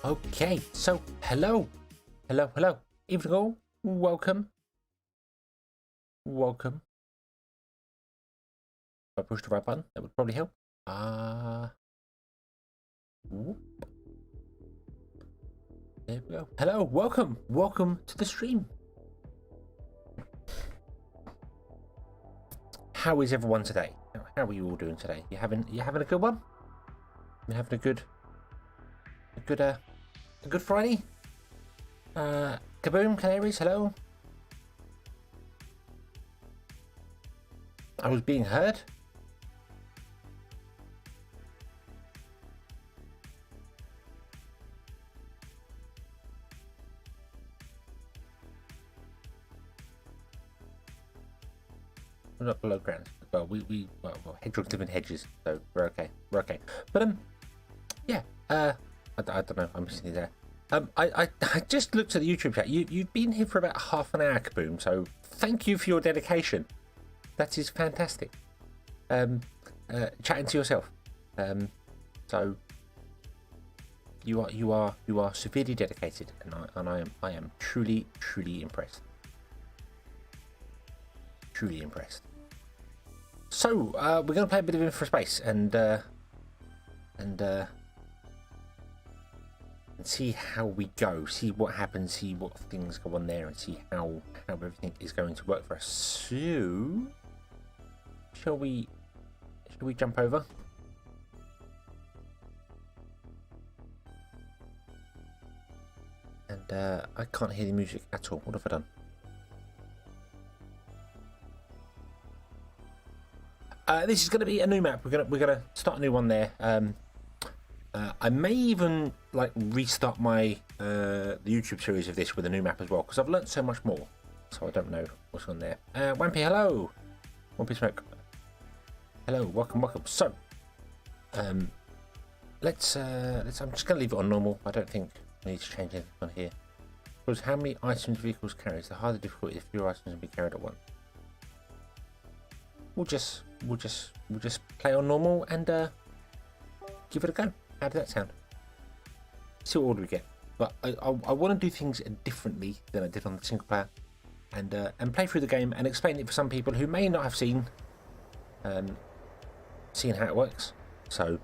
Okay, so hello, evening all, welcome. If I push the right button, that would probably help. Whoop. There we go. Hello, welcome to the stream. How is everyone today? How are you all doing today? You having a good one? You having a good Friday? Kaboom, Canaries, hello. I was being heard. We're not below ground. Well, hedgehogs live in hedges, so we're okay. But yeah. I don't know. I'm missing you there. I just looked at the YouTube chat. You've been here for about half an hour, Kaboom. So thank you for your dedication. That is fantastic. Chatting to yourself. So you are severely dedicated, and I am truly impressed. Truly impressed. So we're gonna play a bit of InfraSpace and see how we go, see what happens, see what things go on there, and see how everything is going to work for us. So, shall we jump over? And I can't hear the music at all. What have I done? This is going to be a new map. We're gonna start a new one there. I may even like restart my the YouTube series of this with a new map as well, because I've learnt so much more. So I don't know what's on there. Wampy, hello. Wampy Smoke, hello. Welcome. So, let's. I'm just gonna leave it on normal. I don't think I need to change anything on here. Because how many items vehicles carries? The higher the difficulty, the fewer items will be carried at once. We'll just play on normal and give it a go. How does that sound? See what order we get. But I want to do things differently than I did on the single player, and play through the game and explain it for some people who may not have seen how it works. So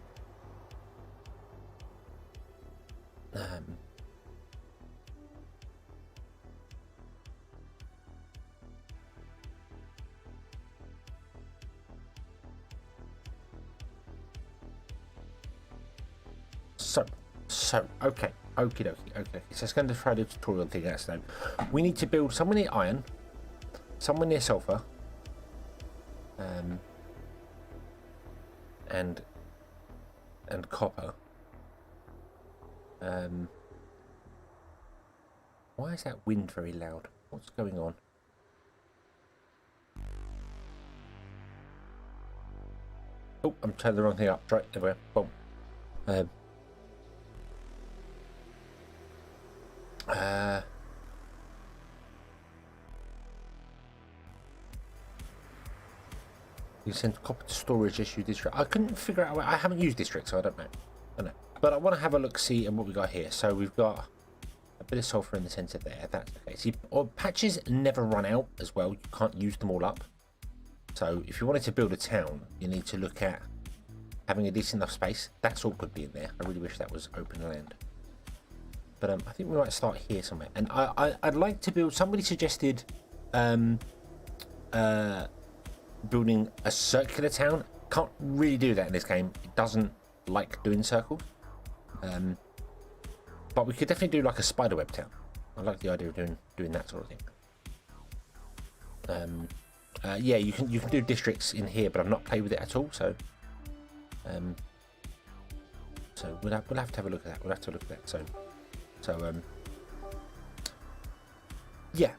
So, okay. Okie dokie. Okay. So it's going to try the tutorial thing out. So we need to build somewhere near iron, somewhere near sulfur, and copper. Why is that wind very loud? What's going on? Oh, I'm turning the wrong thing up. Right, there we go. Boom. You send copper to storage issue district. I couldn't figure out. I haven't used district, so I don't know. But I want to have a look, see what we got here. So we've got a bit of sulfur in the centre there. That's okay. See, patches never run out as well. You can't use them all up. So if you wanted to build a town, you need to look at having a decent enough space. That's all could be in there. I really wish that was open land. But I think we might start here somewhere. And I'd like to build. Somebody suggested building a circular town. Can't really do that in this game. It doesn't like doing circles. But we could definitely do like a spiderweb town. I like the idea of doing that sort of thing. Yeah, you can do districts in here, but I've not played with it at all. So we'll have to have a look at that. We'll have to look at that. So yeah.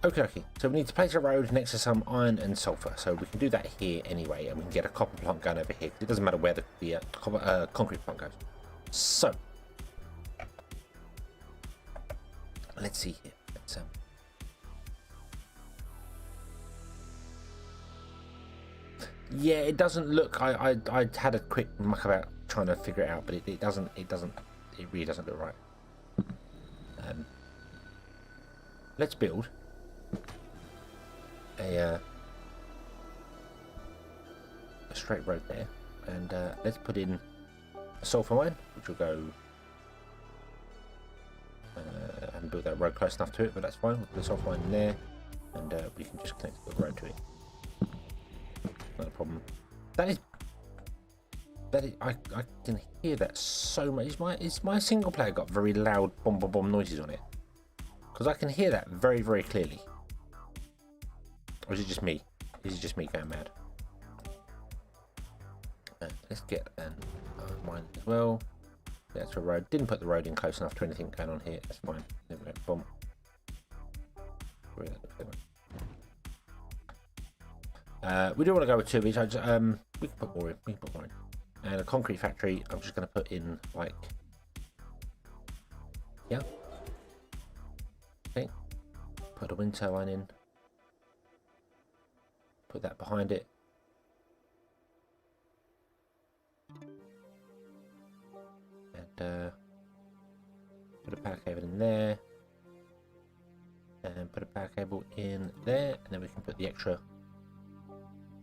Okay. So we need to place a road next to some iron and sulfur. So we can do that here anyway, and we can get a copper plant going over here. It doesn't matter where the concrete plant goes. So let's see here. Yeah, it doesn't look. I had a quick muck about trying to figure it out, but it really doesn't look right. Let's build a straight road there, and let's put in a sulfur mine, which will go. I haven't built that road close enough to it, but that's fine. We'll put a sulfur mine in there, and we can just connect the road to it. Not a problem. That is. I can hear that so much. Is my single player got very loud bomb noises on it? Because I can hear that very, very clearly. Or is it just me? Is it just me going mad? Let's get an mine as well. That's a road. Didn't put the road in close enough to anything going on here. That's fine. There we go. Boom. We do want to go with 2 of each. We can put more in. And a concrete factory. I'm just going to put in like. Yeah. Okay. Put a wind turbine in. Put that behind it. And put a power cable in there. And put a power cable in there. And then we can put the extra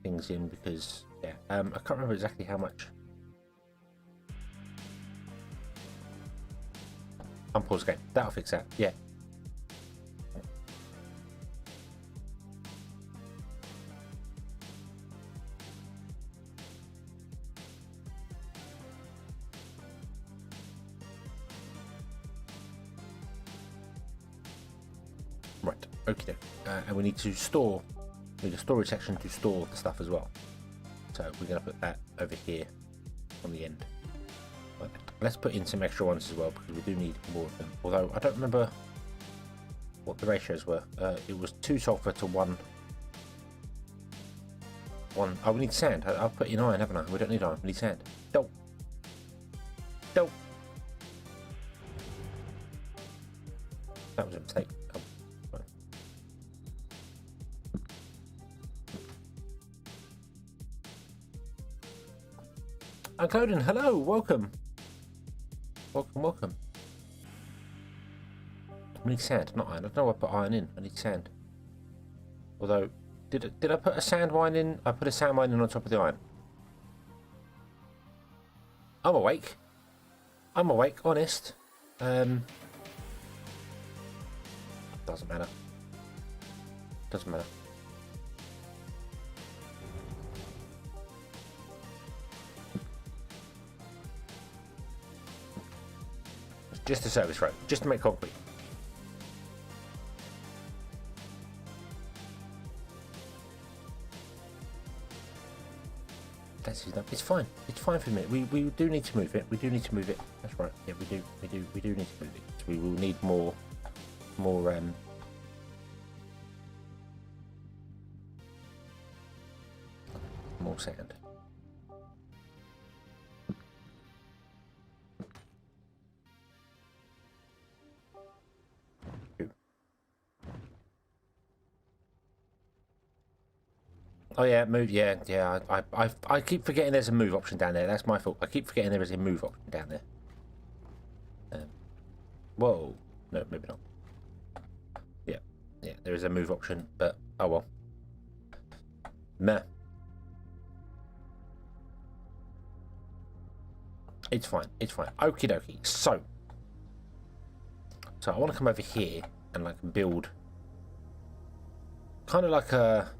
things in because, yeah, I can't remember exactly how much. Unpause game. That'll fix that. Yeah. Right. Okay. And we need to store. We need a storage section to store the stuff as well. So we're going to put that over here on the end. But let's put in some extra ones as well because we do need more of them. Although I don't remember what the ratios were. It was 2 sulfur to 1. Oh, we need sand. I've put in iron, haven't I? We don't need iron. We need sand. Dope. That was a mistake. Coden, hello, welcome. Welcome. I need sand, not iron. I don't know why I put iron in. I need sand. Although, did I put a sand mine in? I put a sand mine in on top of the iron. I'm awake, honest. Doesn't matter. Just a service road, just to make concrete. That's enough. It's fine. It's fine for me. We do need to move it. We do need to move it. That's right. Yeah, we do need to move it. So we will need more sand. Oh yeah, move. Yeah. I keep forgetting there's a move option down there. That's my fault. I keep forgetting there is a move option down there. Whoa. No, maybe not. Yeah, there is a move option, but oh well. Meh. It's fine. It's fine. Okie dokie. So I want to come over here and like build kind of like a,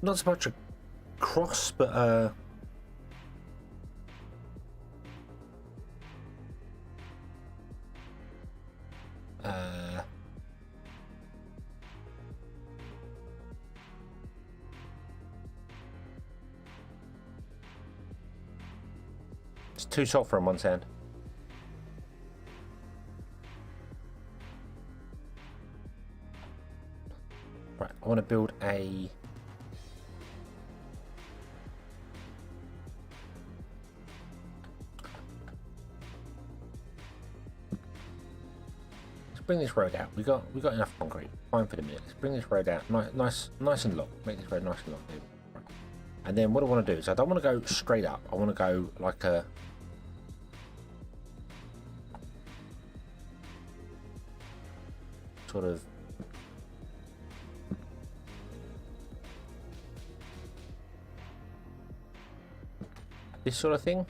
not so much a cross, but it's 2 sulfur on 1 sand. Right, I want to build a bring this road out. We got enough concrete. Fine for the minute. Let's bring this road out. Nice and long. Make this road nice and long. Right. And then what I want to do is I don't want to go straight up. I want to go like a sort of this sort of thing.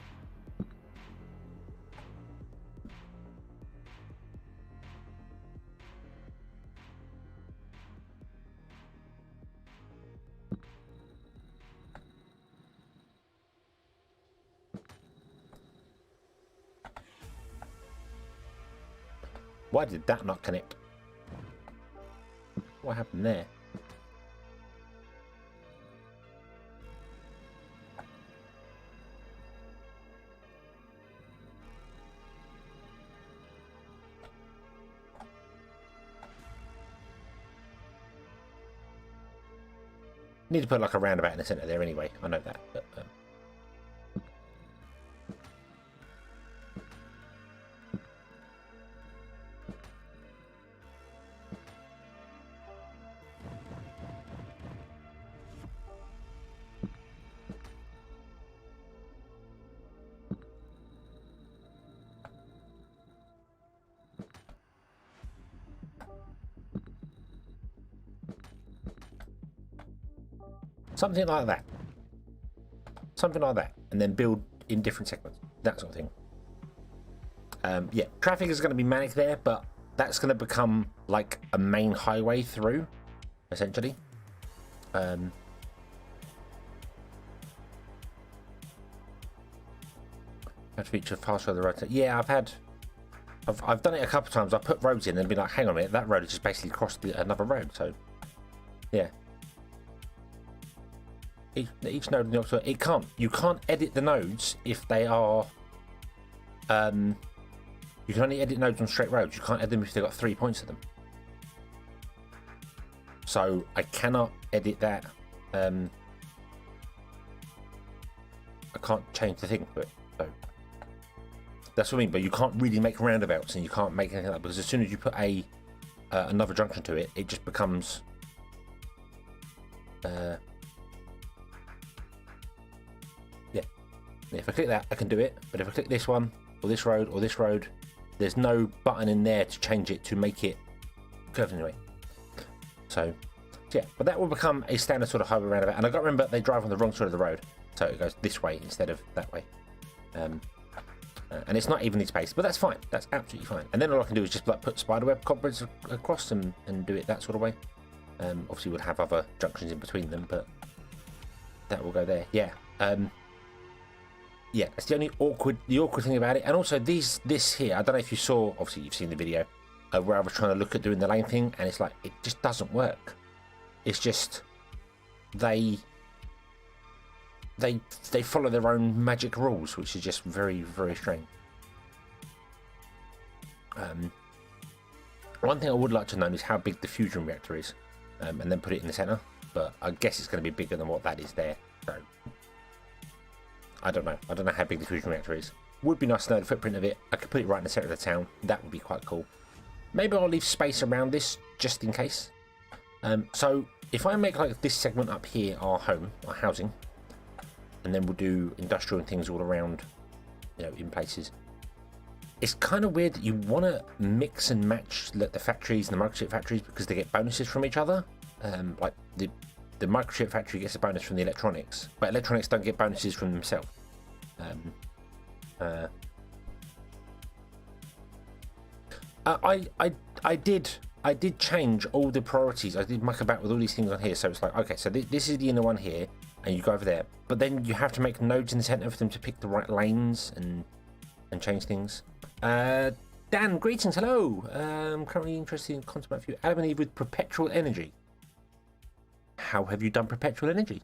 Why did that not connect? What happened there? Need to put like a roundabout in the center there anyway. I know that, but something like that. Something like that. And then build in different segments. That sort of thing. Yeah, traffic is going to be manic there, but that's going to become like a main highway through, essentially. Have to feature faster on the road. Yeah, I've done it a couple of times. I put roads in and been like, hang on a minute, that road has just basically crossed another road. So, yeah. Each node in the Oxford, you can't edit the nodes if they are, you can only edit nodes on straight roads. You can't edit them if they've got 3 points to them. So I cannot edit that. I can't change the thing for it. So that's what I mean. But you can't really make roundabouts, and you can't make anything like that, because as soon as you put another junction to it, it just becomes if I click that, I can do it, but if I click this one, or this road, there's no button in there to change it to make it curved anyway. So, yeah, but that will become a standard sort of highway roundabout. And I got to remember they drive on the wrong side of the road, so it goes this way instead of that way. And it's not evenly spaced, but that's fine. That's absolutely fine. And then all I can do is just like put spiderweb cobwebs across and do it that sort of way. Obviously, we'll have other junctions in between them, but that will go there. Yeah. yeah, that's the only awkward thing about it. And also this here, I don't know if you saw, obviously you've seen the video where I was trying to look at doing the lane thing, and it's like it just doesn't work. It's just they follow their own magic rules, which is just very, very strange. One thing I would like to know is how big the fusion reactor is, and then put it in the center. But I guess it's going to be bigger than what that is there. So I don't know. I don't know how big the fusion reactor is. Would be nice to know the footprint of it. I could put it right in the center of the town. That would be quite cool. Maybe I'll leave space around this just in case. So if I make like this segment up here our home, our housing, and then we'll do industrial and things all around, you know, in places. It's kind of weird that you want to mix and match the factories and the microchip factories because they get bonuses from each other. Like the microchip factory gets a bonus from the electronics, but electronics don't get bonuses from themselves. I did change all the priorities. I did muck about with all these things on here, so it's like, okay, so this is the inner one here, and you go over there, but then you have to make nodes in the center for them to pick the right lanes and change things. Dan, greetings, hello. I'm currently interested in content about you. Adam and Eve with perpetual energy. How have you done perpetual energy?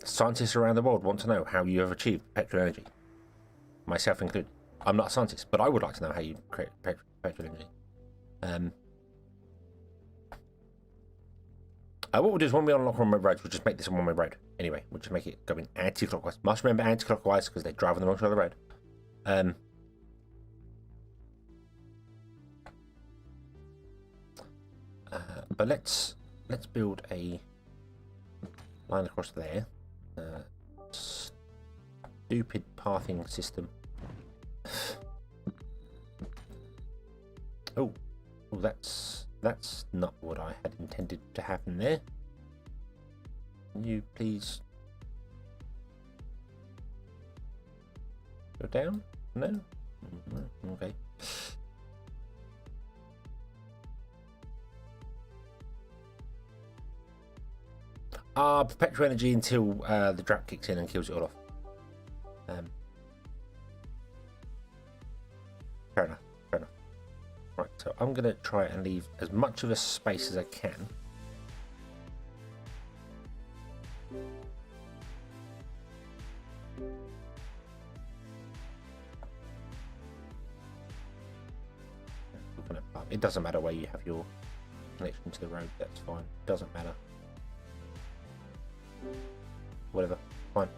Scientists around the world want to know how you have achieved perpetual energy. Myself included. I'm not a scientist, but I would like to know how you create perpetual energy. What we'll do is when we unlock one-way roads, we'll just make this a one-way road. Anyway, we'll just make it going anti-clockwise. Must remember anti-clockwise because they drive on the wrong side of the road. But let's build a line across there. Stupid pathing system. Oh, that's not what I had intended to happen there. Can you please go down? No? Okay. Perpetual energy until the drop kicks in and kills it all off. Fair enough. Right, so I'm going to try and leave as much of a space as I can. It doesn't matter where you have your connection to the road, that's fine. It doesn't matter. Whatever, fine.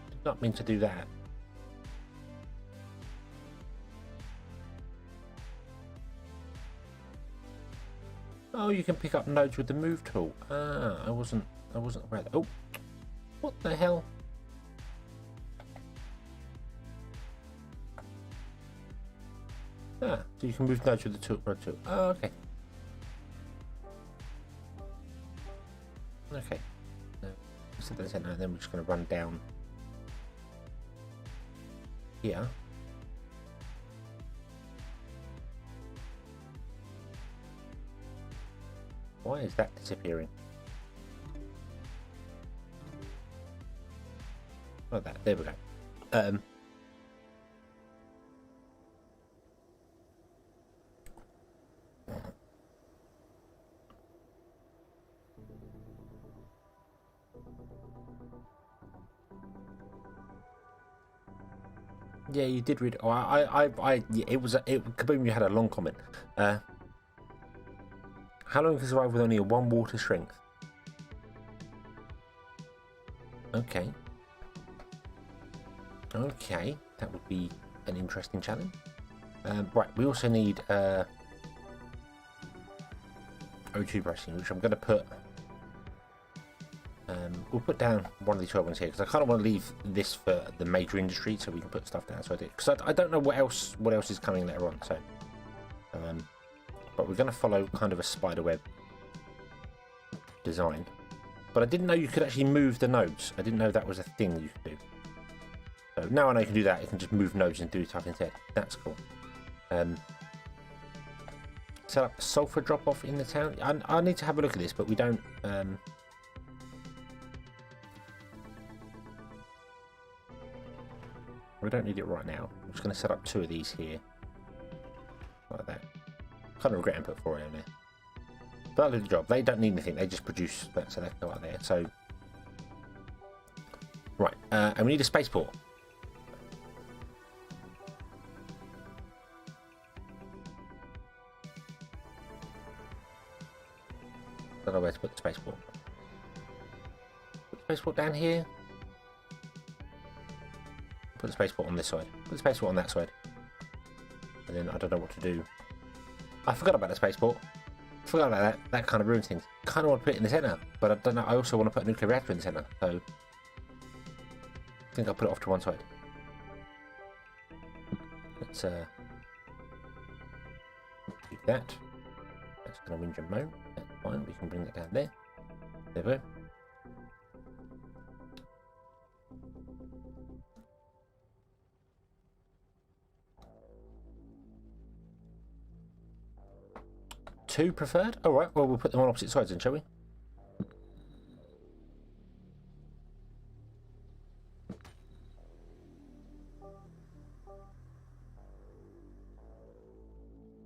Did not mean to do that. Oh, you can pick up nodes with the move tool. I wasn't aware of that. Oh, what the hell? So you can move nodes with the tool. Oh, okay. Okay. So that's it now. Then we're just going to run down here. Why is that disappearing? Like that. There we go. Yeah, you did read. Oh, yeah, Kaboom, you had a long comment. How long can you survive with only a 1 water strength? Okay. Okay, that would be an interesting challenge. Right, we also need O2 brushing, which I'm going to put. We'll put down one of these 12 ones here because I kind of want to leave this for the major industry so we can put stuff down. So I do because I don't know what else is coming later on. So, but we're going to follow kind of a spider web design. but I didn't know you could actually move the nodes. I didn't know that was a thing you could do. So now I know you can do that. You can just move nodes and do stuff instead. That's cool. Set up a sulfur drop-off in the town. I need to have a look at this, but we don't... we don't need it right now. I'm just going to set up 2 of these here. Like that. Kind of regret and put 4 in there. But that'll do the job. They don't need anything. They just produce that, so they can go out there. So... Right. And we need a spaceport. I don't know where to put the spaceport. Put the spaceport down here. Put the spaceport on this side. Put the spaceport on that side. And then I don't know what to do. I forgot about the spaceport. Forgot about that. That kind of ruins things. Kind of want to put it in the centre, but I don't know. I also want to put a nuclear reactor in the centre, so I think I'll put it off to one side. Let's do that. That's going to win your mode. That's fine. We can bring that down there. There we go. Two preferred? Alright, well, we'll put them on opposite sides then, shall we?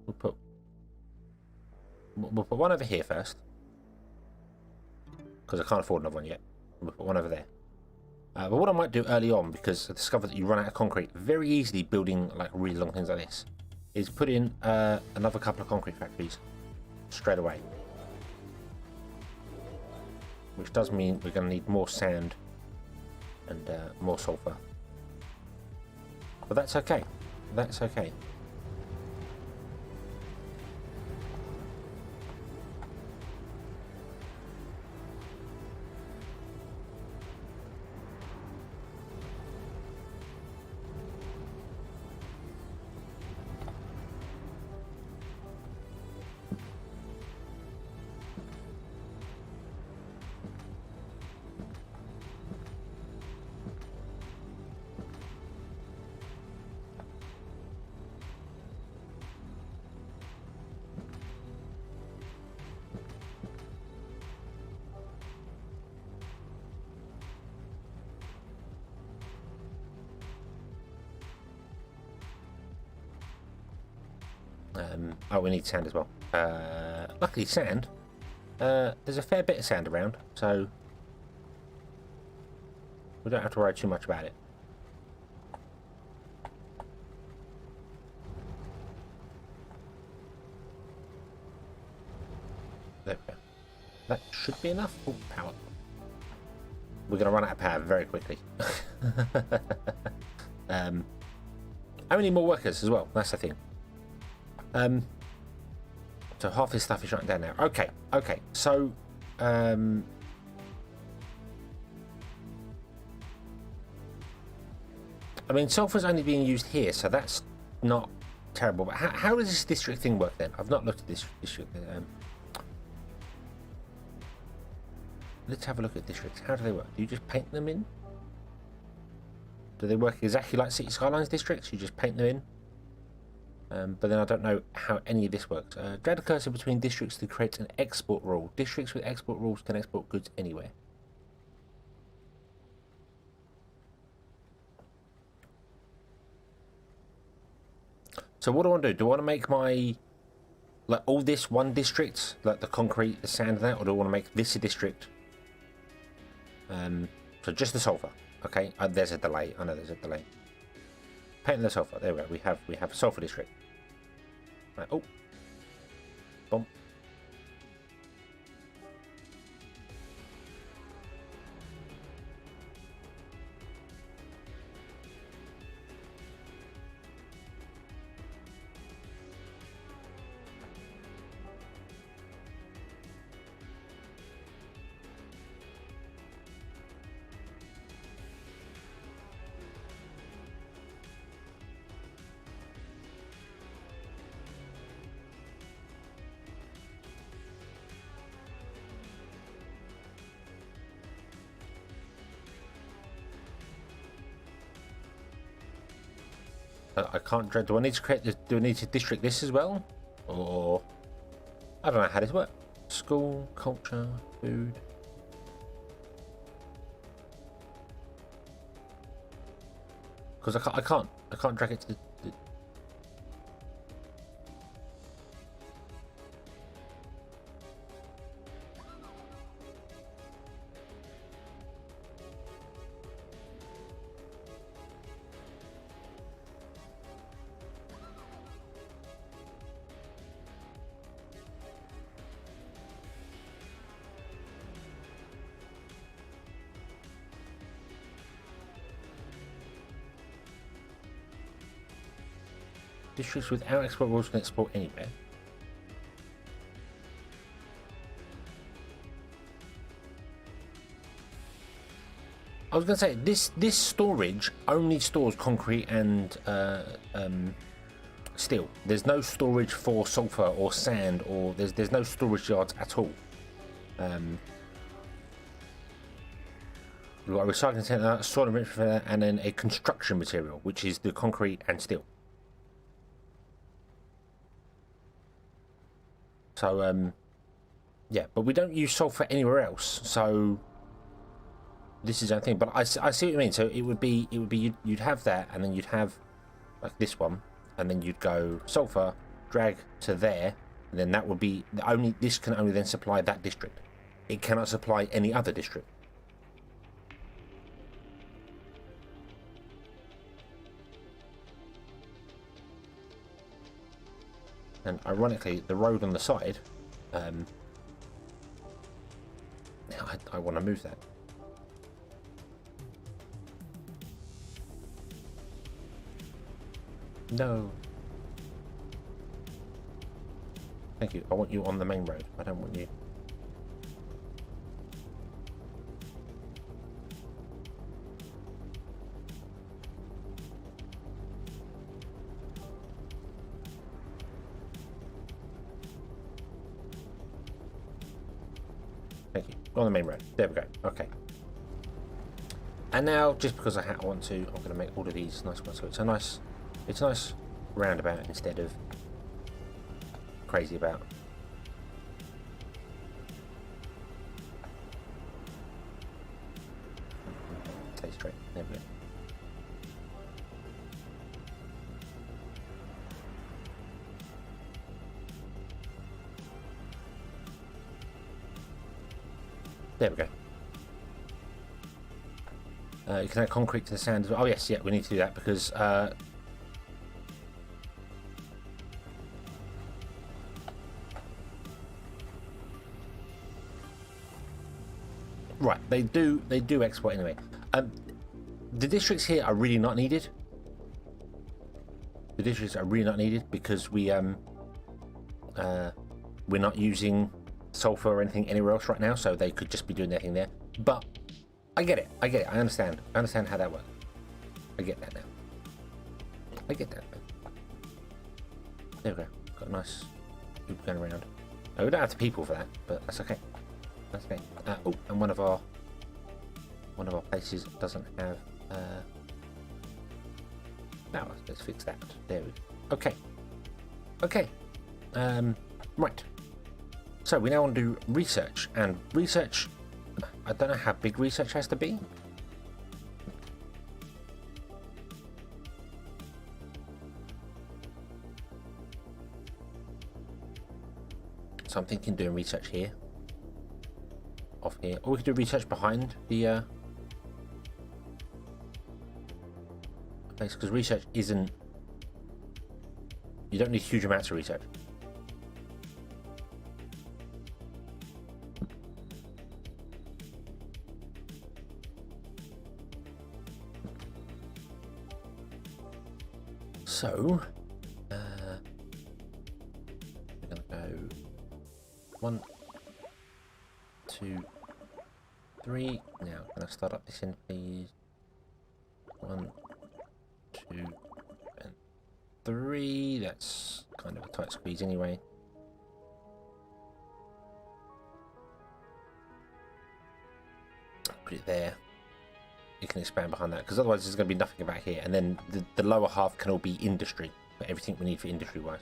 We'll put one over here first. Because I can't afford another one yet. We'll put one over there. But what I might do early on, because I discovered that you run out of concrete very easily building like really long things like this, is put in another couple of concrete factories straight away, which does mean we're going to need more sand and more sulfur, but that's okay. That's okay. Oh, we need sand as well. Luckily, sand. There's a fair bit of sand around, so we don't have to worry too much about it. There we go. That should be enough. Oh, power. We're going to run out of power very quickly. How many more workers as well? That's the thing. So half this stuff is shutting down now. Okay, so I mean, sulfur's only being used here, so that's not terrible. But how does this district thing work then? I've not looked at this district. Let's have a look at districts. How do they work? Do you just paint them in? Do they work exactly like City Skylines districts? You just paint them in? But then I don't know how any of this works. Drag the cursor between districts to create an export rule. Districts with export rules can export goods anywhere. So what do I want to do? Do I want to make my, like, all this one district, like the concrete, the sand and that, or do I want to make this a district? So just the sulfur. Okay, there's a delay. I know there's a delay. Paint the sulfur. There we go. We have a sulfur district. Right. Oh. Boom. I can't drag. Do I need to create this? Do I need to district this as well? Or I don't know how this works. School, culture, food. Because I can't drag it to the districts without export rules can export anywhere. I was going to say this storage only stores concrete and steel. There's no storage for sulfur or sand, or there's no storage yards at all. We've got a recycling centre, a soil enrichment centre, and then a construction material, which is the concrete and steel. So yeah, but we don't use sulfur anywhere else. So this is the only thing. But I see what you mean. So it would be you'd have that, and then you'd have like this one, and then you'd go sulfur, drag to there, and then that would be this can only then supply that district. It cannot supply any other district. And ironically, the road on the side, I want to move that. No. Thank you. I want you on the main road. I don't want you. Thank you. On the main road. There we go. Okay. And now, just because I want to, I'm going to make all of these nice ones. So it's a nice roundabout instead of crazy about. Stay straight. There we go. There we go. You can add concrete to the sand as well. Oh yes, yeah, we need to do that because right, they do export anyway. The districts here are really not needed. The districts are really not needed because we're not using sulfur or anything anywhere else right now, so they could just be doing their thing there. But I get it. I understand how that works. I get that now. I get that. There we go. Got a nice loop going around. Oh, we don't have the people for that, but that's okay. That's okay. Oh, and one of our places doesn't have. Now let's fix that. There we go. Okay. Okay. Right. So we now want to do research, and research. I don't know how big research has to be. So I'm thinking doing research here. Off here. Or we could do research behind the place, because research isn't. You don't need huge amounts of research. So, we're going to go 1, 2, 3. Now, can I start up this in, please? 1, 2, and 3. That's kind of a tight squeeze anyway. Put it there. it can expand behind that, because otherwise there's going to be nothing about here, and then the lower half can all be industry, for everything we need for industry wise.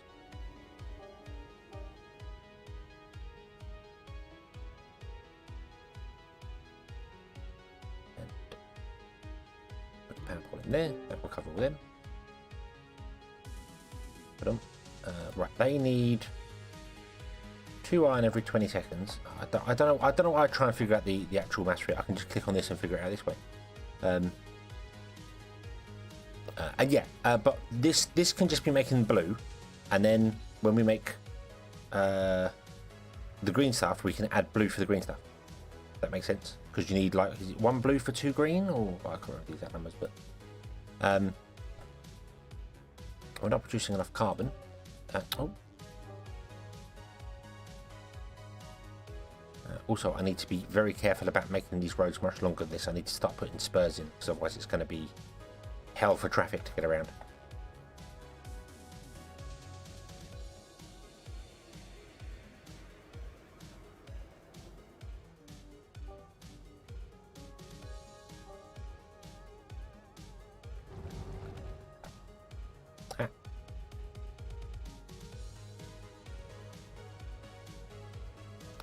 And put the power pole in there, that will cover all them. Put them. Right, they need 2 iron every 20 seconds. I don't know why I try and figure out the actual mass for it. I can just click on this and figure it out this way. And yeah, but this can just be making blue, and then when we make the green stuff, we can add blue for the green stuff. That makes sense, because you need, like, is it 1 blue for 2 green, or I can't remember the exact numbers, but we're not producing enough carbon. Also, I need to be very careful about making these roads much longer than this. I need to start putting spurs in, because otherwise it's going to be hell for traffic to get around.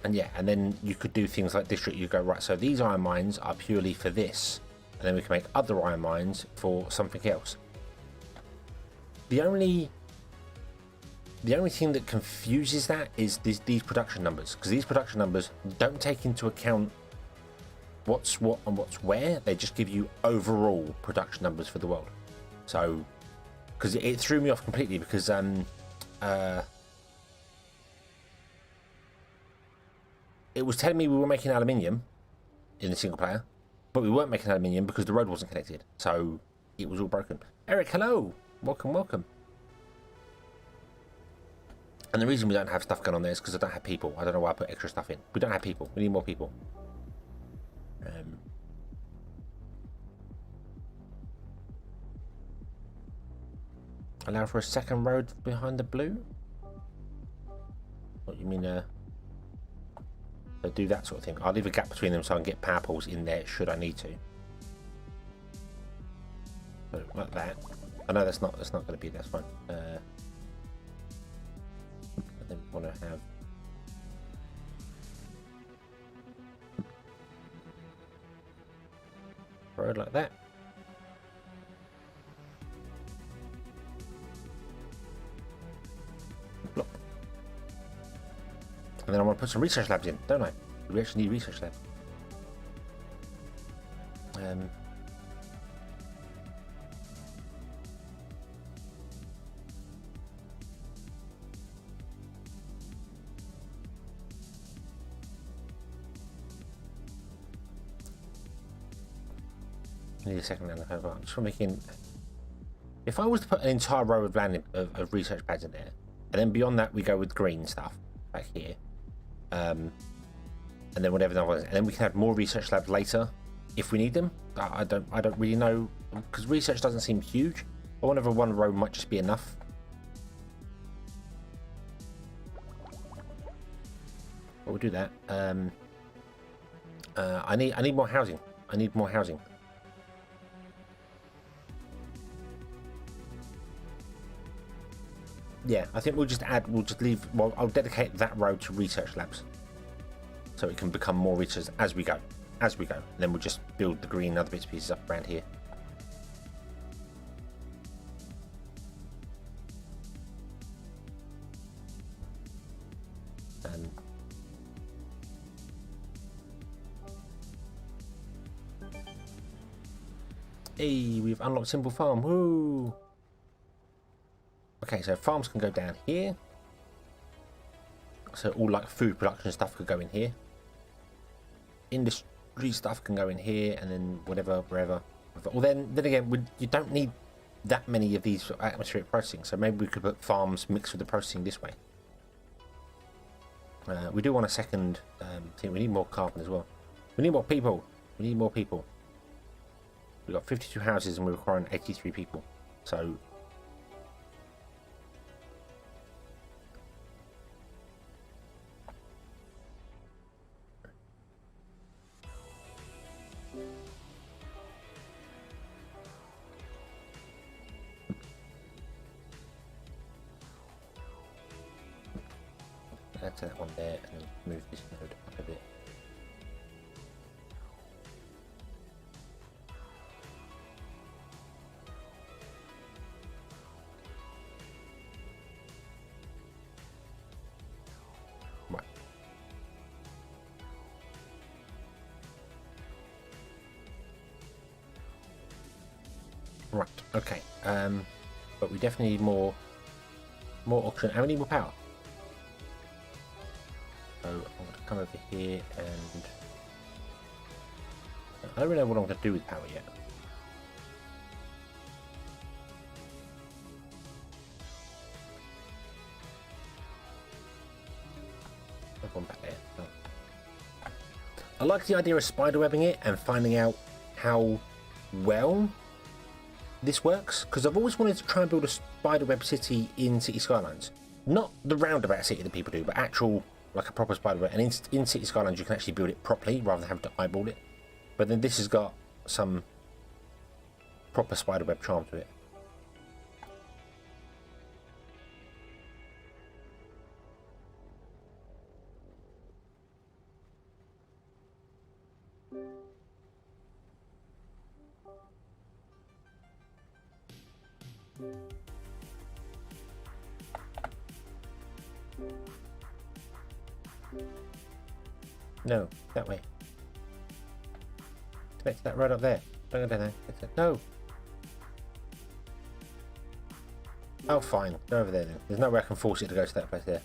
And yeah, and then you could do things like district. You go, right, so these iron mines are purely for this, and then we can make other iron mines for something else. The only thing that confuses that is these production numbers, because these production numbers don't take into account what's what and what's where. They just give you overall production numbers for the world. So, because it threw me off completely, because it was telling me we were making aluminium in the single player, but we weren't making aluminium because the road wasn't connected. So it was all broken. Eric, hello. Welcome, welcome. And the reason we don't have stuff going on there is because I don't have people. I don't know why I put extra stuff in. We don't have people. We need more people. Allow for a second road behind the blue? What you mean, do that sort of thing. I'll leave a gap between them so I can get power poles in there should I need to. So like that. I know that's not going to be, that's fine. I then want to have road like that. Block. And then I want to put some research labs in, don't I? We actually need research labs. I need a second round of I'm just thinking, if I was to put an entire row of land of research pads in there, and then beyond that we go with green stuff back here. And then whatever that was, and then we can have more research labs later if we need them. I don't really know, because research doesn't seem huge. I wonder if 1 row might just be enough. But we'll do that. I need more housing. I need more housing. Yeah, I think we'll just leave, well, I'll dedicate that road to research labs. So it can become more research as we go. And then we'll just build the green other bits and pieces up around here. Hey, we've unlocked Simple Farm. Woo! Okay, so farms can go down here. So all like food production stuff could go in here. Industry stuff can go in here, and then whatever, wherever. Well, then again, you don't need that many of these atmospheric processing, so maybe we could put farms mixed with the processing this way. We do want a second thing. We need more carbon as well. We need more people. We've got 52 houses and we're requiring 83 people. So add to that one there, and then move this node up a bit. Right, okay. But we definitely need more oxygen, and we need more power. So I'm going to come over here, and I don't really know what I'm going to do with power yet. I've gone back there. Oh. I like the idea of spiderwebbing it and finding out how well this works, because I've always wanted to try and build a spiderweb city in City Skylines. Not the roundabout city that people do, but actual, like a proper spiderweb. And in City Skylines you can actually build it properly rather than having to eyeball it. But then this has got some proper spiderweb charm to it. No, that way. Connect to that road up there. Don't go down there. No. Oh, fine. Go over there then. There's no way I can force it to go to that place there.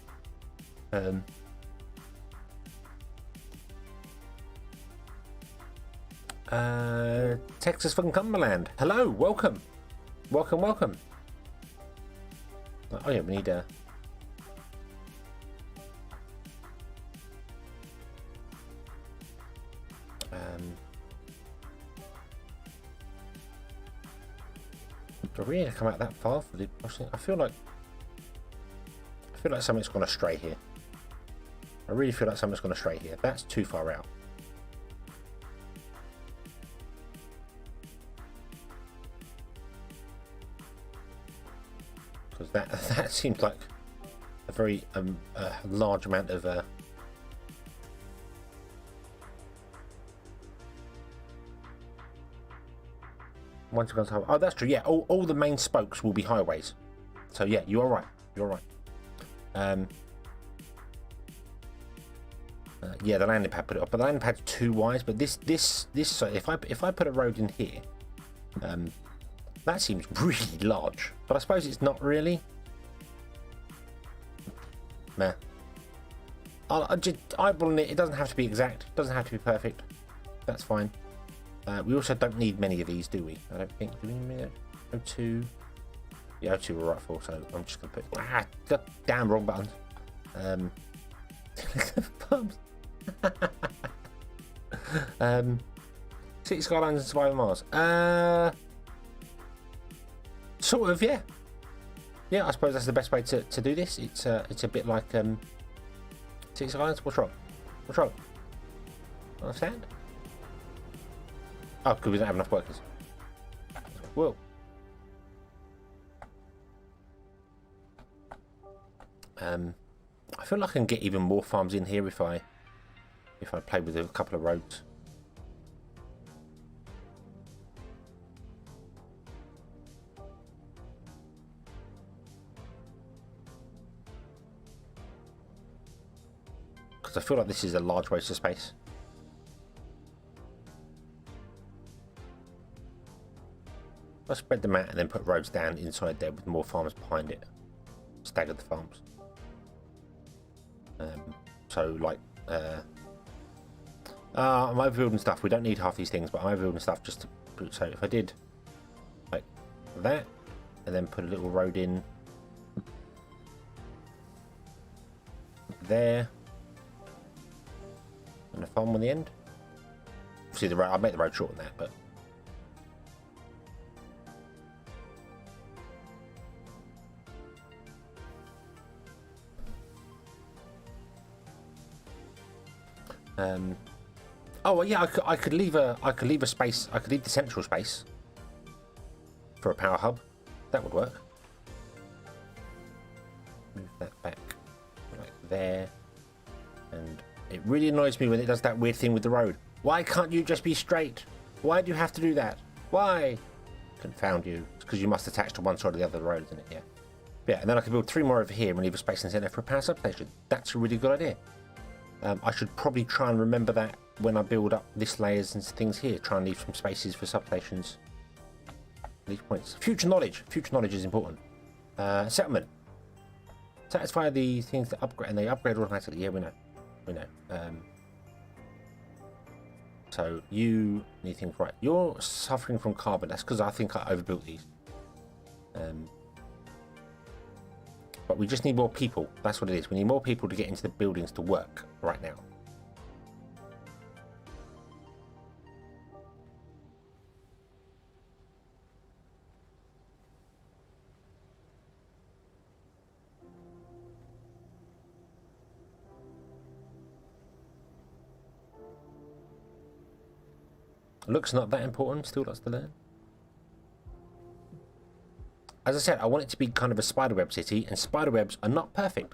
Texas from Cumberland. Hello, welcome. Welcome, welcome. Oh yeah, we need a... do we need to come out that far for the... I feel like something's gone astray here. I really feel like something's gone astray here. That's too far out. Because that seems like a very large amount of once it goes to... Oh, that's true. Yeah, all the main spokes will be highways. So yeah, you are right. You're right. Yeah, the landing pad put it up, but the landing pad's too wide. But this so if I put a road in here, that seems really large. But I suppose it's not really. Meh. I'll just eyeballing it. It doesn't have to be exact. It doesn't have to be perfect. That's fine. We also don't need many of these, do we? I don't think. Do we need O2? Yeah, O2 we're right for, so I'm just going to put... God damn, wrong buttons. City Skylines and Survival Mars. Sort of, yeah. Yeah, I suppose that's the best way to do this. It's a bit like City Skylines. What's wrong? What's wrong? Understand? Oh, because we don't have enough workers. Whoa. I feel like I can get even more farms in here if I play with a couple of roads. Because I feel like this is a large waste of space. I'll spread them out and then put roads down inside there with more farms behind it. Stagger the farms. So like I'm overbuilding stuff. We don't need half these things, but I'm overbuilding stuff just to put... So if I did like that and then put a little road in there and a farm on the end. See the road, I'll make the road shorter than that, but oh well, yeah, I could leave a space. I could leave the central space for a power hub. That would work. Move that back like there. It really annoys me when it does that weird thing with the road. Why can't you just be straight? Why do you have to do that? Why? Confound you. It's because you must attach to one side or the other of the road, isn't it? Yeah. Yeah, and then I can build 3 more over here and leave a space in the centre for a power substation. That's a really good idea. I should probably try and remember that when I build up this layers and things here. Try and leave some spaces for substations. These points. Future knowledge. Future knowledge is important. Settlement. Satisfy the things that upgrade, and they upgrade automatically. Yeah, we know. We know. So you need things right. You're suffering from carbon. That's because I think I overbuilt these. But we just need more people. That's what it is. We need more people to get into the buildings to work right now. Looks not that important. Still lots to learn. As I said, I want it to be kind of a spiderweb city, and spiderwebs are not perfect.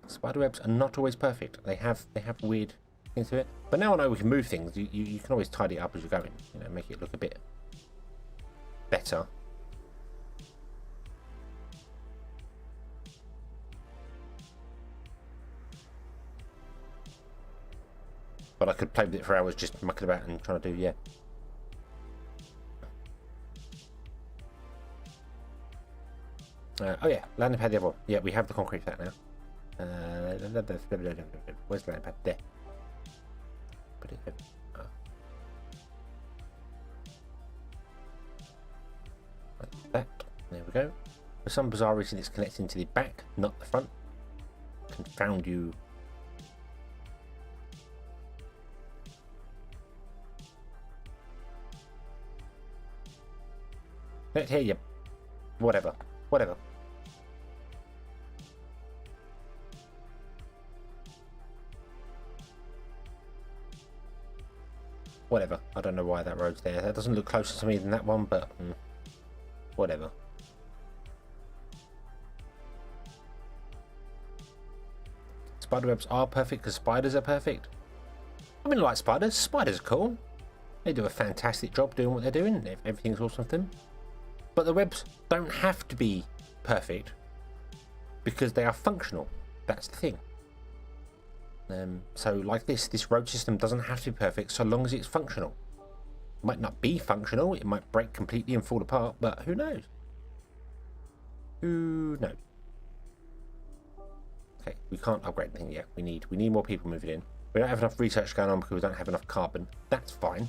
Spiderwebs are not always perfect. They have weird things to it. But now I know we can move things. You can always tidy it up as you're going. You know, make it look a bit better. But I could play with it for hours, just mucking about and trying to do, yeah. Oh yeah, landing pad the other one. Yeah, we have the concrete for that now. Where's the landing pad? There. Put it there. Oh. Like that. There we go. For some bizarre reason, it's connecting to the back, not the front. Confound you. Let's hear you. Whatever. Whatever. Whatever. I don't know why that road's there. That doesn't look closer to me than that one, but whatever. Spiderwebs are perfect because spiders are perfect. I mean, I like spiders. Spiders are cool. They do a fantastic job doing what they're doing. Everything's awesome with them. But the webs don't have to be perfect because they are functional. That's the thing. So like this road system doesn't have to be perfect so long as it's functional. It might not be functional. It might break completely and fall apart, but who knows? Who knows? Okay, we can't upgrade anything yet. We need more people moving in. We don't have enough research going on because we don't have enough carbon. That's fine.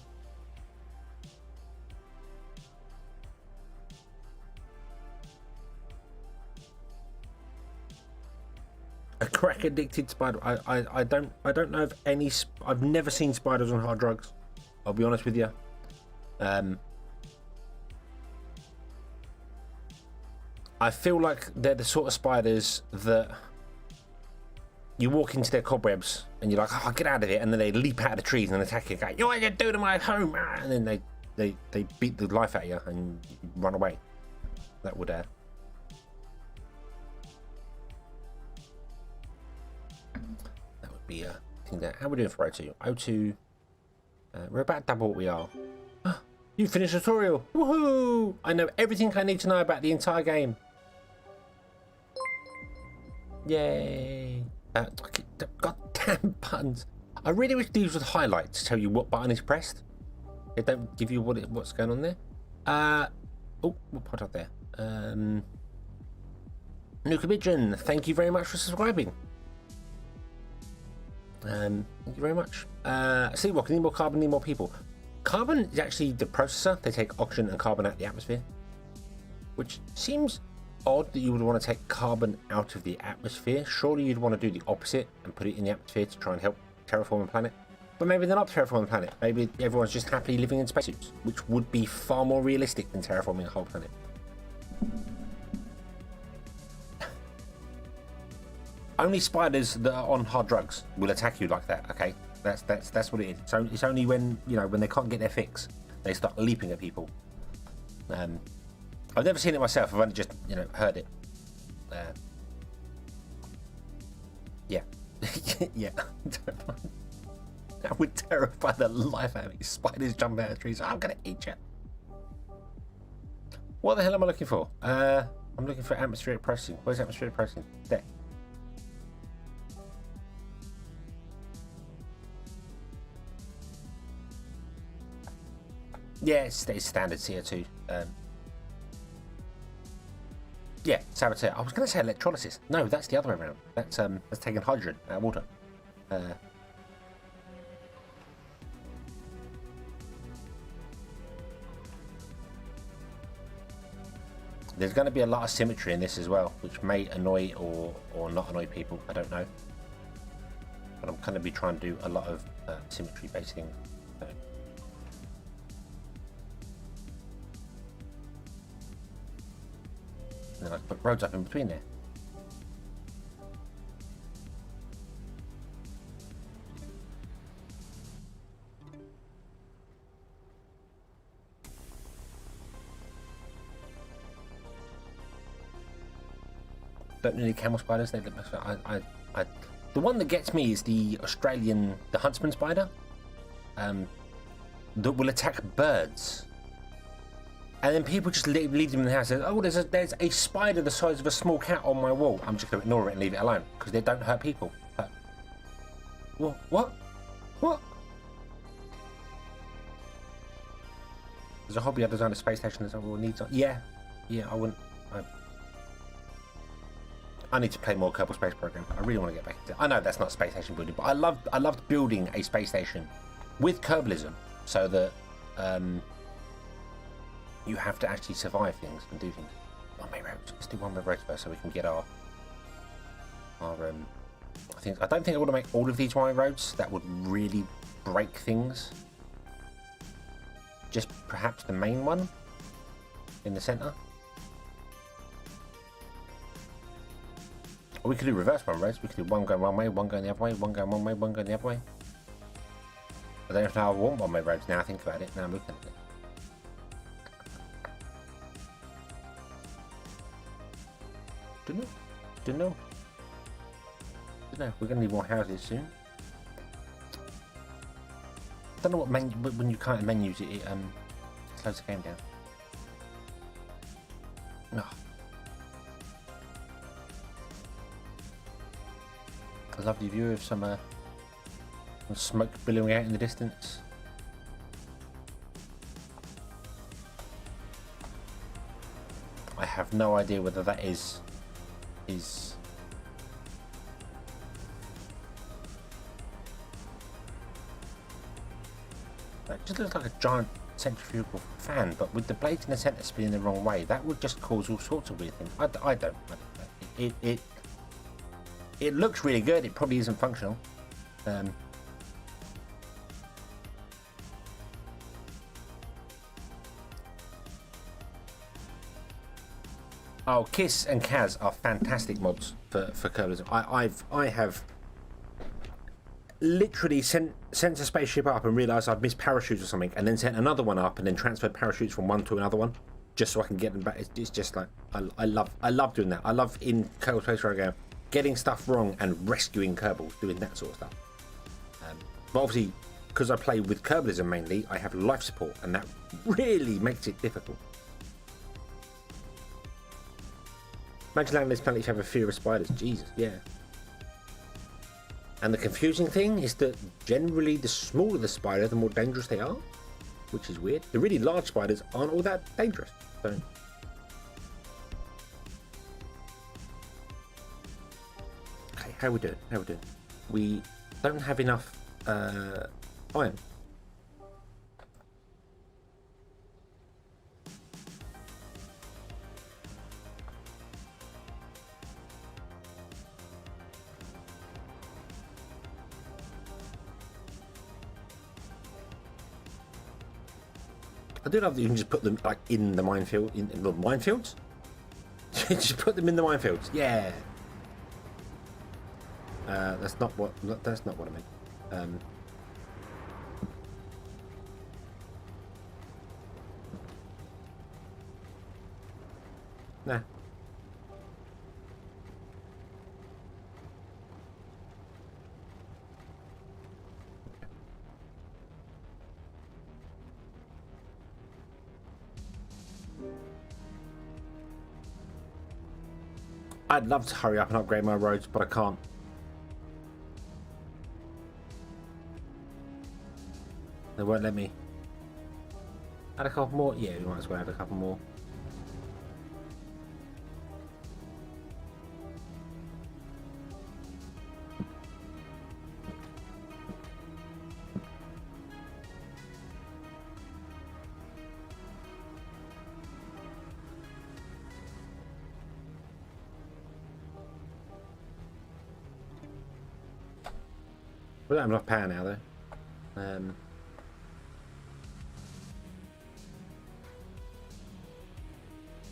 A crack addicted spider. I don't know of any. I've never seen spiders on hard drugs. I'll be honest with you. I feel like they're the sort of spiders that you walk into their cobwebs and you're like, oh, get out of it, and then they leap out of the trees and attack you. Go, you know what you do to my home? And then they beat the life out of you and you run away. That would be a thing there. How are we doing for O2? O2, we're about double what we are. You finished the tutorial. Woohoo! I know everything I need to know about the entire game. Yay! Goddamn buttons. I really wish these would highlight to tell you what button is pressed. They don't give you what's going on there. Oh, what part up there? Nukabijan, thank you very much for subscribing. Thank you very much. See what? Need more carbon, need more people. Carbon is actually the processor. They take oxygen and carbon out of the atmosphere, which seems odd that you would want to take carbon out of the atmosphere. Surely you'd want to do the opposite and put it in the atmosphere to try and help terraform the planet. But maybe they're not terraforming the planet. Maybe everyone's just happily living in spacesuits, which would be far more realistic than terraforming a whole planet. Only spiders that are on hard drugs will attack you like that. Okay, that's what it is. So it's only when when they can't get their fix, they start leaping at people. I've never seen it myself. I've only just heard it. Yeah. Yeah. That would terrify the life out of me. Spiders jumping out of trees. I'm gonna eat you. What the hell am I looking for? I'm looking for atmospheric processing. Where's atmospheric processing? There. Yeah, it's standard CO2. Yeah, saboteur. I was going to say electrolysis. No, that's the other way around. That's taking hydrogen out of water. There's going to be a lot of symmetry in this as well, which may annoy or not annoy people. I don't know. But I'm going to be trying to do a lot of symmetry-based things. So. And then I can put roads up in between there. Don't need camel spiders. They look. The one that gets me is the Australian, the huntsman spider, that will attack birds. And then people just leave them in the house. And say, oh, there's a spider the size of a small cat on my wall. I'm just going to ignore it and leave it alone because they don't hurt people. But, what? There's a hobby I designed a space station that everyone needs. Yeah, I wouldn't. I need to play more Kerbal Space Program. I really want to get back into it. I know that's not space station building, but I loved building a space station with Kerbalism so that you have to actually survive things and do things. One-way roads. Let's do one-way roads first so we can get our I don't think I want to make all of these one-way roads. That would really break things. Just perhaps the main one in the centre. Or we could do reverse one roads. We could do one going one way, one going the other way, one going one way, one going the other way. I don't know if I want one-way roads now I think about it. Now I'm looking at it. Don't know. We're going to need more houses soon. Don't know what menu, when you can't menus it slows the game down. Oh. A lovely view of some smoke billowing out in the distance. I have no idea whether that is that just looks like a giant centrifugal fan, but with the blades in the centre spinning the wrong way, that would just cause all sorts of weird things. I don't know. It looks really good. It probably isn't functional. Oh, Kiss and Kaz are fantastic mods for Kerbalism. I have literally sent a spaceship up and realised I'd missed parachutes or something, and then sent another one up and then transferred parachutes from one to another one, just so I can get them back. It's just like I love doing that. I love in Kerbal Space Program getting stuff wrong and rescuing Kerbals, doing that sort of stuff. But obviously, because I play with Kerbalism mainly, I have life support, and that really makes it difficult. Imagine landing this planet if you have a fear of spiders. Jesus, yeah. And the confusing thing is that generally the smaller the spider, the more dangerous they are, which is weird. The really large spiders aren't all that dangerous. So. Okay, how we doing? We don't have enough iron. I do love that you can just put them like in the minefield, in the minefields. Just put them in the minefields. Yeah. That's not what I meant. Nah. I'd love to hurry up and upgrade my roads, but I can't. They won't let me. Add a couple more? Yeah, we might as well add a couple more. We don't have enough power now, though.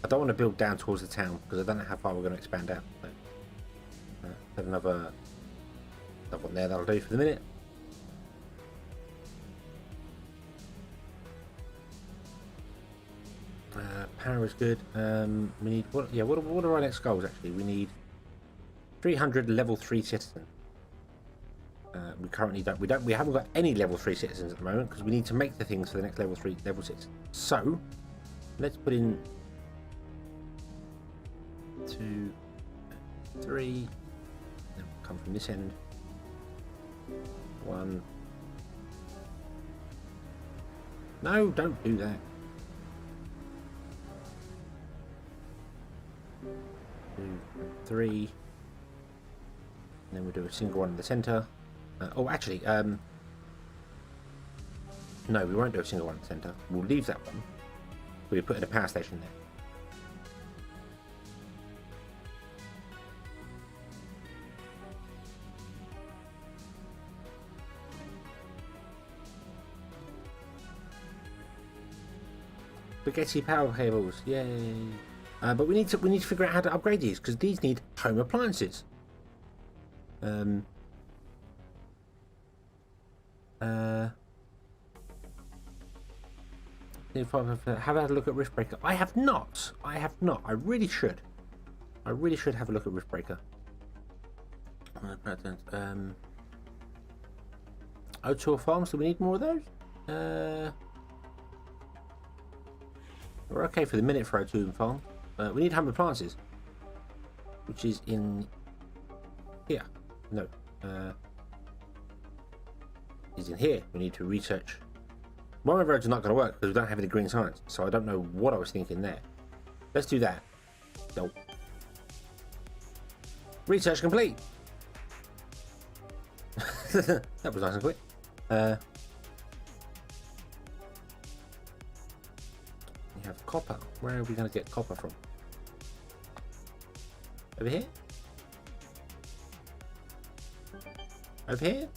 I don't want to build down towards the town because I don't know how far we're going to expand out. So, have another one there, that'll do for the minute. Power is good. We need what? Yeah, what are our next goals? Actually, we need 300 level 3 citizens. We currently we haven't got any level 3 citizens at the moment because we need to make the things for the next level 3 level 6. So let's put in 2, 3, then we'll come from this end. 1. No, don't do that. 2, 3, and then we'll do a single one in the center. Oh, actually, no, we won't do a single one in the center. We'll leave that one. We'll put in a power station there. Spaghetti power cables, yay! But we need to figure out how to upgrade these because these need home appliances. Have had a look at Riftbreaker. I have not. I really should. I really should have a look at Riftbreaker. O2 farms. Do we need more of those? We're okay for the minute for O2 farm. We need home appliances, which is in here. No, is in here. We need to research. One of the roads is not going to work because we don't have any green signs, so I don't know what I was thinking there. Let's do that. No. Research complete. That was nice and quick. We have copper. Where are we going to get copper from? Over here? Over here?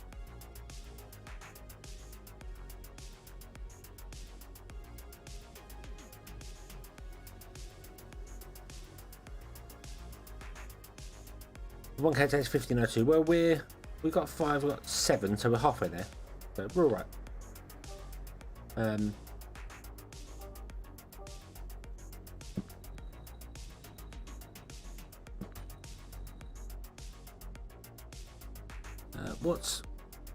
One K takes 1502. Well, we got 5, we got 7, so we're halfway there. So we're all right.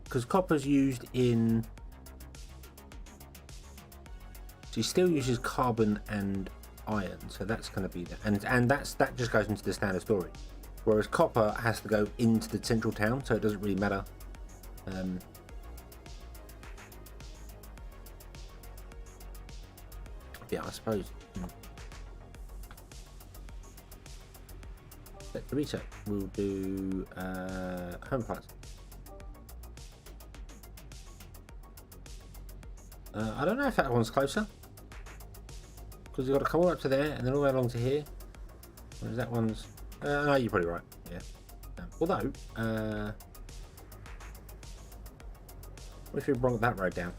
Because copper's used in. She still uses carbon and iron, so that's going to be there, and that just goes into the standard storage. Whereas copper has to go into the central town, so it doesn't really matter. Yeah, I suppose. Let the research. We'll do home appliance. I don't know if that one's closer, because you've got to come all up to there and then all the way along to here. Whereas that one's. No, you're probably right. Yeah. Although, what if we brought that road down?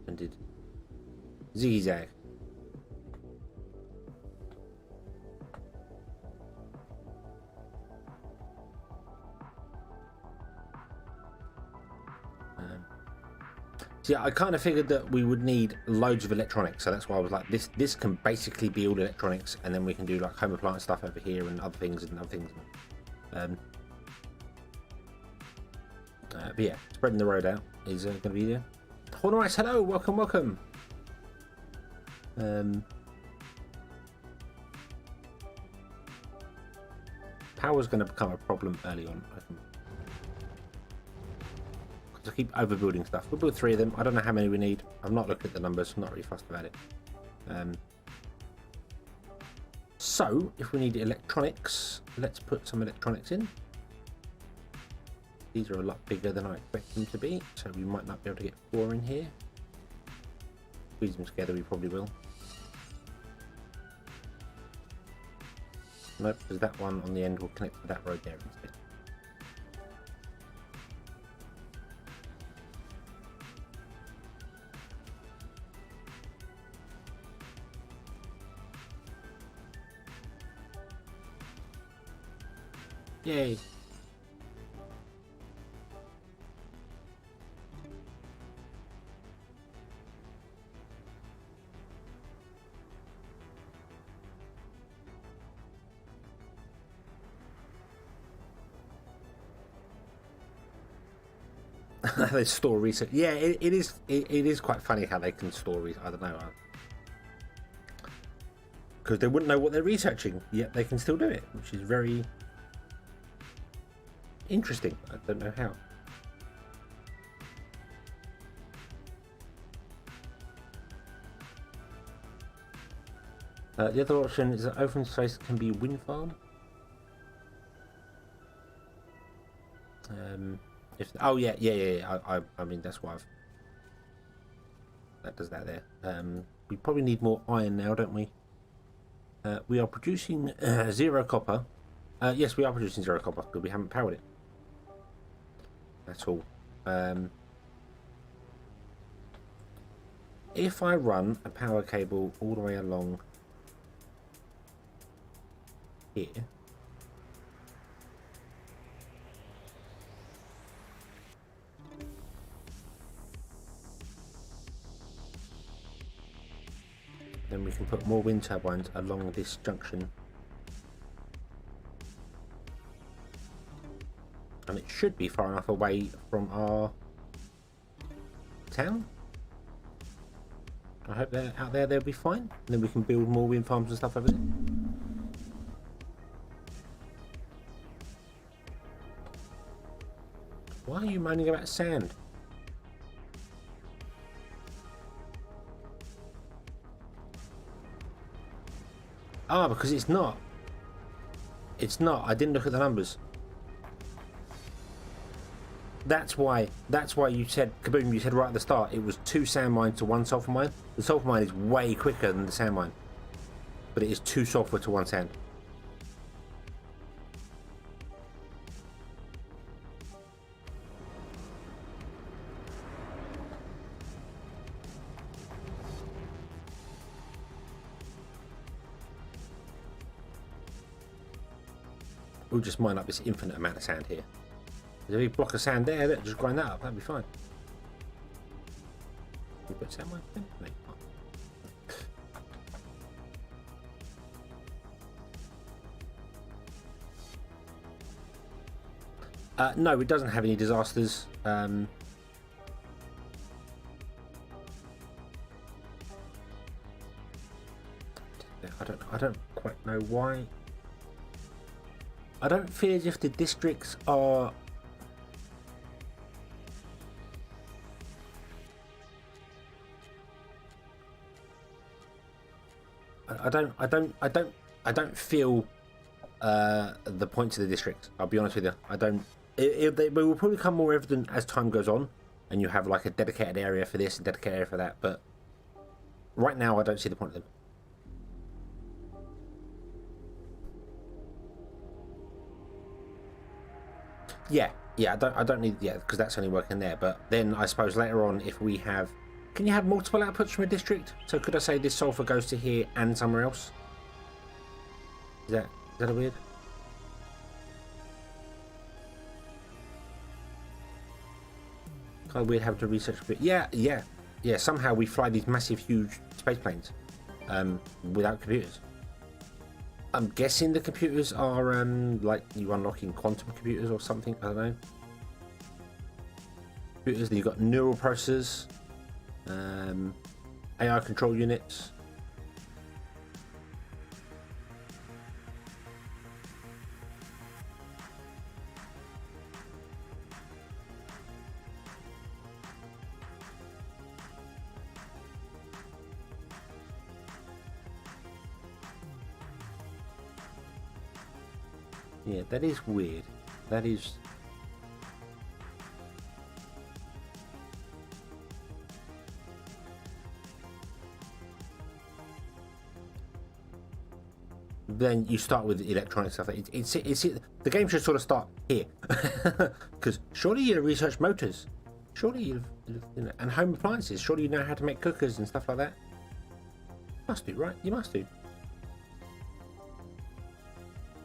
And did zigzag. So yeah, I kind of figured that we would need loads of electronics, so that's why I was like, this can basically be all electronics, and then we can do like home appliance stuff over here and other things and other things. But yeah, spreading the road out is going to be there. Horn Rice, hello, welcome. Power's going to become a problem early on, I think. To keep overbuilding stuff. We'll build 3 of them. I don't know how many we need. I've not looked at the numbers. I'm not really fussed about it. So, if we need electronics, let's put some electronics in. These are a lot bigger than I expect them to be, so we might not be able to get 4 in here. Squeeze them together, we probably will. Nope, because that one on the end will connect to that road there instead. Yay! They store research. Yeah, it is quite funny how they can store research. I don't know. Because they wouldn't know what they're researching, yet they can still do it, which is very interesting. I don't know how. The other option is that open space can be wind farm. Oh yeah. I mean that's why that does that there. We probably need more iron now, don't we? We are producing 0 copper. Yes, we are producing 0 copper because we haven't powered it. That's all. If I run a power cable all the way along here, then we can put more wind turbines along this junction, and it should be far enough away from our town. I hope they're out there, they'll be fine, and then we can build more wind farms and stuff over there. Why are you moaning about sand? Ah, because it's not. It's not. I didn't look at the numbers. That's why you said, Kaboom, you said right at the start, it was 2 sand mines to 1 sulfur mine. The sulfur mine is way quicker than the sand mine. But it is 2 sulfur to 1 sand. We'll just mine up this infinite amount of sand here. There's a big block of sand there, that just grind that up, that'd be fine. We put sand mine in? No. No, it doesn't have any disasters. I don't quite know why. I don't feel as if the districts are I don't feel the points of the district. I'll be honest with you. I don't. They will probably become more evident as time goes on, and you have like a dedicated area for this and dedicated area for that. But right now, I don't see the point of them. Yeah, I don't need because that's only working there. But then I suppose later on, if we have, can you have multiple outputs from a district? So could I say this sulfur goes to here and somewhere else? Is that a weird? Oh, we'd have to research a bit. Yeah. Somehow we fly these massive, huge space planes without computers. I'm guessing the computers are like you unlocking quantum computers or something. I don't know. Computers. You've got neural processors, AI control units. Yeah, that is weird. That is... Then you start with electronic stuff. It's the game should sort of start here, because surely you research motors, surely you know, and home appliances. Surely you know how to make cookers and stuff like that. Must do, right? You must do.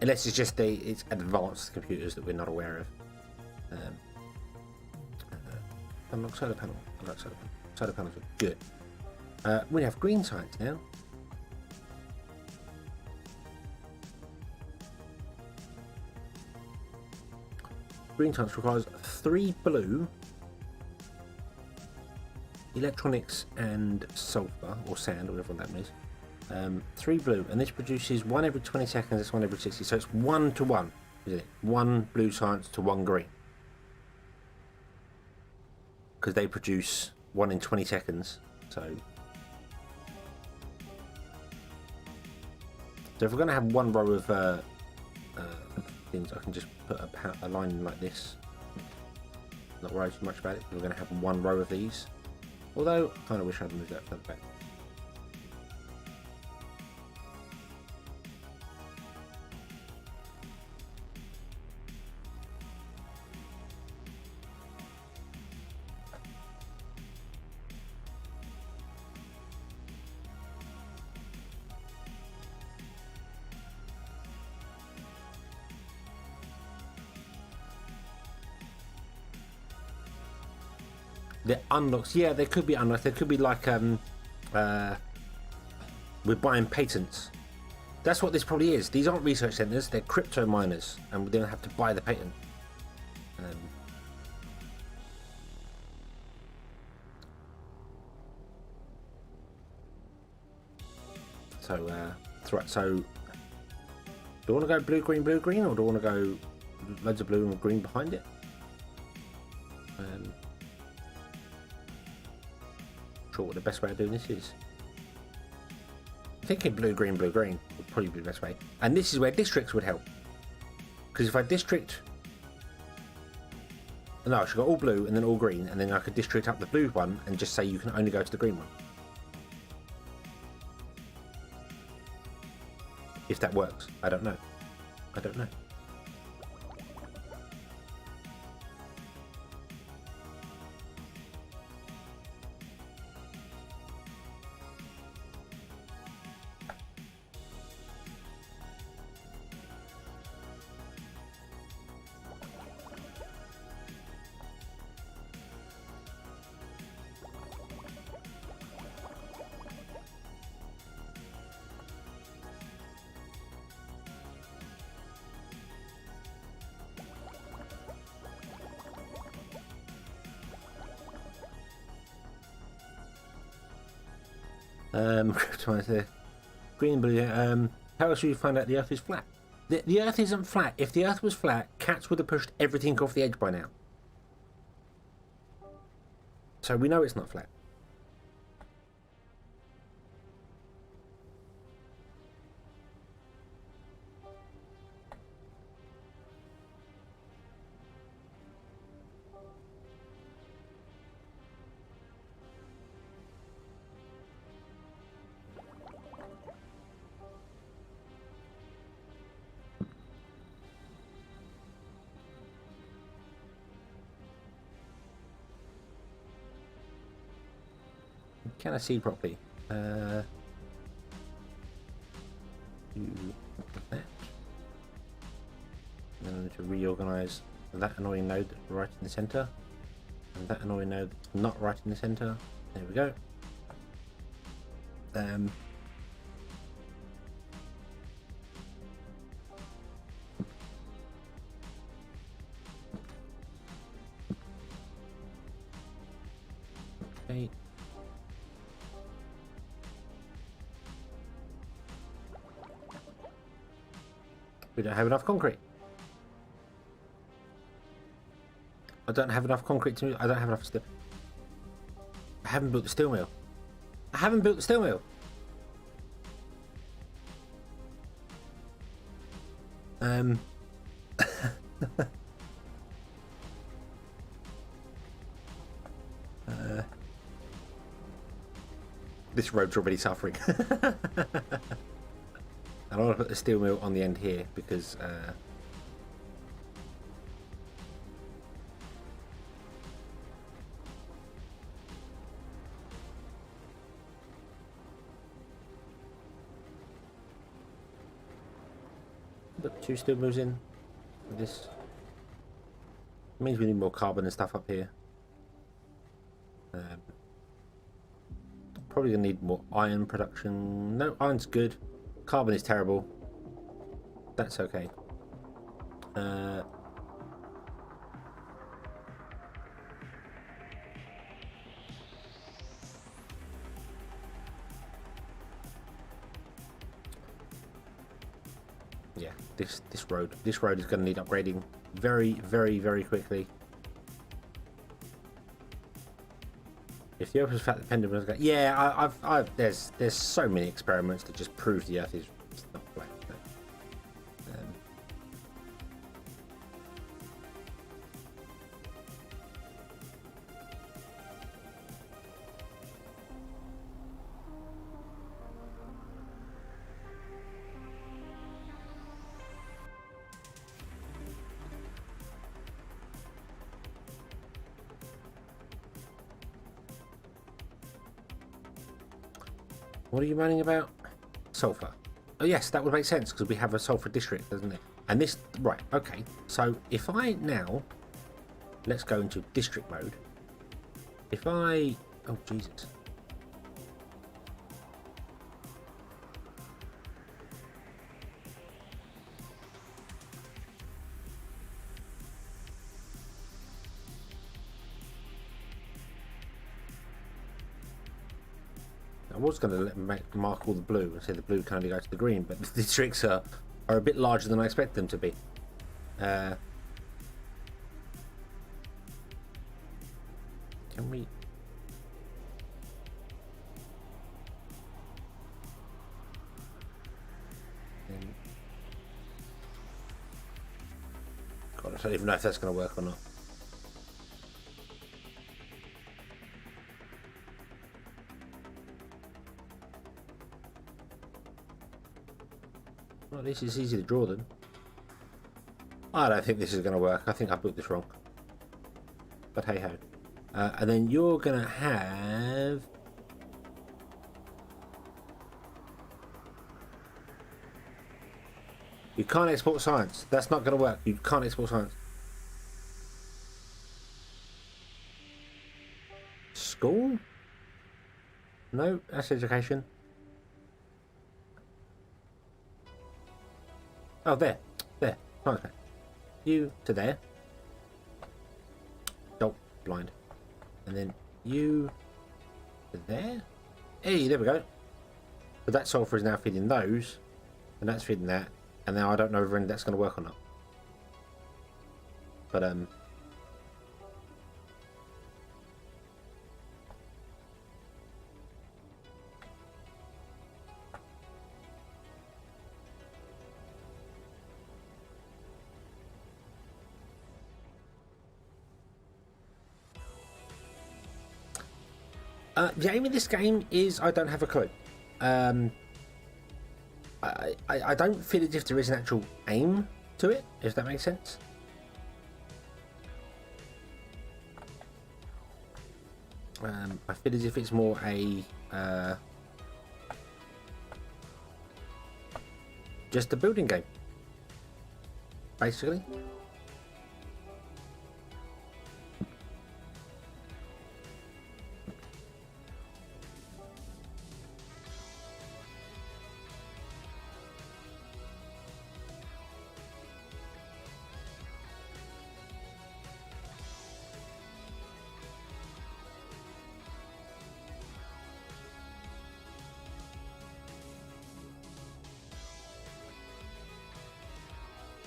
Unless it's just it's advanced computers that we're not aware of. Unlock solar panel. Unlock solar panel. Solar panels are good. We have green science now. Green science requires 3 blue, electronics and sulfur or sand, or whatever that means. 3 blue, and this produces 1 every 20 seconds. This 1 every 60, so it's 1 to 1, isn't it? 1 blue science to 1 green, because they produce 1 in 20 seconds. So if we're going to have 1 row of things, I can just put a line in like this. Not worry too much about it. We're going to have 1 row of these. Although I kind of wish I'd moved that further back. The unlocks, yeah, they could be unlocked. They could be like we're buying patents. That's what this probably is. These aren't research centers; they're crypto miners, and we don't have to buy the patent. That's right. So, do I want to go blue, green, or do I want to go loads of blue and green behind it? Sure what the best way of doing this is. Thinking blue green would probably be the best way, and this is where districts would help, because if I district, no, I should go all blue and then all green, and then I could district up the blue one and just say you can only go to the green one, if that works. I don't know. Green and blue. How else would you find out the Earth is flat? The Earth isn't flat. If the Earth was flat, cats would have pushed everything off the edge by now. So we know it's not flat. Can I see properly? That. And then I need to reorganize that annoying node right in the center. And that annoying node not right in the center. There we go. Okay. We don't have enough concrete. I don't have enough concrete to. I don't have enough steel. I haven't built the steel mill. I haven't built the steel mill. This road's already suffering. And I want to put the steel mill on the end here because put 2 steel mills in for this. It means we need more carbon and stuff up here. Probably gonna need more iron production. No, iron's good. Carbon is terrible. That's okay. Yeah, this road is going to need upgrading very, very, very quickly. If the Earth was flat, the pendulum was going. Yeah, there's so many experiments that just prove the Earth is not flat. What are you moaning about? Sulfur. Oh yes, that would make sense because we have a sulfur district, doesn't it? And this, right, okay. So if I now, let's go into district mode. If I, oh Jesus. I was going to mark all the blue and say the blue can only go to the green, but the districts are a bit larger than I expect them to be. Can we? God, I don't even know if that's going to work or not. Well, at least it's easy to draw them. I don't think this is going to work. I think I built this wrong. But hey ho. And then you're going to have... You can't export science. That's not going to work. You can't export science. School? No, that's education. Oh, there. There. Okay. You to there. Oh, blind. And then you to there. Hey, there we go. But that sulfur is now feeding those. And that's feeding that. And now I don't know whether that's going to work or not. But, the aim of this game is I don't have a clue. I don't feel as if there is an actual aim to it, if that makes sense. I feel as if it's more a just a building game, basically.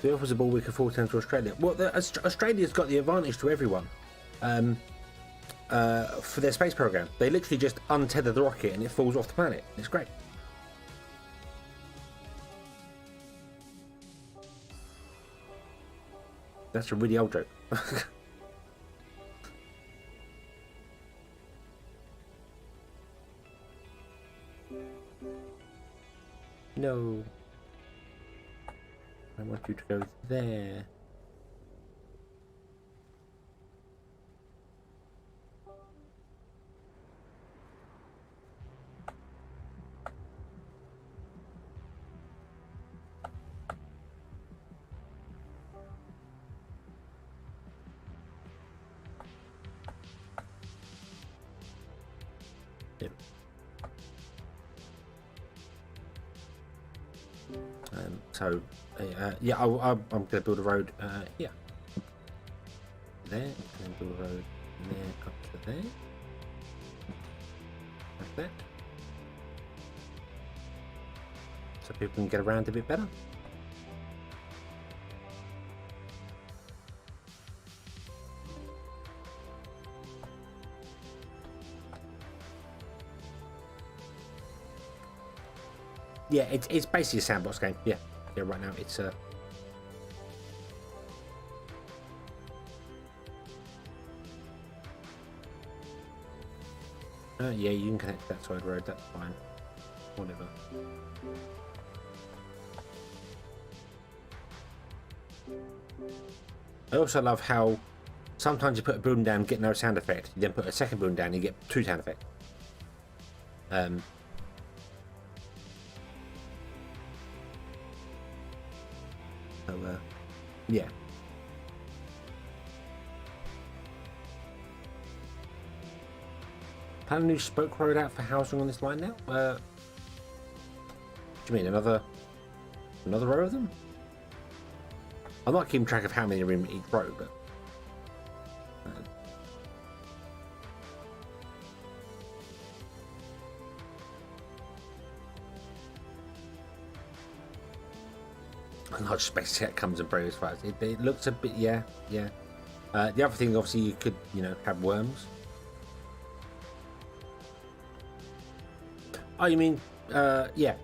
The offers a ball we can afford to enter Australia. Well, Australia's got the advantage to everyone for their space program. They literally just untether the rocket and it falls off the planet. It's great. That's a really old joke. No. I want you to go there. Yep. So, yeah, I'm going to build a road here. There, and then build a road there up to there. Like that. So people can get around a bit better. Yeah, it's basically a sandbox game. Yeah, right now it's yeah, you can connect to that side road. That's fine. Whatever. I also love how sometimes you put a building down and get no sound effect. You then put a second building down and you get 2 sound effects. Yeah. Plan a new spoke road out for housing on this line now? What do you mean, another row of them? I'm not keeping track of how many are in each row, but a large space set comes in various fires. It looks a bit, yeah. The other thing, obviously, you could, have worms. Oh, you mean, yeah,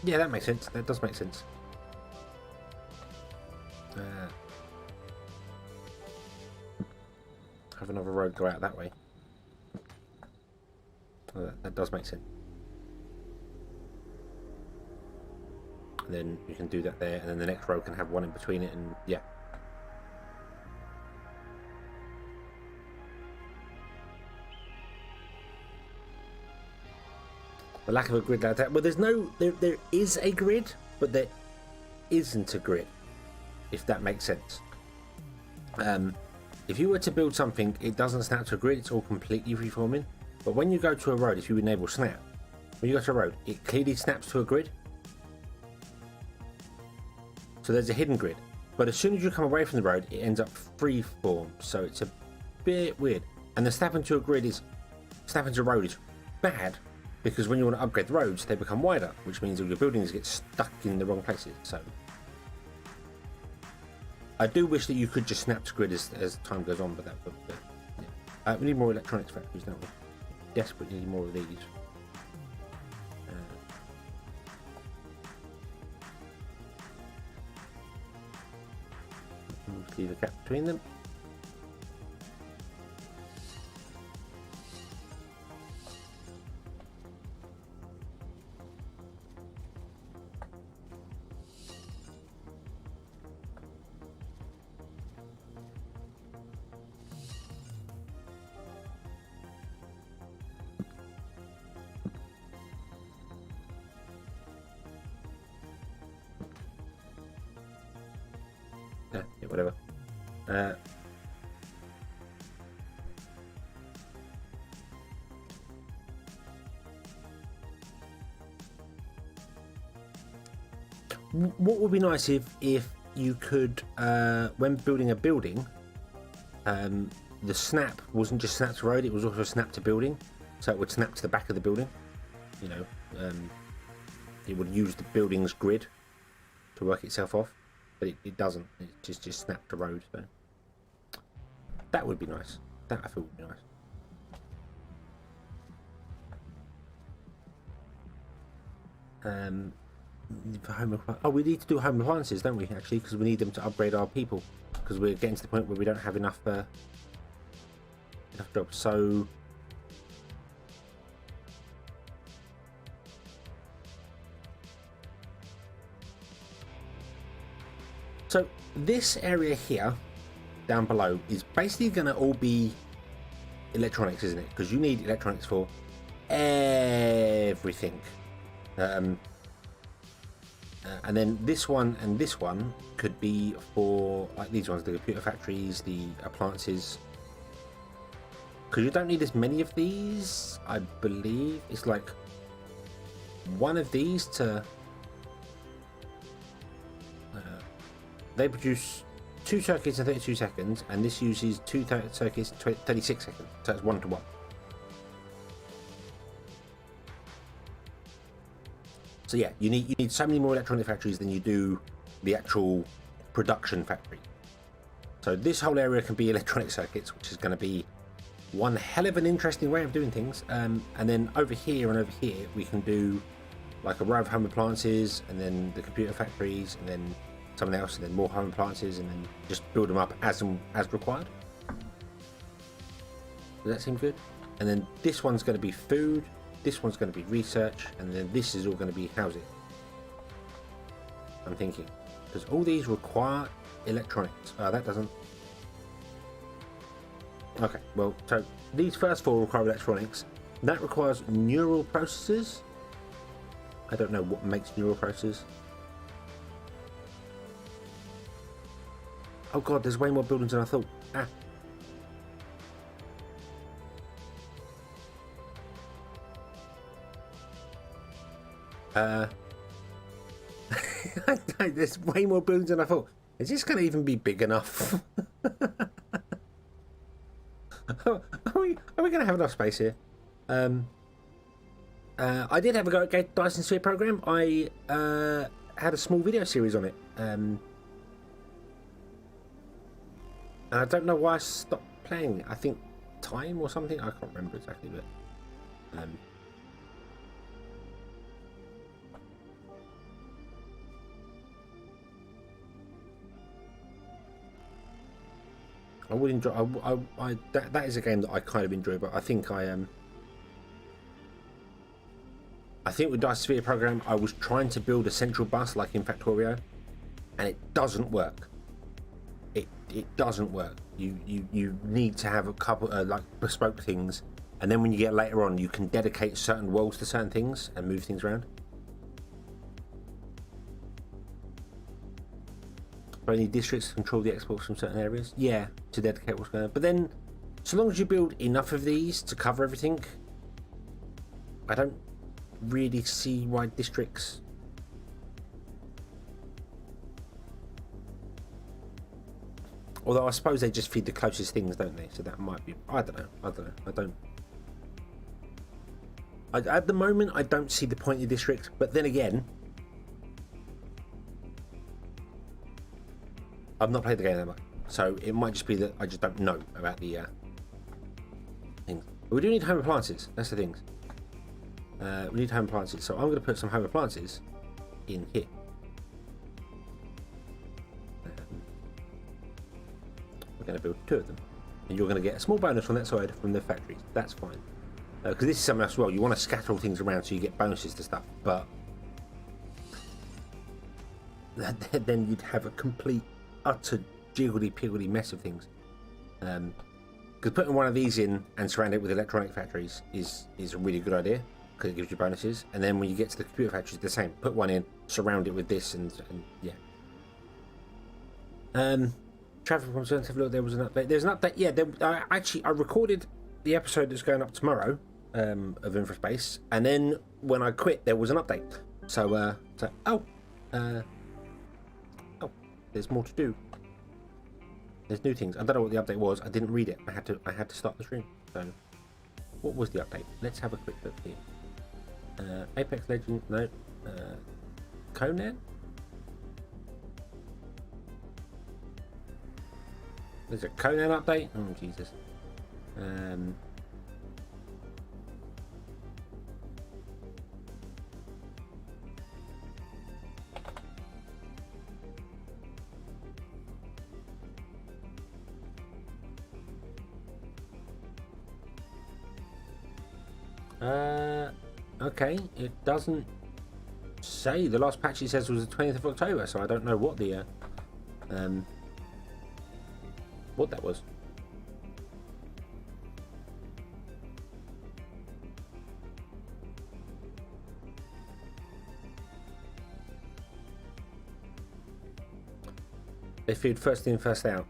that makes sense. That does make sense. Have another road go out that way. Oh, that does make sense. And then you can do that there, and then the next row can have one in between it, and yeah. The lack of a grid like that. Well, there is a grid, but there isn't a grid, if that makes sense. If you were to build something, it doesn't snap to a grid, it's all completely freeforming. But when you go to a road, if you enable snap, when you go to a road, it clearly snaps to a grid. So there's a hidden grid. But as soon as you come away from the road, it ends up freeform. So it's a bit weird. And the snapping to a road is bad, because when you want to upgrade the roads, they become wider, which means all your buildings get stuck in the wrong places. So I do wish that you could just snap to grid as time goes on, but yeah. We need more electronics factories, don't we? Desperately need more of these. Leave a gap between them. Yeah, whatever. What would be nice if you could, when building a building, the snap wasn't just snap to road, it was also snap to building, so it would snap to the back of the building. It would use the building's grid to work itself off. but it doesn't. It just snapped the road. So that would be nice. That I feel would be nice. For home, oh, we need to do home appliances, don't we? Actually, because we need them to upgrade our people. Because we're getting to the point where we don't have enough jobs. So this area here, down below, is basically going to all be electronics, isn't it? Because you need electronics for everything. And then this one and this one could be for, like these ones, the computer factories, the appliances. Because you don't need as many of these, I believe. It's like one of these to... they produce 2 circuits in 32 seconds, and this uses 2 circuits in 36 seconds. So it's 1 to 1. So yeah, you need so many more electronic factories than you do the actual production factory. So this whole area can be electronic circuits, which is going to be one hell of an interesting way of doing things. And then over here and over here, we can do like a row of home appliances, and then the computer factories, and then something else, and then more home appliances, and then just build them up as required. Does that seem good? And then this one's going to be food. This one's going to be research, and then this is all going to be housing. I'm thinking, because all these require electronics. That doesn't. Okay, well, so these first 4 require electronics. That requires neural processors. I don't know what makes neural processors. Oh god, there's way more buildings than I thought. There's way more buildings than I thought. Is this going to even be big enough? Are we going to have enough space here? I did have a go at Dyson Sphere program. I had a small video series on it. And I don't know why I stopped playing it. I think time or something. I can't remember exactly, but I would enjoy. That is a game that I kind of enjoy, but I think I think with Dice Sphere program, I was trying to build a central bus like in Factorio, and it doesn't work. It doesn't work. You need to have a couple like bespoke things, and then when you get later on, you can dedicate certain worlds to certain things and move things around. Only districts control the exports from certain areas. Yeah, to dedicate what's going on. But then, so long as you build enough of these to cover everything, I don't really see why districts. Although I suppose they just feed the closest things, don't they? So that might be. I don't know. At the moment, I don't see the point of the district. But then again, I've not played the game that much, so it might just be that I just don't know about the things. But we do need home appliances. That's the things. We need home appliances, so I'm going to put some home appliances in here. We're going to build 2 of them, and you're going to get a small bonus on that side from the factories. That's fine, because this is something else as well. You want to scatter all things around so you get bonuses to stuff, but then you'd have a complete utter jiggledy-piggledy mess of things. Because putting one of these in and surround it with electronic factories is a really good idea, because it gives you bonuses. And then when you get to the computer factories, the same. Put one in, surround it with this, and yeah. Traffic problems. Let's have a look. There was an update. There's an update. Yeah, I recorded the episode that's going up tomorrow of InfraSpace, and then when I quit, there was an update. So there's more to do. There's new things. I don't know what the update was. I didn't read it. I had to start the stream. So, what was the update? Let's have a quick look here. Apex Legends, no. Conan. There's a Conan update. Oh Jesus. Okay, it doesn't say. The last patch it says was the 20th of October, so I don't know what the what that was. They feed first in, first out.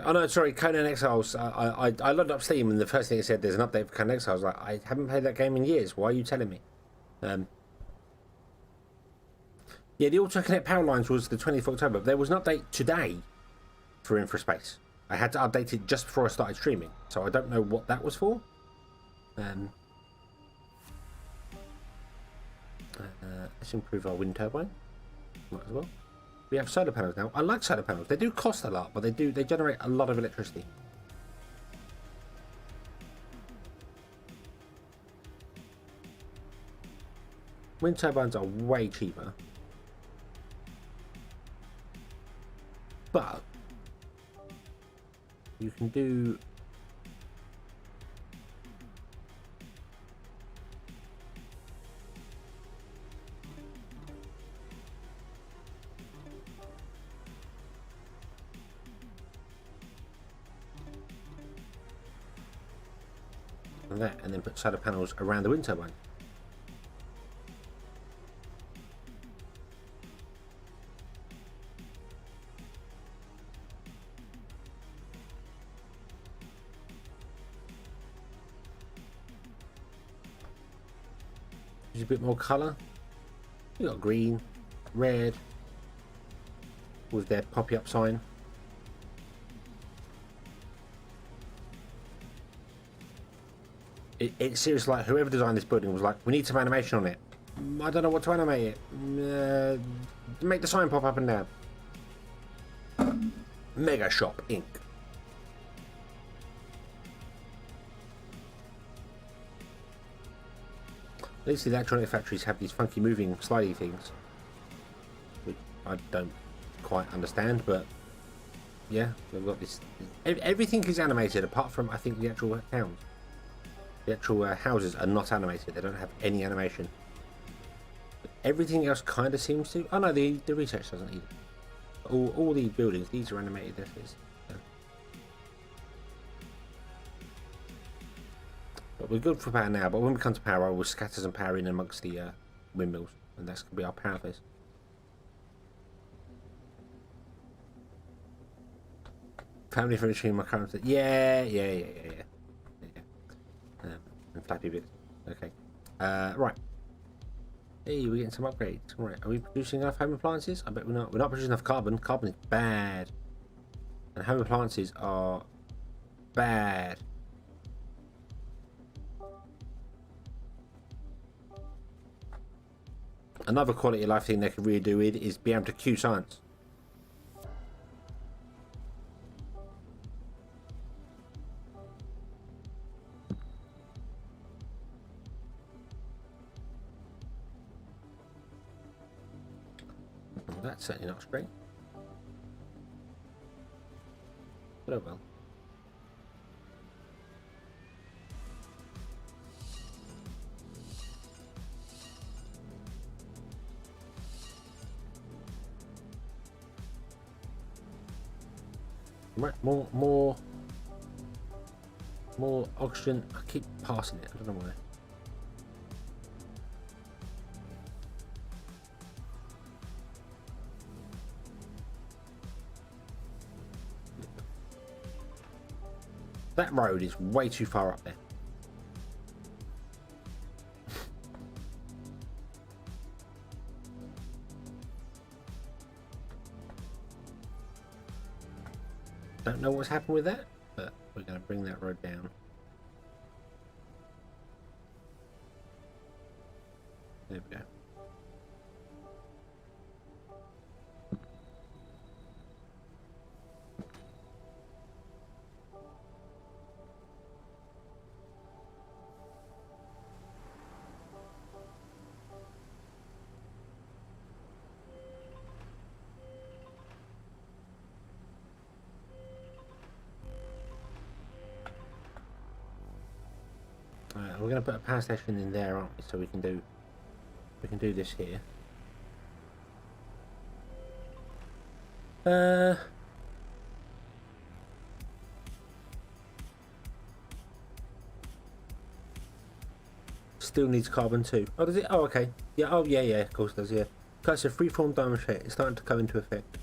Oh no, sorry, Conan Exiles. I loaded up Steam and the first thing it said there's an update for Conan Exiles. Like, I haven't played that game in years. Why are you telling me? Yeah, the Auto Connect power lines was the 20th of October. There was an update today for InfraSpace. I had to update it just before I started streaming, so I don't know what that was for. Let's improve our wind turbine. Might as well. We have solar panels now. I like solar panels. They do cost a lot, but they generate a lot of electricity. Wind turbines are way cheaper. But you can do that and then put solar panels around the wind turbine. Use a bit more colour. You got green, red with their poppy up sign. It's seriously like whoever designed this building was like, we need some animation on it. I don't know what to animate it. Make the sign pop up and down. Mega Shop Inc. At least the electronic factories have these funky moving slidey things, which I don't quite understand, but yeah, they've got this. Everything is animated apart from, I think, the actual towns. The actual houses are not animated. They don't have any animation. But everything else kind of seems to. Oh no, the research doesn't either. All the buildings, these are animated. This is. But we're good for power now. But when we come to power, I will scatter some power in amongst the windmills, and that's gonna be our power phase. Family furniture in my current. Yeah. And flappy bits. Okay. Right. Hey, we're getting some upgrades. Right. Are we producing enough home appliances? I bet we're not. We're not producing enough carbon. Carbon is bad. And home appliances are bad. Another quality of life thing they could really do with is be able to queue science. That's certainly not straight. But oh well. Right, more oxygen. I keep passing it. I don't know why. That road is way too far up there. Don't know what's happened with that, but we're going to bring that road down. There we go. We're going to put a power station in there, aren't we? So we can do this here. Still needs carbon too. Oh, does it? Oh, okay. Yeah. Oh, yeah. Of course it does. Yeah. Guys, a freeform diamond shape. It's starting to come into effect.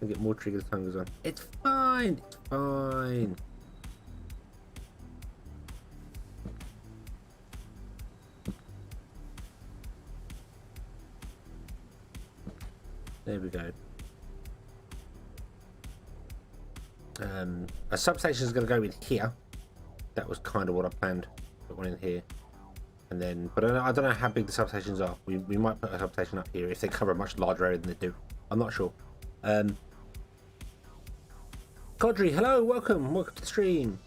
I'll get more triggers as time goes on. It's fine. It's fine. There we go. A substation is going to go in here. That was kind of what I planned. Put one in here, and then, but I don't know how big the substations are. We might put a substation up here if they cover a much larger area than they do. I'm not sure. Codry, hello, welcome to the stream.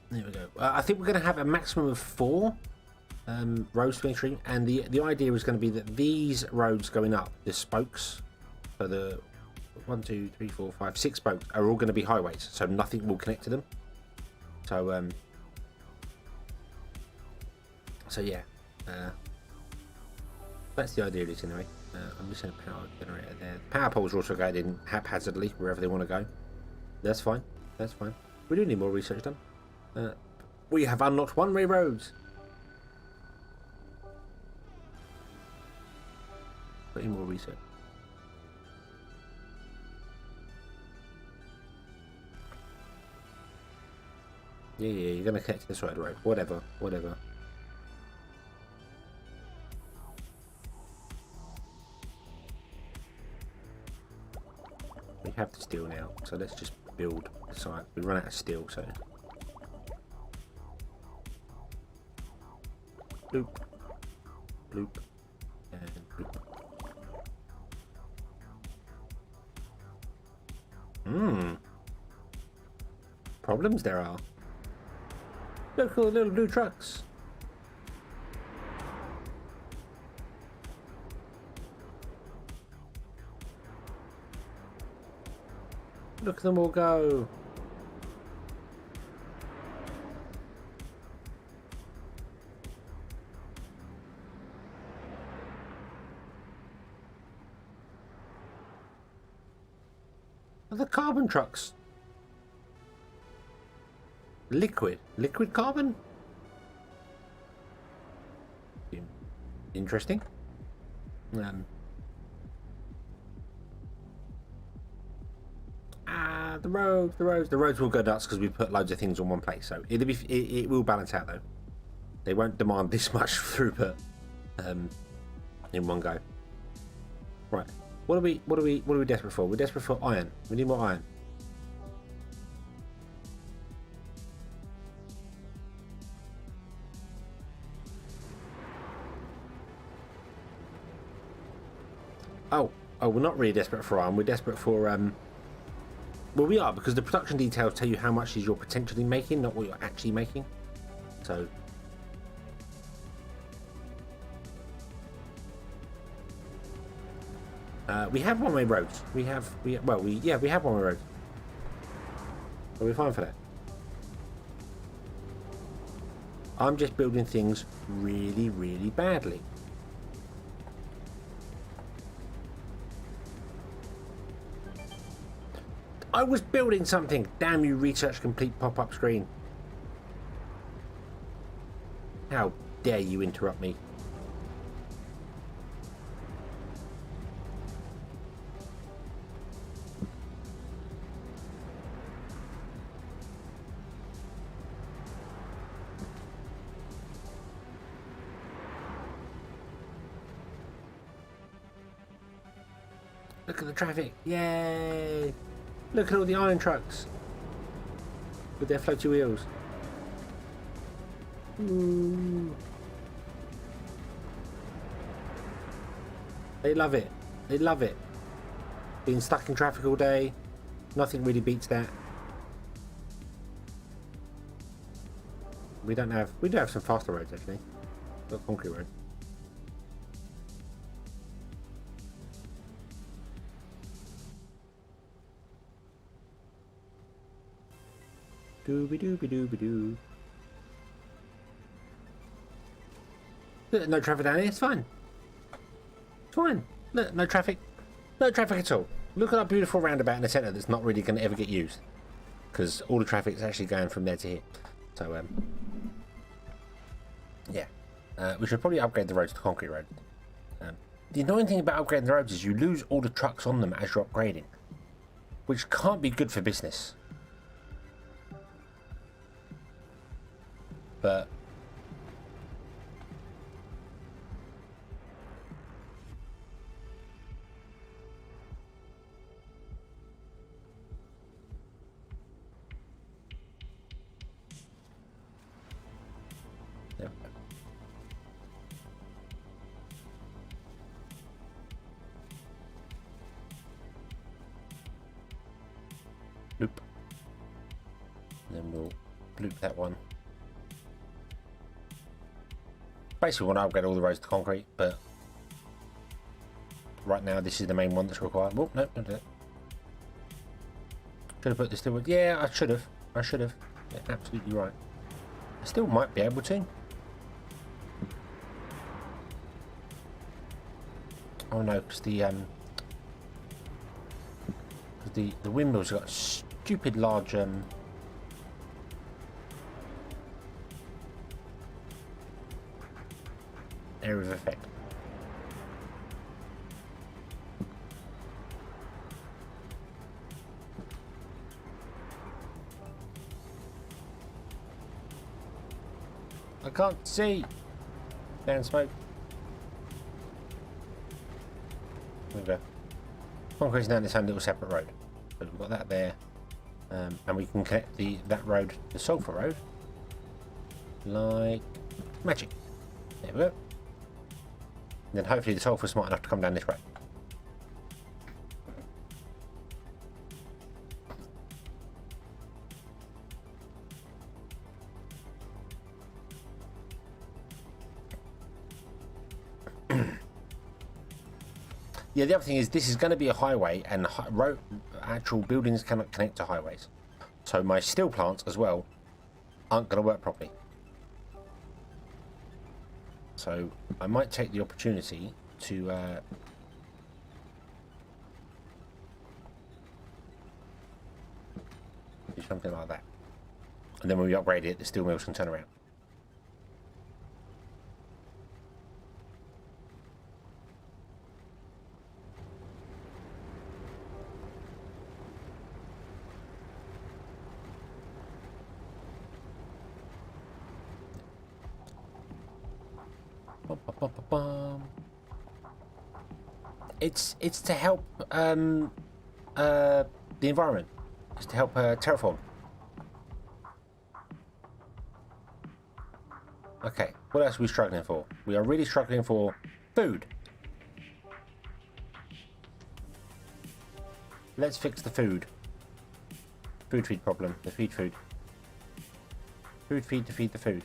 There we go. I think we're going to have a maximum of 4 roads to entry, and the idea is going to be that these roads going up, the spokes, so the 1, 2, 3, 4, 5, 6 spokes are all going to be highways, so nothing will connect to them. So yeah, that's the idea of this anyway. I'm just going to power generator there. Power poles are also going in haphazardly wherever they want to go. That's fine. That's fine. We do need more research done. We have unlocked one-way roads. Put in more research. Yeah, you're gonna connect to this right road. Whatever. We have the steel now, so let's just build the site. We run out of steel, so. Bloop, bloop, and bloop. Problems there are. Look at all the little blue trucks. Look at them all go. The carbon trucks. Liquid carbon. Interesting. The roads will go nuts because we put loads of things on one place. So it will balance out though. They won't demand this much throughput in one go. Right. What are we desperate for? We're desperate for iron. We need more iron. Oh, we're not really desperate for iron. We're desperate for well, we are, because the production details tell you how much is you're potentially making, not what you're actually making. So we have one-way roads. We have one-way roads. So we're fine for that. I'm just building things really, really badly. I was building something. Damn you, research complete pop-up screen. How dare you interrupt me? Look at the traffic. Yay! Look at all the iron trucks. with their floaty wheels. Ooh. They love it. They love it. Being stuck in traffic all day, nothing really beats that. We do have some faster roads actually. Got concrete road. Dooby dooby dooby doo. No traffic down here, it's fine. It's fine. Look, no traffic. No traffic at all. Look at that beautiful roundabout in the centre that's not really going to ever get used. Because all the traffic's actually going from there to here. So, yeah. We should probably upgrade the roads to concrete roads. The annoying thing about upgrading the roads is you lose all the trucks on them as you're upgrading. Which can't be good for business. But... Yep. Loop. Then we'll loop that one. Basically, we want to upgrade all the roads to concrete, but right now this is the main one that's required. Oh, no, don't do that. Should have put this still. Yeah, I should have. I should have. Yeah, absolutely right. I still might be able to. Oh no, because the windmills have got stupid large area of effect. I can't see. Down smoke. There we go. Concrete's down this own little separate road. So we've got that there. And we can connect that road, the sulphur road, like magic. There we go. And then hopefully the sulphur's smart enough to come down this road. Yeah, the other thing is this is going to be a highway, and actual buildings cannot connect to highways. So my steel plants as well aren't going to work properly. So I might take the opportunity to do something like that. And then when we upgrade it, the steel mills can turn around. It's to help the environment. It's to help terraform. Okay, what else are we struggling for? We are really struggling for food. Let's fix the food. Food feed problem. The feed. Food feed to feed the food.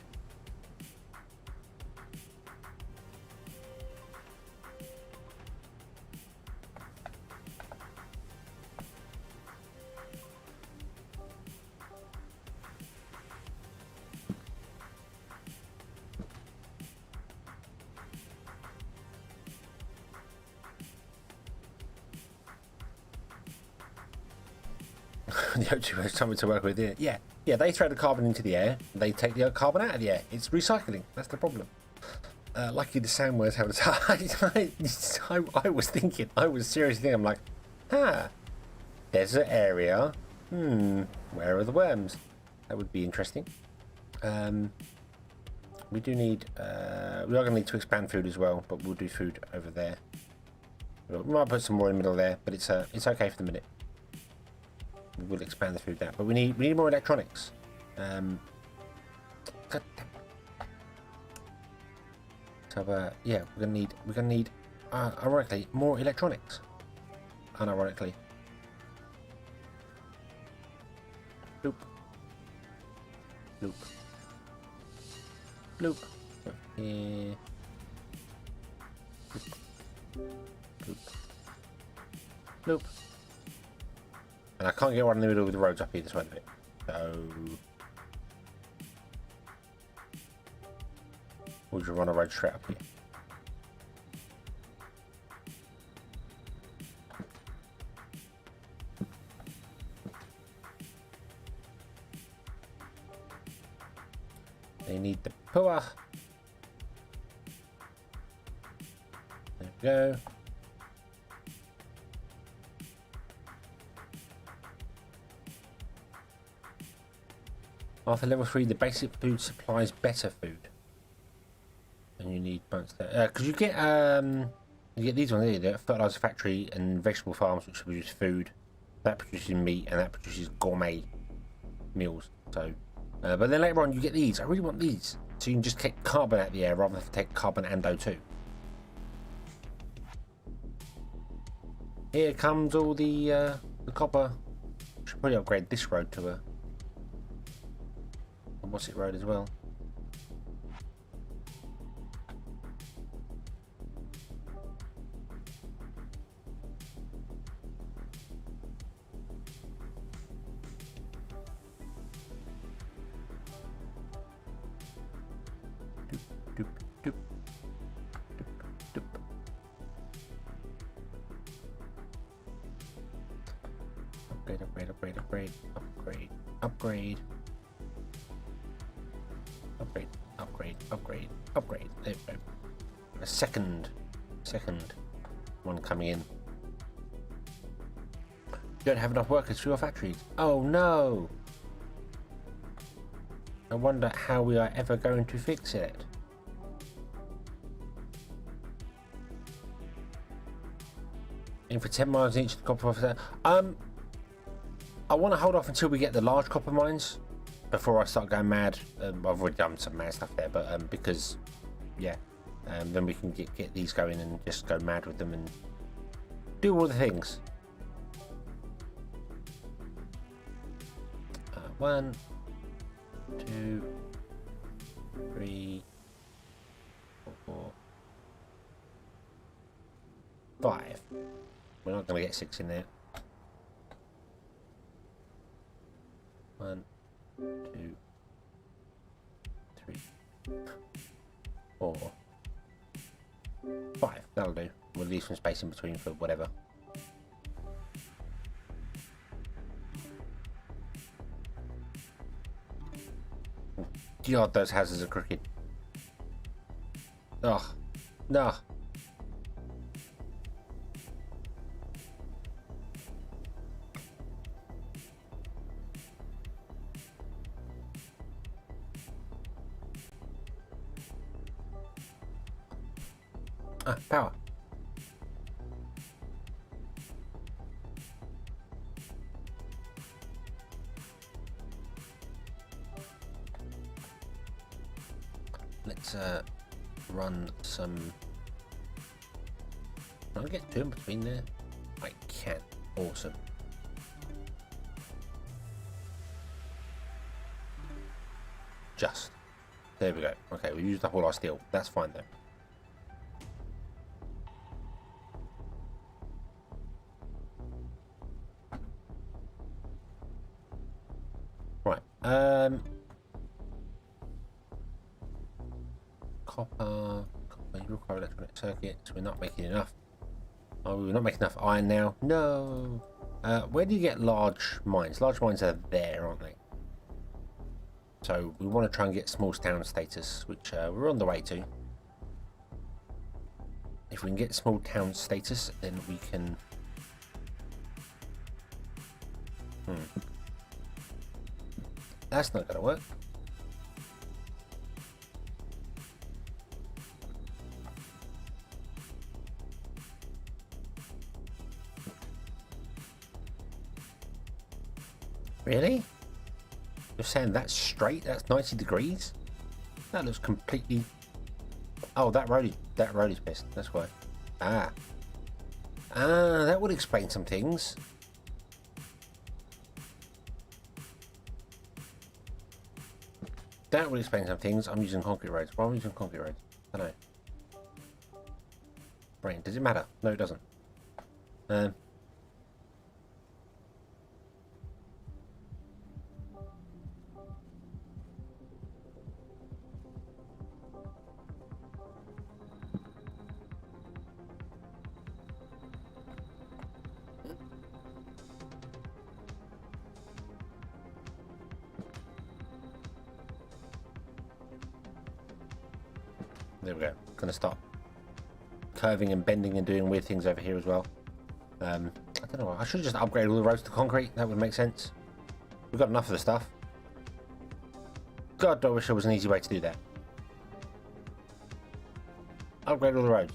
The O2 has something to work with here. Yeah, they throw the carbon into the air, they take the carbon out of the air. It's recycling, that's the problem. Lucky the sound was having I was thinking, I was seriously thinking, I'm like, desert area, where are the worms? That would be interesting. We do need, we are going to need to expand food as well, but we'll do food over there. We might put some more in the middle there, but it's okay for the minute. We will expand the food out, but we need more electronics. God damn. So yeah, we're gonna need ironically more electronics. Unironically. Bloop. Bloop. Bloop. Here. Bloop. Bloop. Bloop. And I can't get one in the middle of the roads up either side of it. So we'll just run a road straight up here. They need the power. There we go. After level 3, the basic food supplies better food. And you need bunch there. Because you get these ones here, the fertilizer factory and vegetable farms, which produce food. That produces meat and that produces gourmet meals. So, but then later on you get these. I really want these, so you can just take carbon out of the air rather than take carbon and O2. Here comes all the copper. Should probably upgrade this road to a what's it road as well. Doop, doop, doop, doop. Upgrade, upgrade, upgrade, upgrade, upgrade, upgrade, upgrade, upgrade, upgrade. There we go. A second one coming in. You don't have enough workers for your factories. Oh no! I wonder how we are ever going to fix it. In for 10 miles each, the copper officer. I want to hold off until we get the large copper mines before I start going mad. I've already done some mad stuff there, but because yeah, then we can get these going and just go mad with them and do all the things. 1, 2, 3, 4, 5. We're not going to get 6 in there. 1, 2, 3, 4, 5. That'll do. We'll leave some space in between for whatever. God, those houses are crooked. Oh, no. Power. Let's run some. Can I get 2 in between there? I can. Awesome. Just. There we go. Okay, we used up all our steel. That's fine though. Copper, you require electronic circuits. We're not making enough. Oh, we're not making enough iron now. No. Where do you get large mines? Large mines are there, aren't they? So we want to try and get small town status, which we're on the way to. If we can get small town status, then we can. That's not going to work. Really? You're saying that's straight? That's 90 degrees? That looks completely... Oh, that road is pissed. That's why. Ah, that would explain some things. That would explain some things. I'm using concrete roads. Why am I using concrete roads? I don't know. Brain, does it matter? No, it doesn't. There we go. Gonna stop curving and bending and doing weird things over here as well. I don't know. I should have just upgraded all the roads to concrete. That would make sense. We've got enough of the stuff. God, I wish there was an easy way to do that. Upgrade all the roads.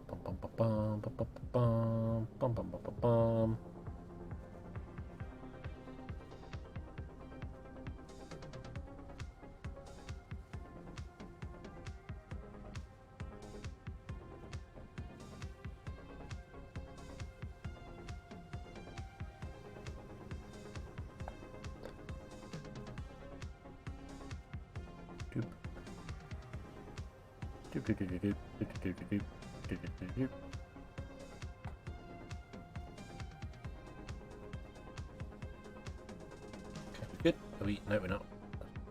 Bum, bum, bum, bum, bum, bum, bum, bum, bum. Doop. Doop, doop, doop, doop, doop, doop, doop, doop, doop, doop. Good. Are we? No, we're not.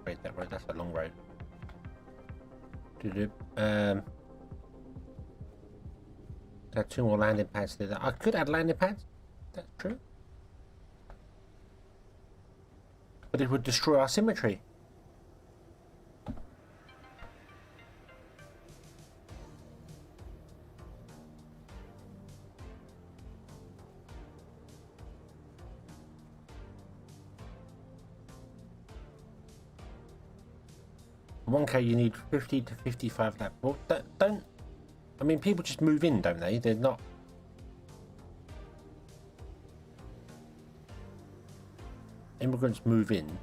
Wait, that road. That's a long road. Add 2 more landing pads to that. I could add landing pads. That's true. But it would destroy our symmetry. In 1K you need 50 to 55 lap. Well, don't... I mean, people just move in, don't they? They're not... Immigrants move in.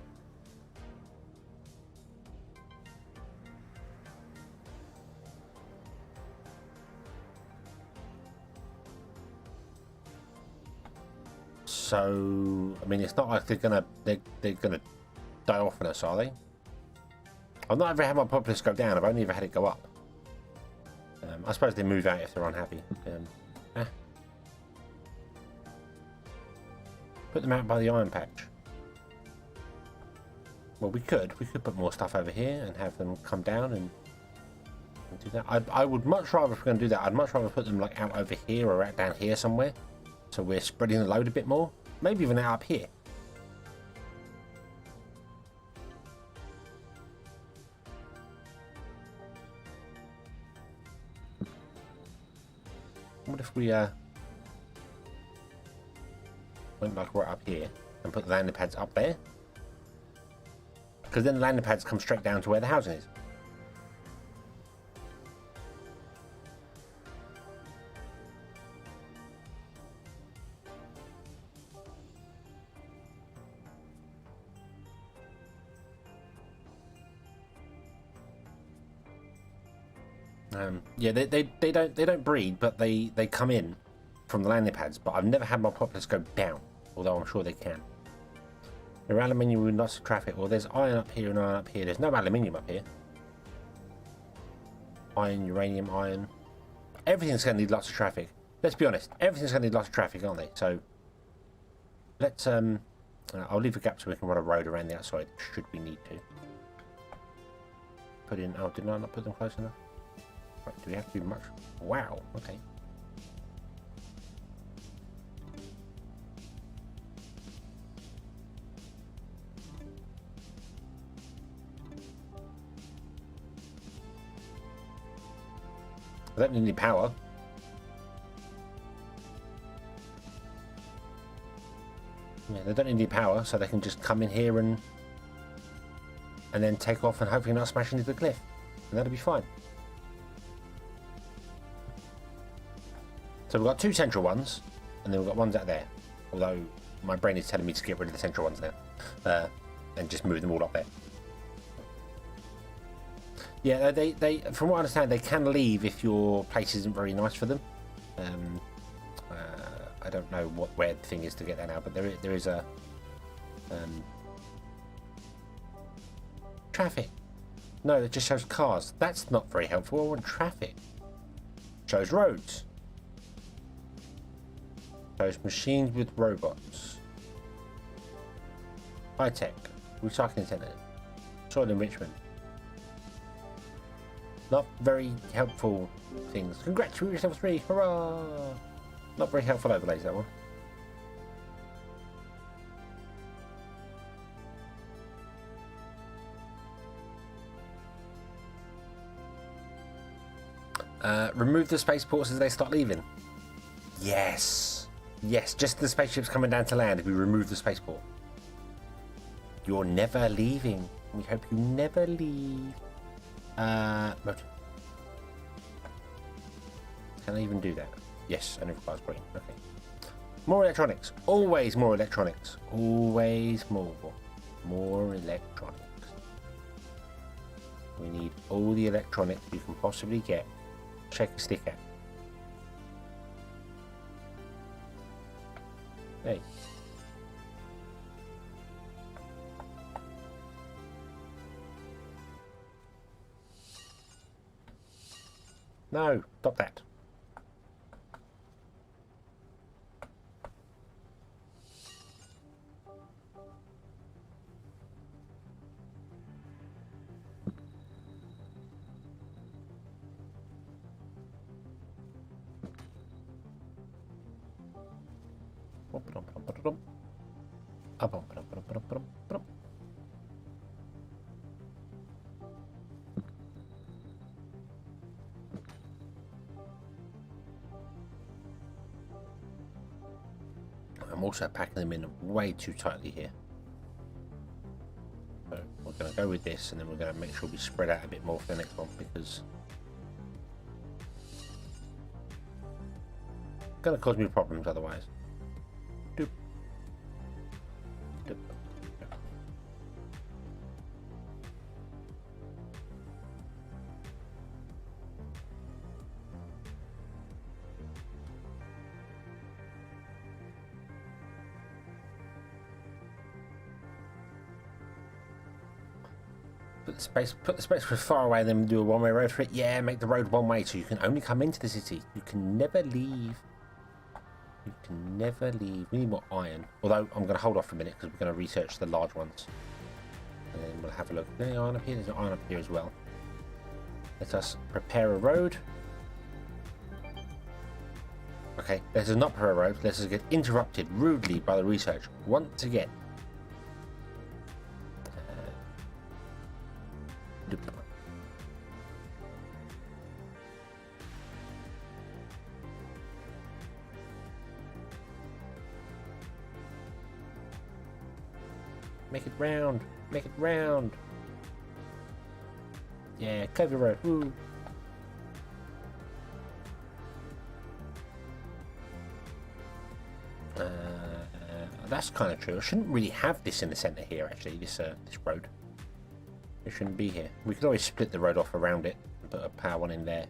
So, I mean, it's not like they're gonna die off on us, are they? I've not ever had my populace go down. I've only ever had it go up. I suppose they move out if they're unhappy. Put them out by the iron patch. Well, we could put more stuff over here and have them come down and do that. I would much rather, if we're going to do that, I'd much rather put them like out over here or out down here somewhere, so we're spreading the load a bit more. Maybe even out up here. What if we went like right up here and put the landing pads up there? Because then the landing pads come straight down to where the housing is. Yeah, they don't breed, but they come in from the landing pads. But I've never had my populace go down, although I'm sure they can. The aluminium with lots of traffic. Well, there's iron up here and iron up here. There's no aluminium up here. Iron, uranium, iron. Everything's going to need lots of traffic. Let's be honest. Everything's going to need lots of traffic, aren't they? So let's I'll leave a gap so we can run a road around the outside should we need to. Put in. Oh, did I not put them close enough? Right, do we have to do much? Wow, okay. I don't need any power. They don't need any power, so they can just come in here and then take off and hopefully not smash into the cliff. And that'll be fine. So we've got two central ones, and then we've got ones out there. Although my brain is telling me to get rid of the central ones now. And just move them all up there. Yeah, they from what I understand, they can leave if your place isn't very nice for them. I don't know where the thing is to get that now, but there is a traffic. No, it just shows cars. That's not very helpful. I want traffic. Shows roads. Shows machines with robots. High tech. Recycling centre. Soil enrichment. Not very helpful things. Congratulate yourself 3. Hurrah! Not very helpful overlays, that one. Remove the spaceports as they start leaving. Yes. Yes, just the spaceships coming down to land if we remove the spaceport. You're never leaving. We hope you never leave. Motor. Can I even do that? Yes, and it requires green. Okay. More electronics. Always more electronics. Always more. More electronics. We need all the electronics you can possibly get. Check a stick out. Hey. No, stop that. I'm also packing them in way too tightly here. So we're going to go with this, and then we're going to make sure we spread out a bit more for the next one, because it's going to cause me problems otherwise. Doop. Doop. Put the space far away and then do a one-way road for it. Yeah, make the road one way so you can only come into the city. You can never leave. You can never leave. We need more iron. Although I'm going to hold off for a minute because we're going to research the large ones. And then we'll have a look. There's iron up here. There's iron up here as well. Let us prepare a road. Okay, let us not prepare a road. Let us get interrupted rudely by the research once again. Make it round. Make it round. Yeah, cover road. Woo. That's kind of true. I shouldn't really have this in the centre here, actually, this road. It shouldn't be here. We could always split the road off around it and put a power one in there.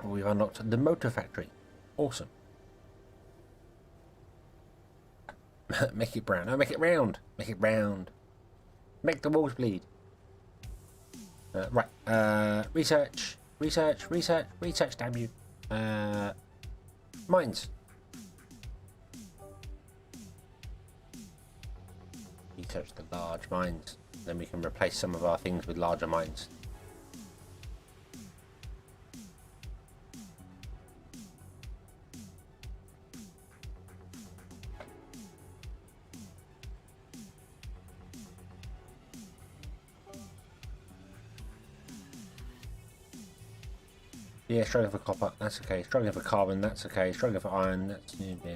We've unlocked the motor factory. Awesome. Make it brown. No, make it round. Make it round. Make the walls bleed. Right. Research. Research. Research. Research, damn you. Mines. Research the large mines. Then we can replace some of our things with larger mines. Yeah, struggling for copper, that's okay. Struggling for carbon, that's okay. Struggling for iron, that's new. Yeah.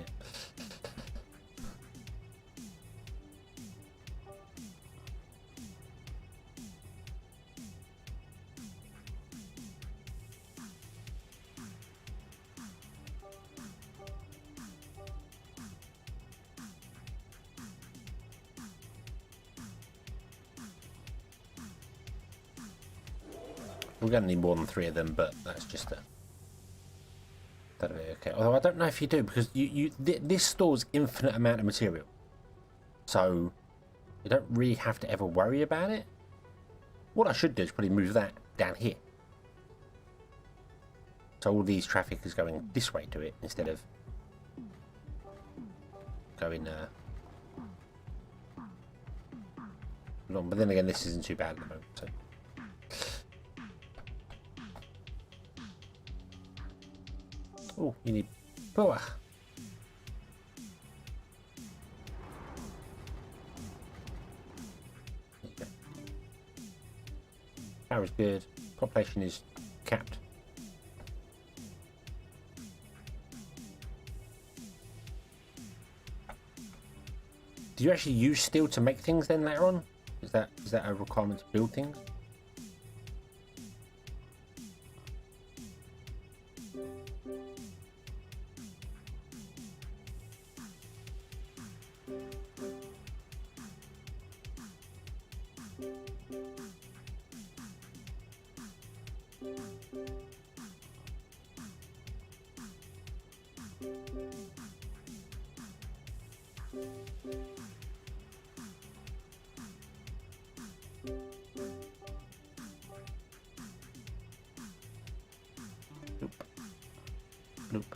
We're going to need more than 3 of them, but that's just a... That'll be okay. Although I don't know if you do, because this stores infinite amount of material. So you don't really have to ever worry about it. What I should do is probably move that down here. So all these traffic is going this way to it instead of going long. But then again, this isn't too bad at the moment. So. Oh, you need power. Okay. Power is good. Population is capped. Do you actually use steel to make things then later on? Is that a requirement to build things? Nope.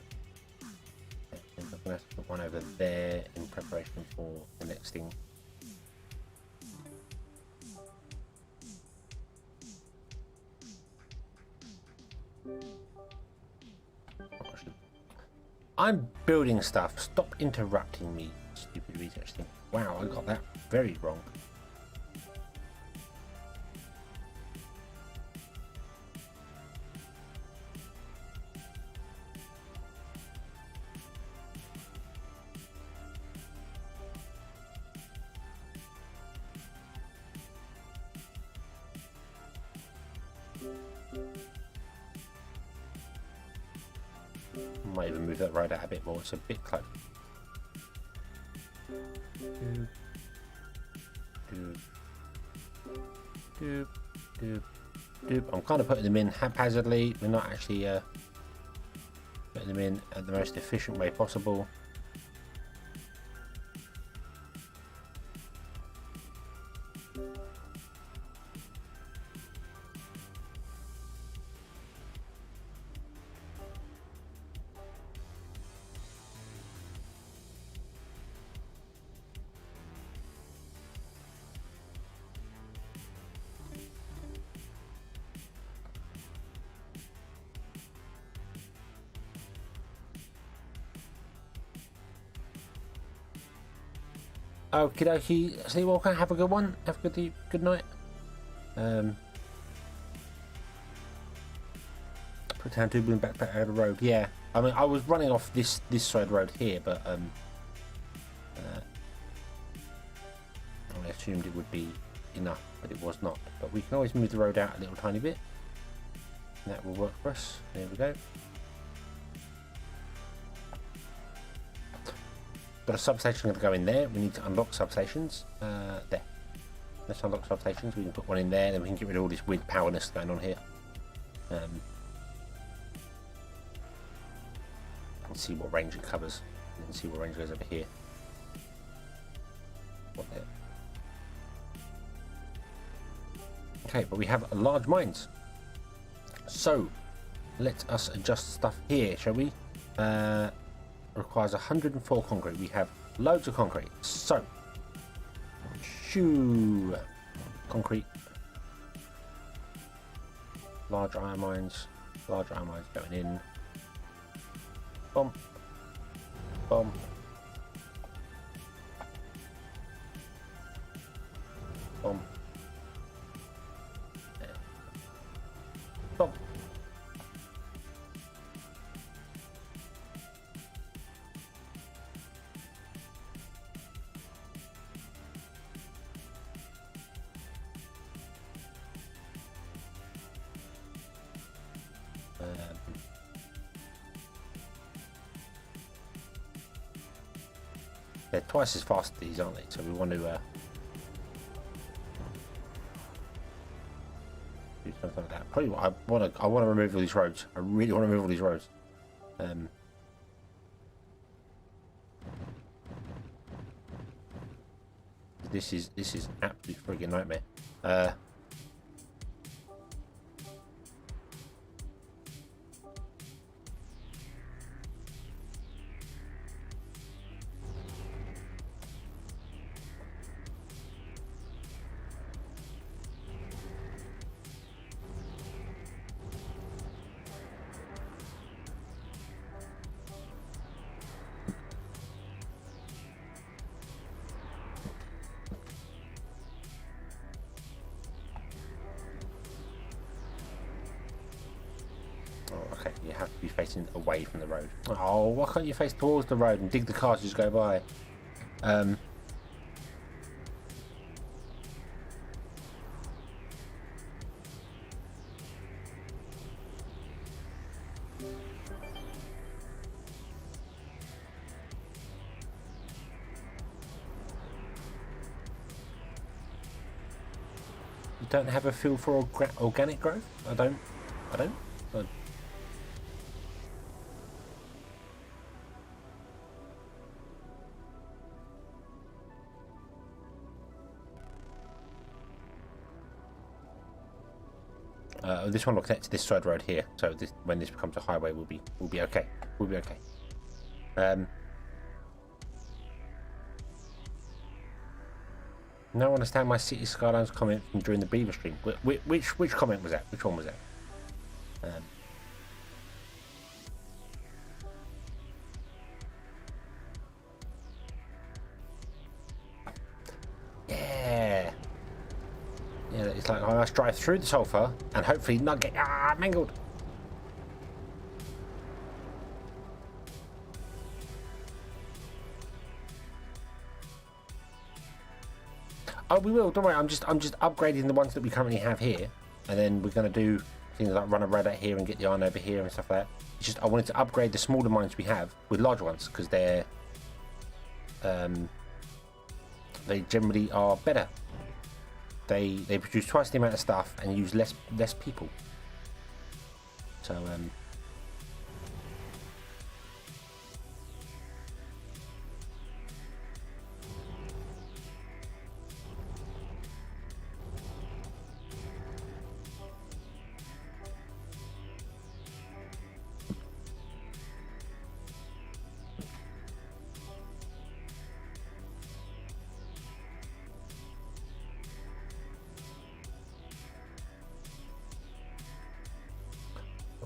I'm going to have to put one over there in preparation for the next thing. I'm building stuff. Stop interrupting me, stupid research thing. Wow, I got that very wrong. Might even move that road out a bit more. It's a bit close. I'm kind of putting them in haphazardly. We're not actually putting them in at the most efficient way possible. Okie dokie, Sleepwalker, have a good one. Have a good night. Put down 2 balloon backpack out of the road. Yeah, I mean, I was running off this side road here, but I assumed it would be enough, but it was not. But we can always move the road out a little tiny bit. And that will work for us. There we go. Got a substation going to go in there. We need to unlock substations. There. Let's unlock substations. We can put one in there, then we can get rid of all this weird powerness going on here. Let's see what range it covers. And see what range goes over here. What there? Okay, but we have large mines. So let us adjust stuff here, shall we? Requires 104 concrete. We have loads of concrete. So, shoo, concrete. Large iron mines. Large iron mines going in. Bomb. Bomb. Bomb. Bomb. They're twice as fast as these, aren't they? So we want to do something like that. Probably I want to remove all these roads. I really want to remove all these roads. This is absolute friggin' nightmare. Okay, you have to be facing away from the road. Oh, why can't you face towards the road and dig the cars just go by? You don't have a feel for organic growth? I don't. This one will connect to this side road here, so when this becomes a highway, we'll be okay. We'll be okay. Now I understand my City Skylines comment from during the Beaver stream. Which comment was that? Which one was that? Yeah, it's like I must drive through the sulfur and hopefully not get mangled. Oh, we will. Don't worry. I'm just upgrading the ones that we currently have here, and then we're going to do things like run a road out here and get the iron over here and stuff like that. It's just I wanted to upgrade the smaller mines we have with larger ones because they generally are better. They produce twice the amount of stuff and use less people. So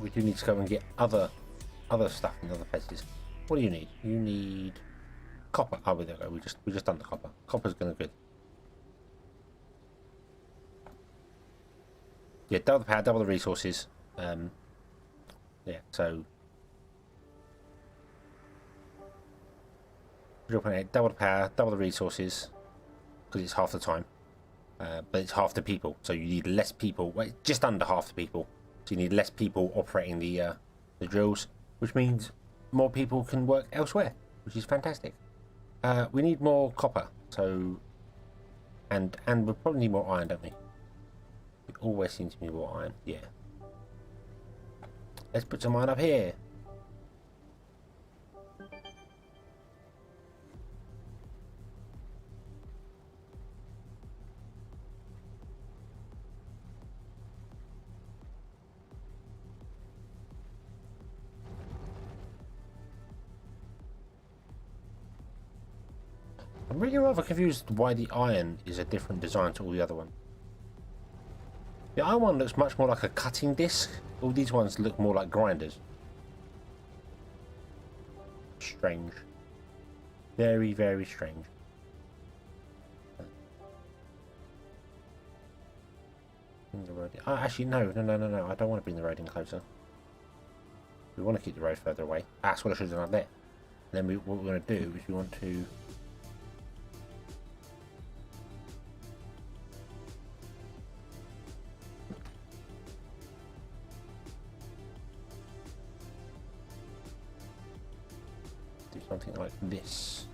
we do need to go and get other stuff in other places. What do you need? You need copper. Oh, there we go. We just done the copper. Copper's gonna good. Yeah, double the power, double the resources. Yeah, so 0.8, double the power, double the resources, because it's half the time, but it's half the people. So you need less people. Well, just under half the people. So you need less people operating the drills, which means more people can work elsewhere, which is fantastic. We need more copper, so and we probably need more iron, don't we? We always seem to need more iron. Yeah. Let's put some iron up here. I'm really rather confused why the iron is a different design to all the other ones. The iron one looks much more like a cutting disc. All these ones look more like grinders. Strange. Very, very strange. Actually, no. I don't want to bring the road in closer. We want to keep the road further away. That's what I should have done up there. And then what we're going to do is we want to... something like this.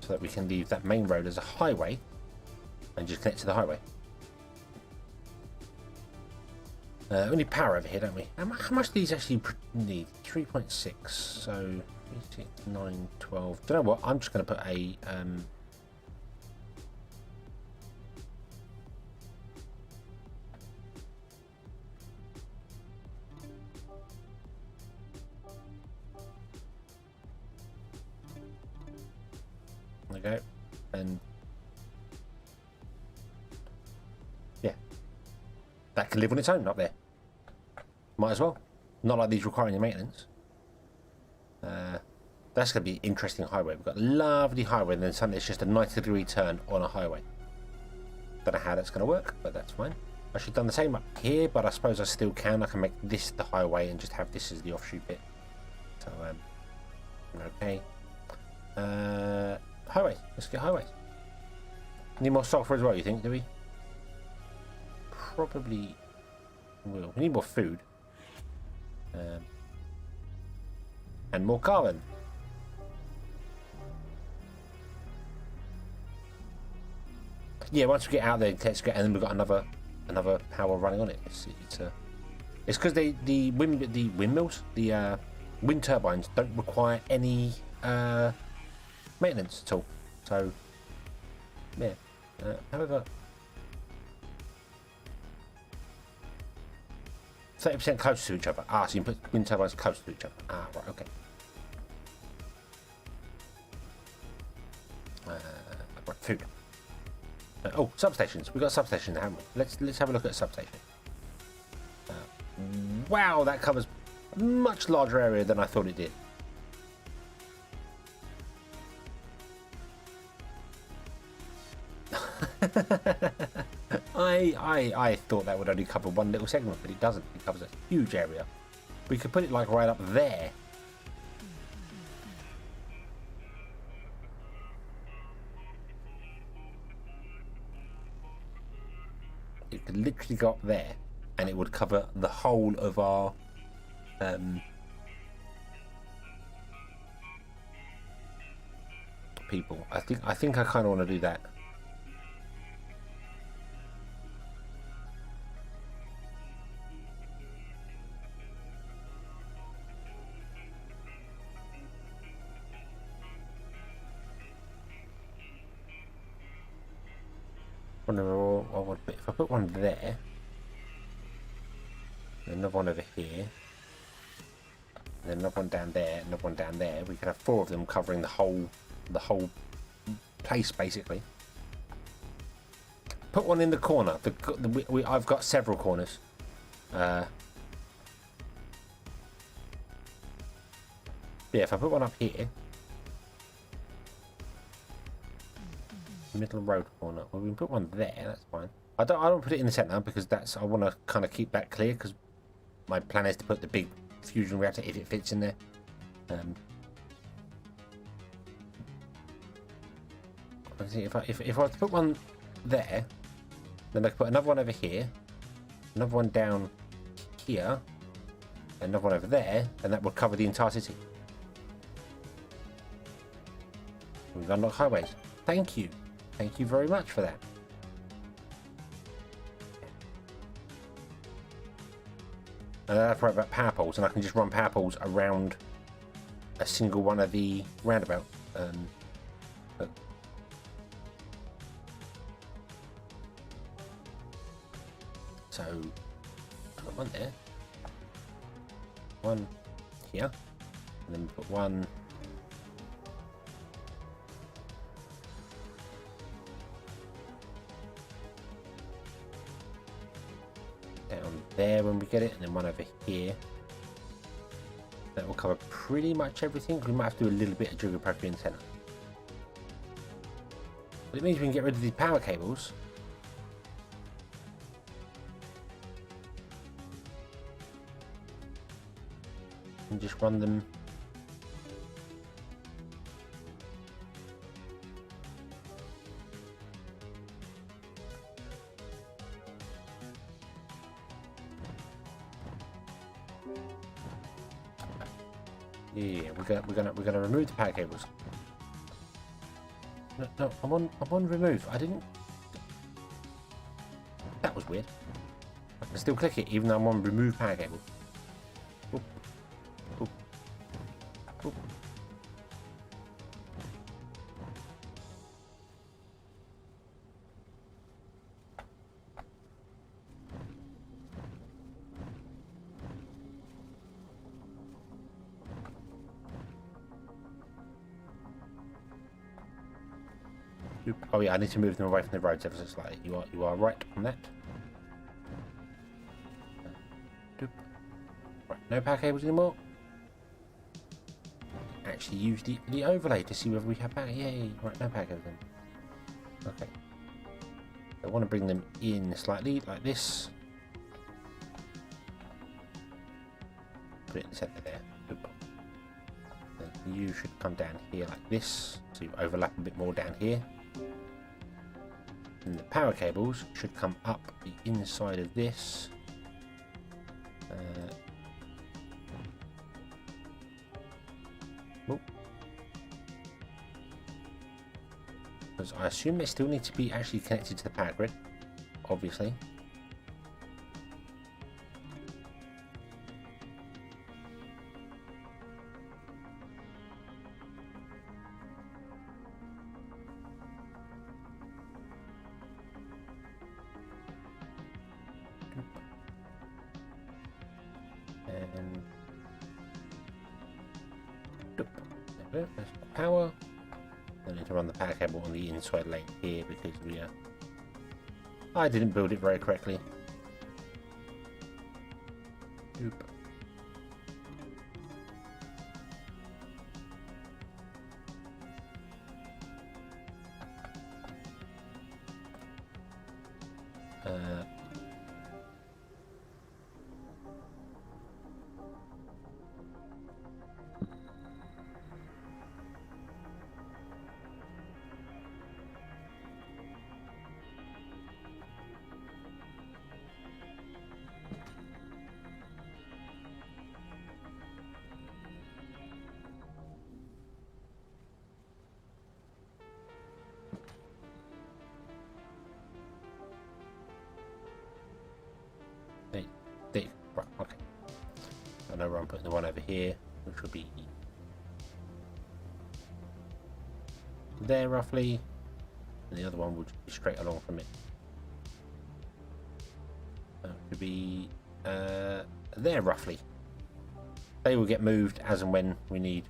so that we can leave that main road as a highway and just connect to the highway. We need power over here, don't we? How much do these actually need? 3.6. So 8, 9, 12. Do you know what? I'm just going to put a there we go. And yeah, that can live on its own up there. Might as well. Not like these requiring any maintenance. That's going to be an interesting highway. We've got a lovely highway, and then suddenly it's just a 90-degree turn on a highway. Don't know how that's going to work, but that's fine. I should have done the same up here, but I suppose I still can. I can make this the highway and just have this as the offshoot bit. So, okay. Highways. Let's get highways. Need more software as well, you think, do we? Probably will. We need more food. And more carbon. Yeah, once we get out there, let's get, and then we've got another power running on it. It's because the windmills, the wind turbines don't require any maintenance at all. So yeah. However, 30% close to each other. Ah, so you can put wind turbines close to each other. Ah, right, okay. Right, food. Oh, substations. We've got a substation now, haven't we? Let's have a look at a substation. Wow, that covers a much larger area than I thought it did. I thought that would only cover one little segment, but it doesn't. It covers a huge area. We could put it like right up there. It could literally go up there, and it would cover the whole of our people. I think I kind of want to do that. If I put one there, another one over here, and then another one down there, another one down there, we could have 4 of them covering the whole place basically. Put one in the corner. I've got several corners. Yeah, if I put one up here. Middle road corner. Well, we can put one there. That's fine. I don't put it in the center because I want to kind of keep that clear because my plan is to put the big fusion reactor if it fits in there. Let's see if I was to put one there, then I could put another one over here, another one down here, another one over there, and that would cover the entire city. We've unlocked highways. Thank you. Thank you very much for that. And I have to worry about power poles, and I can just run power poles around a single one of the roundabout. So, I've got one there, one here, and then we put one down there when we get it, and then one over here. That will cover pretty much everything. We might have to do a little bit of gigapropy in the center. But it means we can get rid of these power cables. And just run them. Yeah, we're gonna remove the power cables. No, I'm on remove. I didn't. That was weird. I can still click it even though I'm on remove power cable. Oop. Oop. Oop. Oh yeah, I need to move them away from the roads ever so slightly. You are right on that. Right, no power cables anymore. Actually use the overlay to see whether we have power. Yay! Right, no power cables then. Okay. I want to bring them in slightly like this. Put it in the center there. Oop. Then you should come down here like this, so you overlap a bit more down here. And the power cables should come up the inside of this. Because I assume they still need to be actually connected to the power grid, obviously. And there's power. I need to run the power cable on the inside lane here because I didn't build it very correctly. Oop. Right, okay. I know where I'm putting the one over here, which will be there roughly, and the other one would be straight along from it. It could be there roughly. They will get moved as and when we need.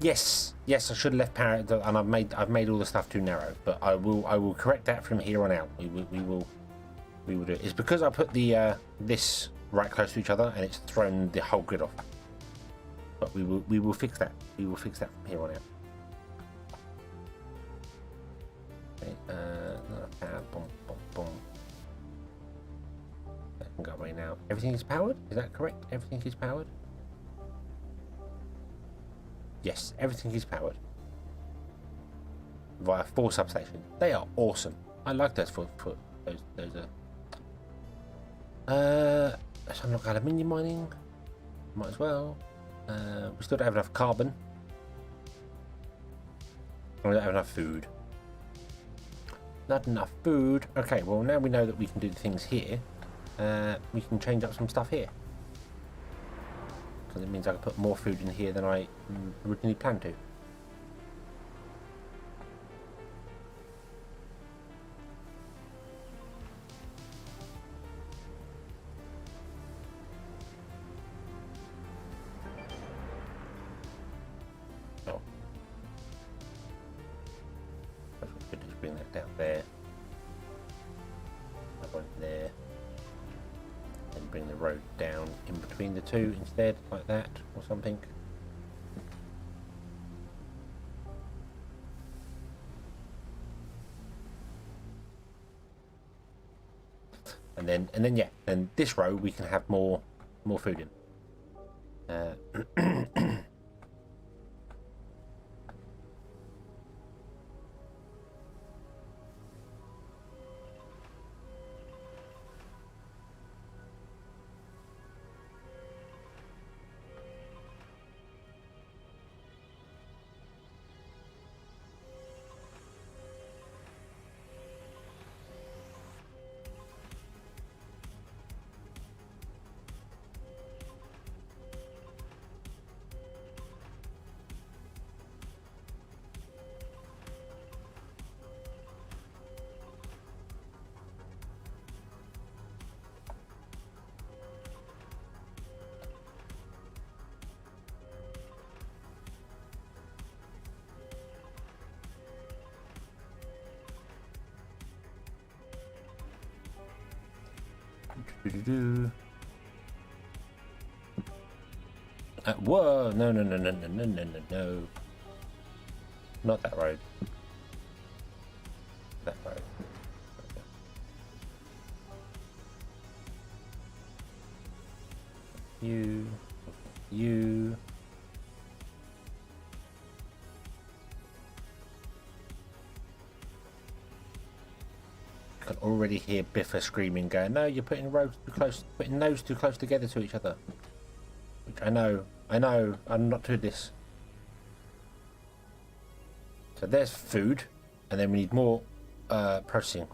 Yes, I should have left power, and I've made all the stuff too narrow. But I will correct that from here on out. We will do it. It's because I put the this right close to each other, and it's thrown the whole grid off. But we will fix that. We will fix that from here on out. Okay, another power. Boom, boom, boom. That can go away now. Everything is powered. Is that correct? Everything is powered. Yes, everything is powered via 4 substations. They are awesome. I like those let's unlock aluminium mining. Might as well. We still don't have enough carbon. We don't have enough food. Not enough food. Okay, well now we know that we can do things here. We can change up some stuff here. Because it means I can put more food in here than I originally planned to. Oh. That's what we could just bring that down there. That one there. And bring the road down in between the two instead, like that, or something. And then yeah, and this row we can have more food in. Do-do-do. Whoa! No, no, no, no, no, no, no, no, no. Not that road. That road. You. I can already hear Biffa screaming, going, "No, you're putting roads too close, putting those too close together to each other." Which I know, I'm not doing this. So there's food, and then we need more processing.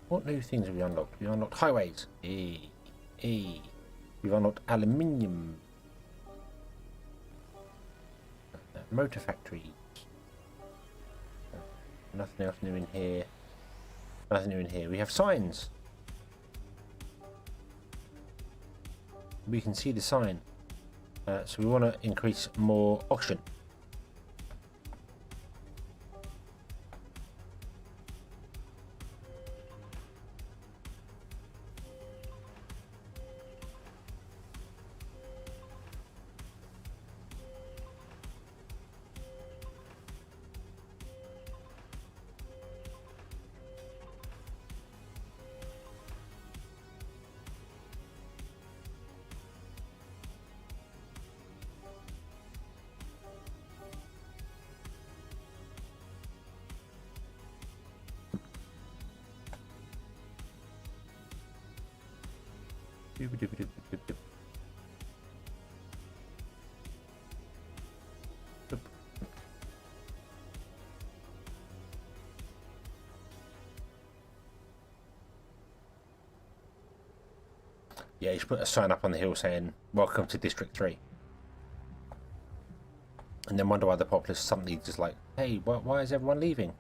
What new things have we unlocked? We unlocked highways. We've unlocked aluminium. Motor factory. Nothing else new in here. Nothing new in here. We have signs. We can see the sign. So we want to increase more oxygen. Yeah, you should put a sign up on the hill saying, "Welcome to District 3." And then wonder why the populace suddenly just like, "Hey, why is everyone leaving?"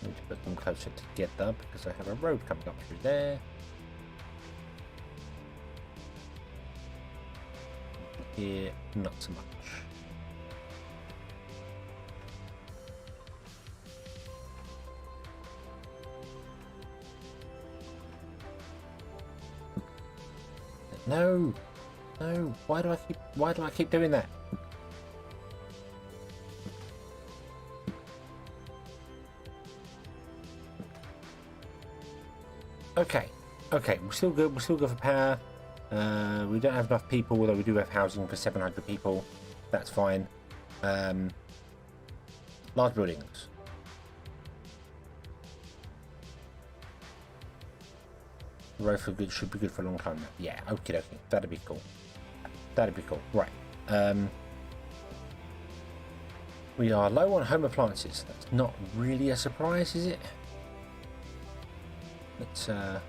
Need to put them closer together because I have a road coming up through there. Here, not so much. No, no. Why do I keep doing that? Okay, we're still good. We're still good for power. We don't have enough people, although we do have housing for 700 people. That's fine. Large buildings. The road for good should be good for a long time now. Yeah, okay. That'd be cool. Right. We are low on home appliances. That's not really a surprise, is it? Let's get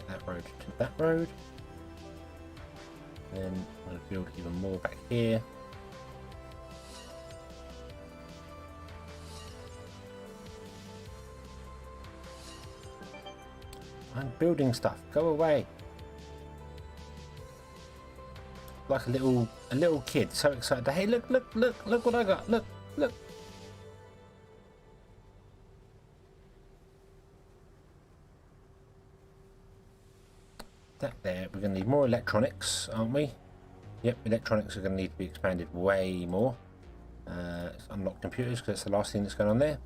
that road to that road. Then I'm going to build even more back here. I'm building stuff. Go away. Like a little kid, so excited. Hey, look what I got. Look. That there. We're going to need more electronics, aren't we? Yep, electronics are going to need to be expanded way more. Let's unlock computers because that's the last thing that's going on there.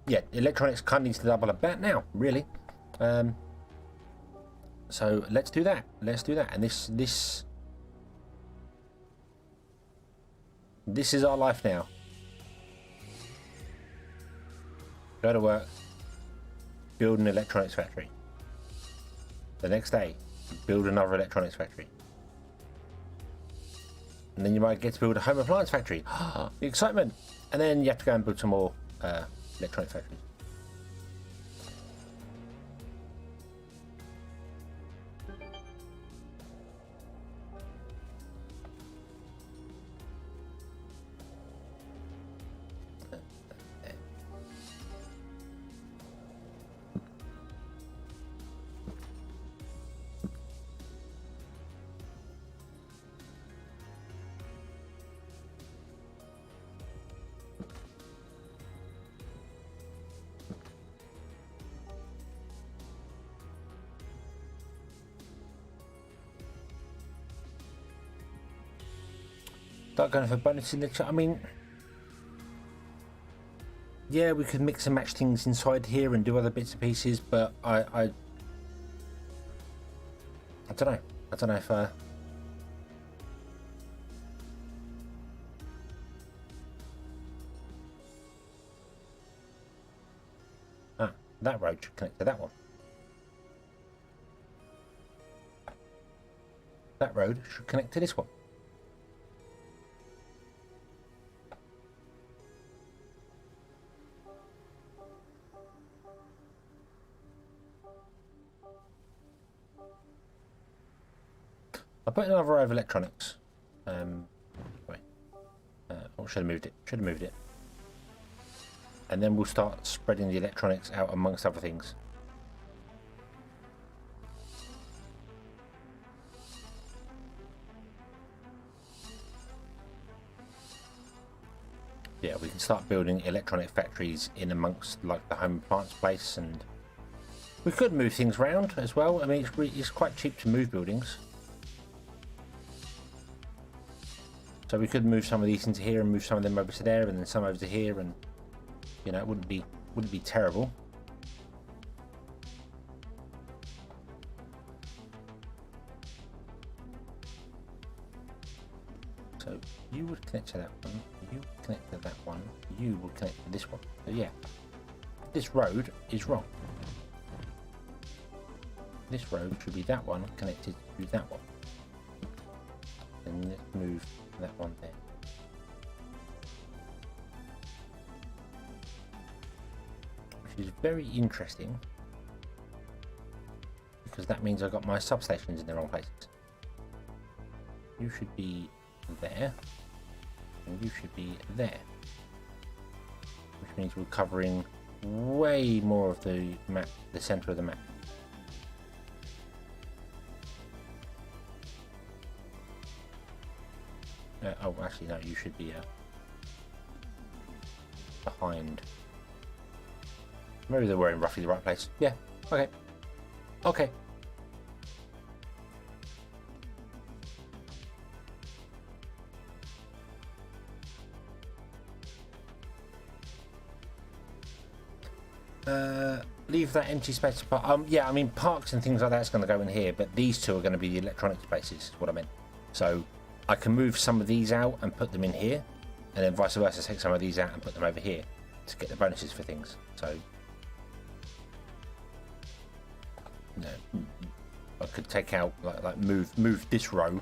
Yeah, electronics kind of needs to double a bit now, really. So let's do that. And this is our life now. Go to work, build an electronics factory. The next day, build another electronics factory. And then you might get to build a home appliance factory. The excitement! And then you have to go and build some more electronic factories. Start going for bonus in the chat. I mean, yeah, we could mix and match things inside here and do other bits and pieces, but I don't know. I don't know if that road should connect to that one. That road should connect to this one. I put another row of electronics. Wait. Oh, should have moved it. Should have moved it. And then we'll start spreading the electronics out amongst other things. Yeah, we can start building electronic factories in amongst like the home appliance place, and we could move things around as well. I mean, it's quite cheap to move buildings. So we could move some of these into here and move some of them over to there and then some over to here, and you know, it wouldn't be terrible. So you would connect to that one, you would connect to that one, you would connect to this one. So yeah, this road is wrong. This road should be that one connected to that one. And let's move that one there. Which is very interesting, because that means I got my substations in the wrong places. You should be there, and you should be there. Which means we're covering way more of the map, the center of the map. Oh, actually, no, you should be behind. Maybe they were in roughly the right place. Yeah, okay. Okay. Leave that empty space. Yeah, I mean, parks and things like that's going to go in here, but these two are going to be the electronic spaces, is what I meant. So I can move some of these out and put them in here, and then vice versa, take some of these out and put them over here to get the bonuses for things. So, you know, I could take out, like move this row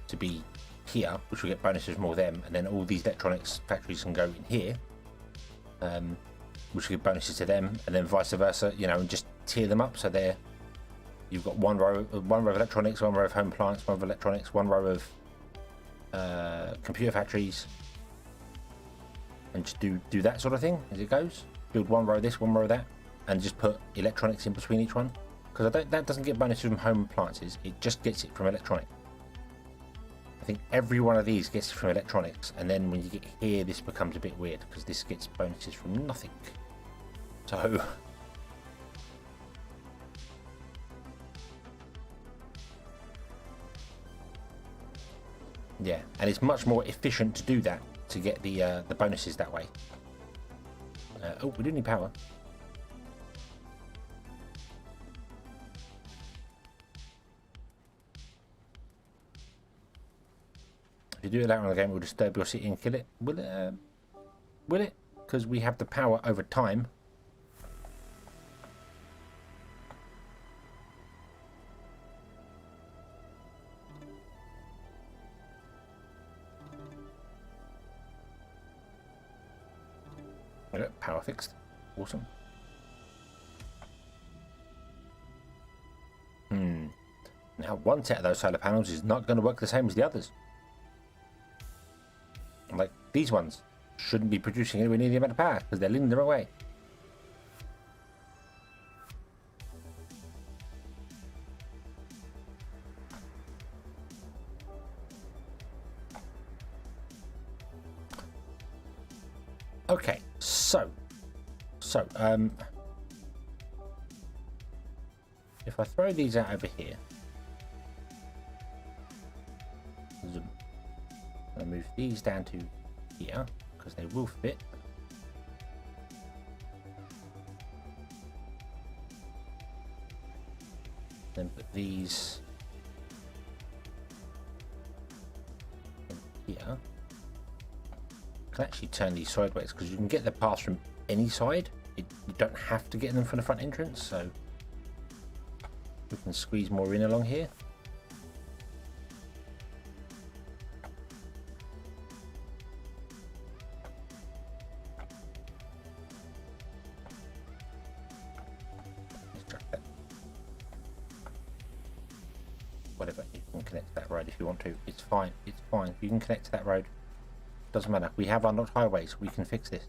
to be here, which will get bonuses from all them, and then all these electronics factories can go in here, which will give bonuses to them, and then vice versa, you know, and just tier them up so they're, you've got one row of electronics, one row of home appliance, one row of electronics, one row of computer factories, and just do that sort of thing as it goes. Build one row of this, one row of that, and just put electronics in between each one, because that doesn't get bonuses from home appliances, it just gets it from electronic. I think every one of these gets it from electronics, and then when you get here this becomes a bit weird because this gets bonuses from nothing. So yeah, and it's much more efficient to do that, to get the bonuses that way. Oh, we do need power. If you do it later on in the game, it will disturb your city and kill it. Will it? Will it? Because we have the power over time. are fixed. Awesome. Now, one set of those solar panels is not going to work the same as the others. Like these ones shouldn't be producing anywhere near the amount of power because they're leaning the wrong way. Okay, so if I throw these out over here, zoom, I move these down to here because they will fit. Then put these in here. I can actually turn these sideways because you can get the paths from any side. You don't have to get them from the front entrance, so we can squeeze more in along here. Whatever, you can connect to that road if you want to. It's fine, it's fine. You can connect to that road. Doesn't matter. We have unlocked highways. We can fix this.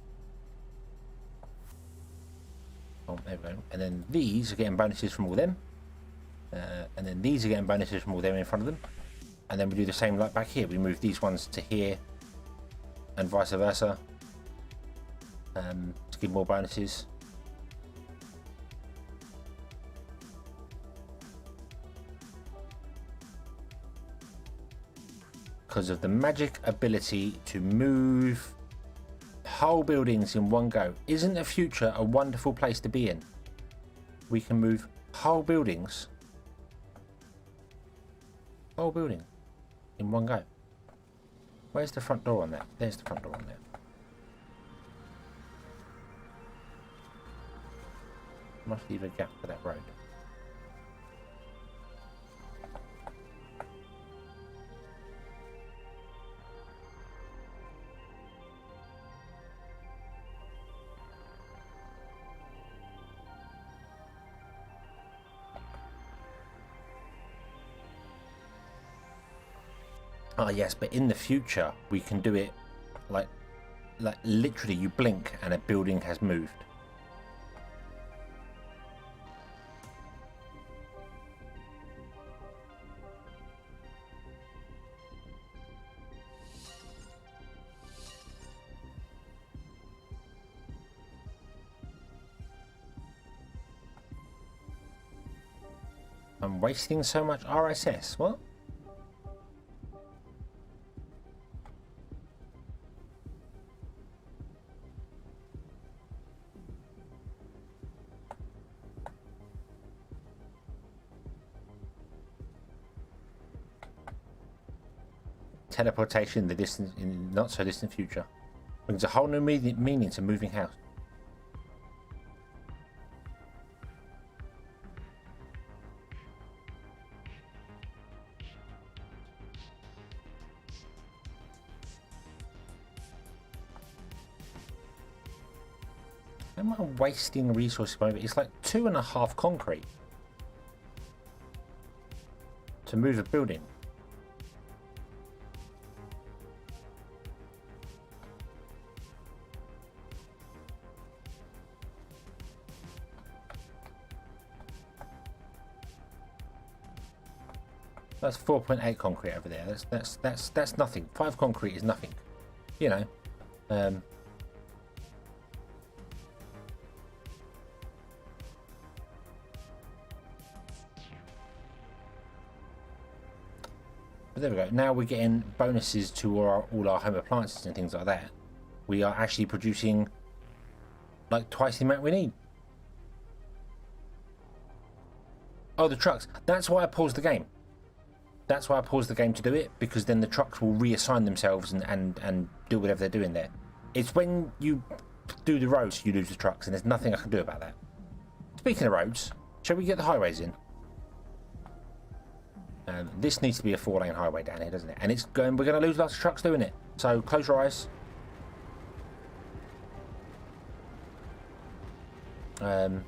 Oh, there we go. And then these are getting bonuses from all them. And then these are getting bonuses from all them in front of them. And then we do the same like back here. We move these ones to here and vice versa. To give more bonuses. Because of the magic ability to move whole buildings in one go. Isn't the future a wonderful place to be in? We can move whole buildings in one go. Where's the front door on that? There's the front door on there. Must leave a gap for that road. Ah, yes, but in the future we can do it like literally you blink and a building has moved. I'm wasting so much RSS. What? Teleportation in the distant, in not so distant future brings a whole new meaning to moving house. Am I wasting resources? It's like 2.5 concrete to move a building. That's 4.8 concrete over there. That's nothing. 5 concrete is nothing. You know. But there we go. Now we're getting bonuses to all our home appliances and things like that. We are actually producing like twice the amount we need. Oh, the trucks. That's why I paused the game. That's why I paused the game to do it, because then the trucks will reassign themselves and do whatever they're doing there. It's when you do the roads you lose the trucks, and there's nothing I can do about that. Speaking of roads, shall we get the highways in? This needs to be a 4-lane highway down here, doesn't it? And it's going. We're going to lose lots of trucks doing it. So close your eyes. Um,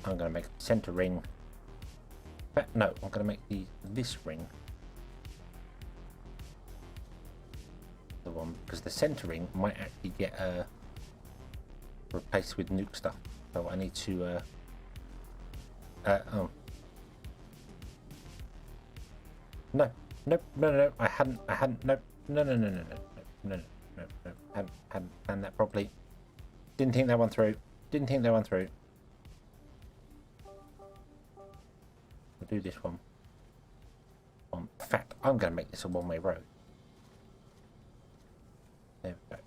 I'm going to make the center ring. No, I'm going to make this ring the one, because the center ring might actually get replaced with nuke stuff. So I need to. Oh. No, no. I hadn't. Nope. No. Hadn't planned that properly. Didn't think that one through. We'll do this one. In fact, I'm going to make this a one-way road. There we go.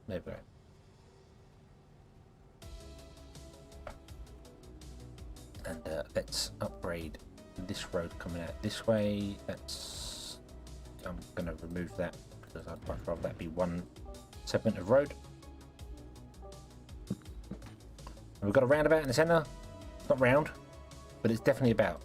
There we go. And let's upgrade this road coming out this way. I'm going to remove that because I'd much rather that be one segment of road. And we've got a roundabout in the centre. It's not round, but it's definitely about.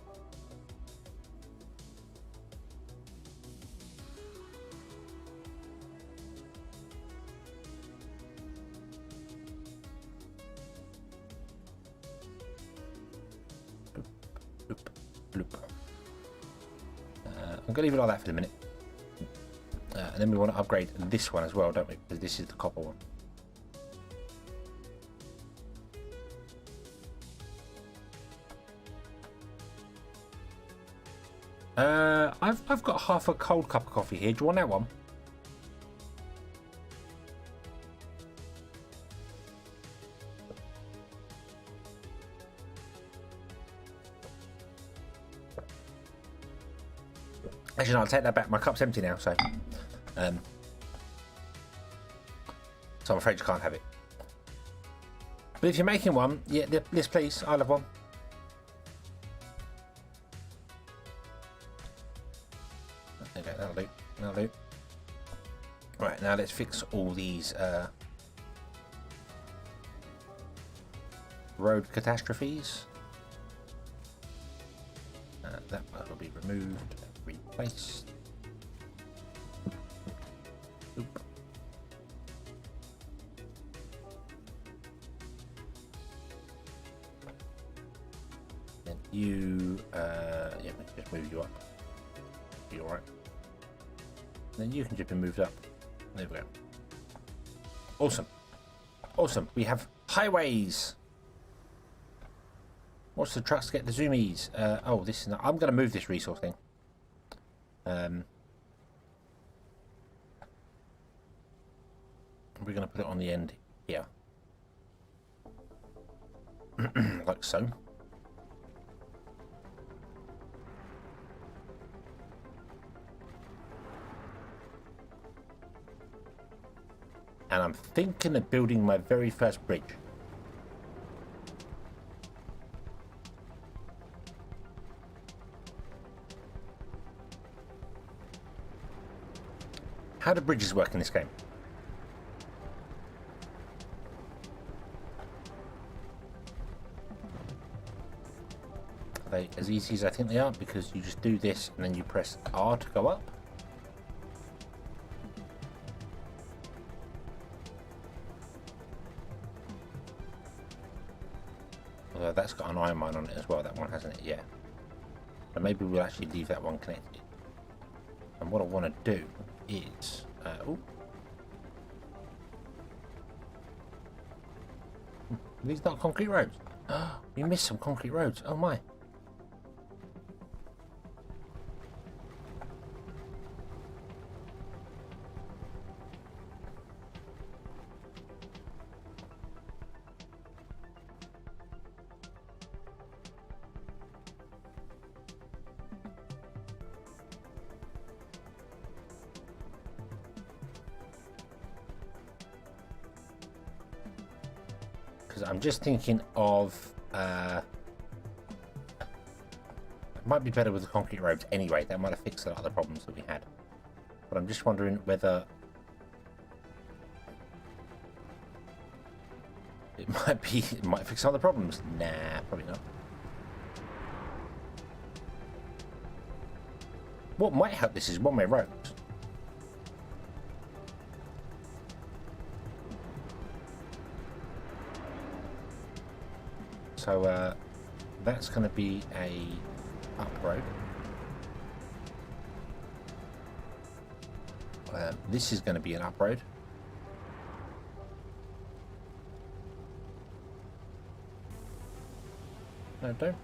I'm going to leave it like that for the minute. And then we want to upgrade this one as well, don't we? Because this is the copper one. I've got half a cold cup of coffee here. Do you want that one? Actually, no, I'll take that back. My cup's empty now, so I'm afraid you can't have it. But if you're making one, yeah, yes, please. I'll have one. Okay, that'll do. Right, now let's fix all these road catastrophes. That will be removed. Replaced. Oop. Then you, yeah, just move you up. Be all right. Then you can just be moved up. There we go. Awesome. We have highways. What's the trucks get the zoomies? Oh, this is not, I'm going to move this resource thing. We're going to put it on the end here. Like so. And I'm thinking of building my very first bridge. How do bridges work in this game? Are they as easy as I think they are? Because you just do this and then you press R to go up. Although that's got an iron mine on it as well, that one hasn't it? Yeah. But maybe we'll actually leave that one connected. And what I want to do is these not concrete roads. We missed some concrete roads. Oh my. because I'm just thinking of it might be better with the concrete roads anyway. That might have fixed a lot of the problems that we had. But I'm just wondering whether it might fix some of the problems. Nah, probably not. What might help this is one-way roads. So that's going to be a up road. This is going to be an up road. No, don't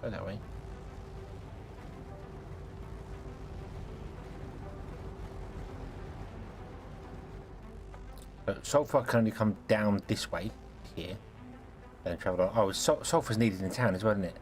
go that way. So sulfur can only come down this way here and travel on. Oh, sulfur's needed in town as well, isn't it?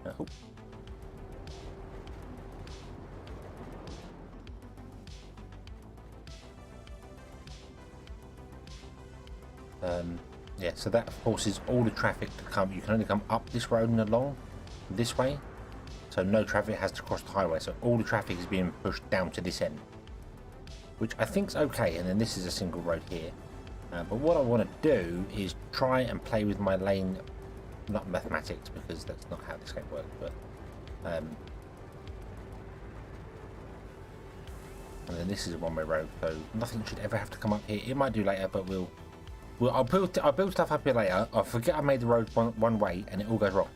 Oh. Yeah, so that forces all the traffic to come. You can only come up this road and along this way, so no traffic has to cross the highway. So all the traffic is being pushed down to this end, which I think's okay. And then this is a single road here. But what I want to do is try and play with my lane, not mathematics, because that's not how this game works. But and then this is a one-way road, so nothing should ever have to come up here. It might do later, but I'll build stuff up here later. I'll forget I made the road one way, and it all goes wrong.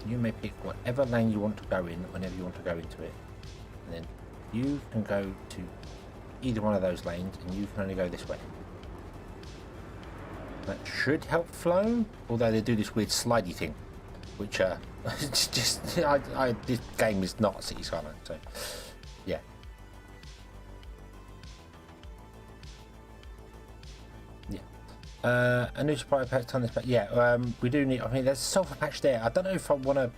You may pick whatever lane you want to go in whenever you want to go into it, and then you can go to either one of those lanes, and you can only go this way. That should help flow, although they do this weird slidey thing, which it's just this game is not City Skyline, so yeah. A new supply patch on this, but yeah, we do need. I mean, there's a sulfur patch there. I don't know if I want to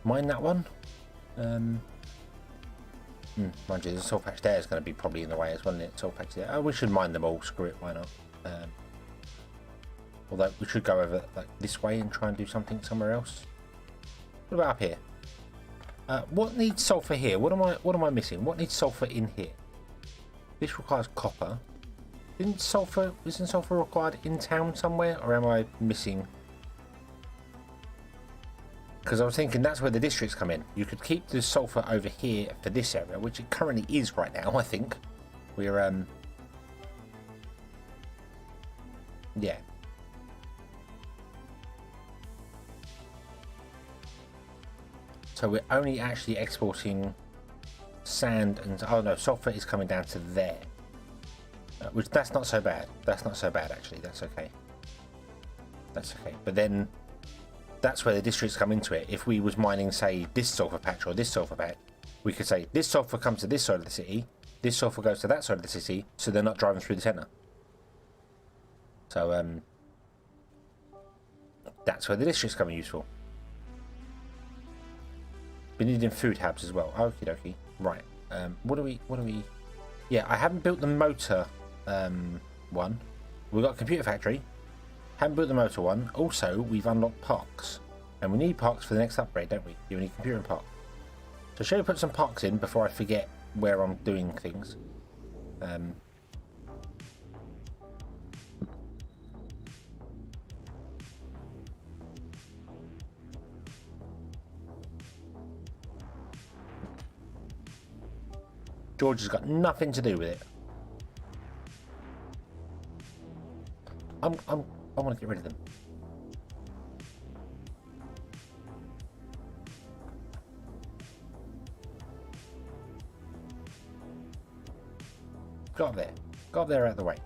mine that one. Mind you, the sulfur patch there is going to be probably in the way as well, isn't it? Sulfur patch there. Oh, we should mine them all. Screw it, why not? Although we should go over like this way and try and do something somewhere else. What about up here? What needs sulfur here? What am I missing? What needs sulfur in here? This requires copper. Isn't sulfur required in town somewhere, or am I missing? Because I was thinking that's where the districts come in. You could keep the sulfur over here for this area, which it currently is right now. I think we're yeah. So we're only actually exporting sand and oh no, sulfur is coming down to there. Which that's not so bad. That's not so bad actually. That's okay. That's okay. But then that's where the districts come into it. If we was mining, say, this sulfur patch or this sulfur patch, we could say this sulfur comes to this side of the city, this sulfur goes to that side of the city, so they're not driving through the centre. So that's where the districts come in useful. We need in food hubs as well. Okie dokie. Right. What do we? Yeah, I haven't built the motor one. We've got a computer factory. Haven't built the motor one. Also, we've unlocked parks. And we need parks for the next upgrade, don't we? You need computer and park. So shall we put some parks in before I forget where I'm doing things? George has got nothing to do with it. I want to get rid of them. Go up there. Go up there out of the way.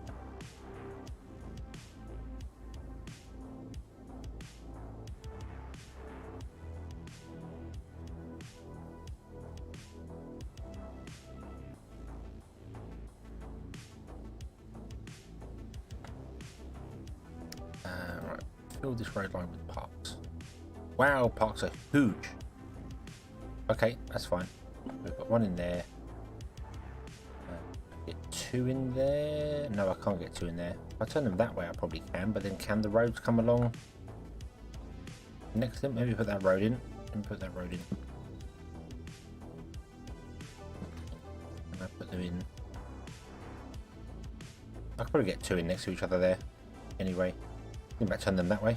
fill this road line with parks. Wow, parks are huge. Okay, that's fine. We've got one in there. Get two in there. No, I can't get two in there. If I turn them that way, I probably can. But then, can the roads come along next to them? Maybe put that road in. Let me put that road in. And I put them in. I could probably get two in next to each other there. Anyway, I might turn them that way.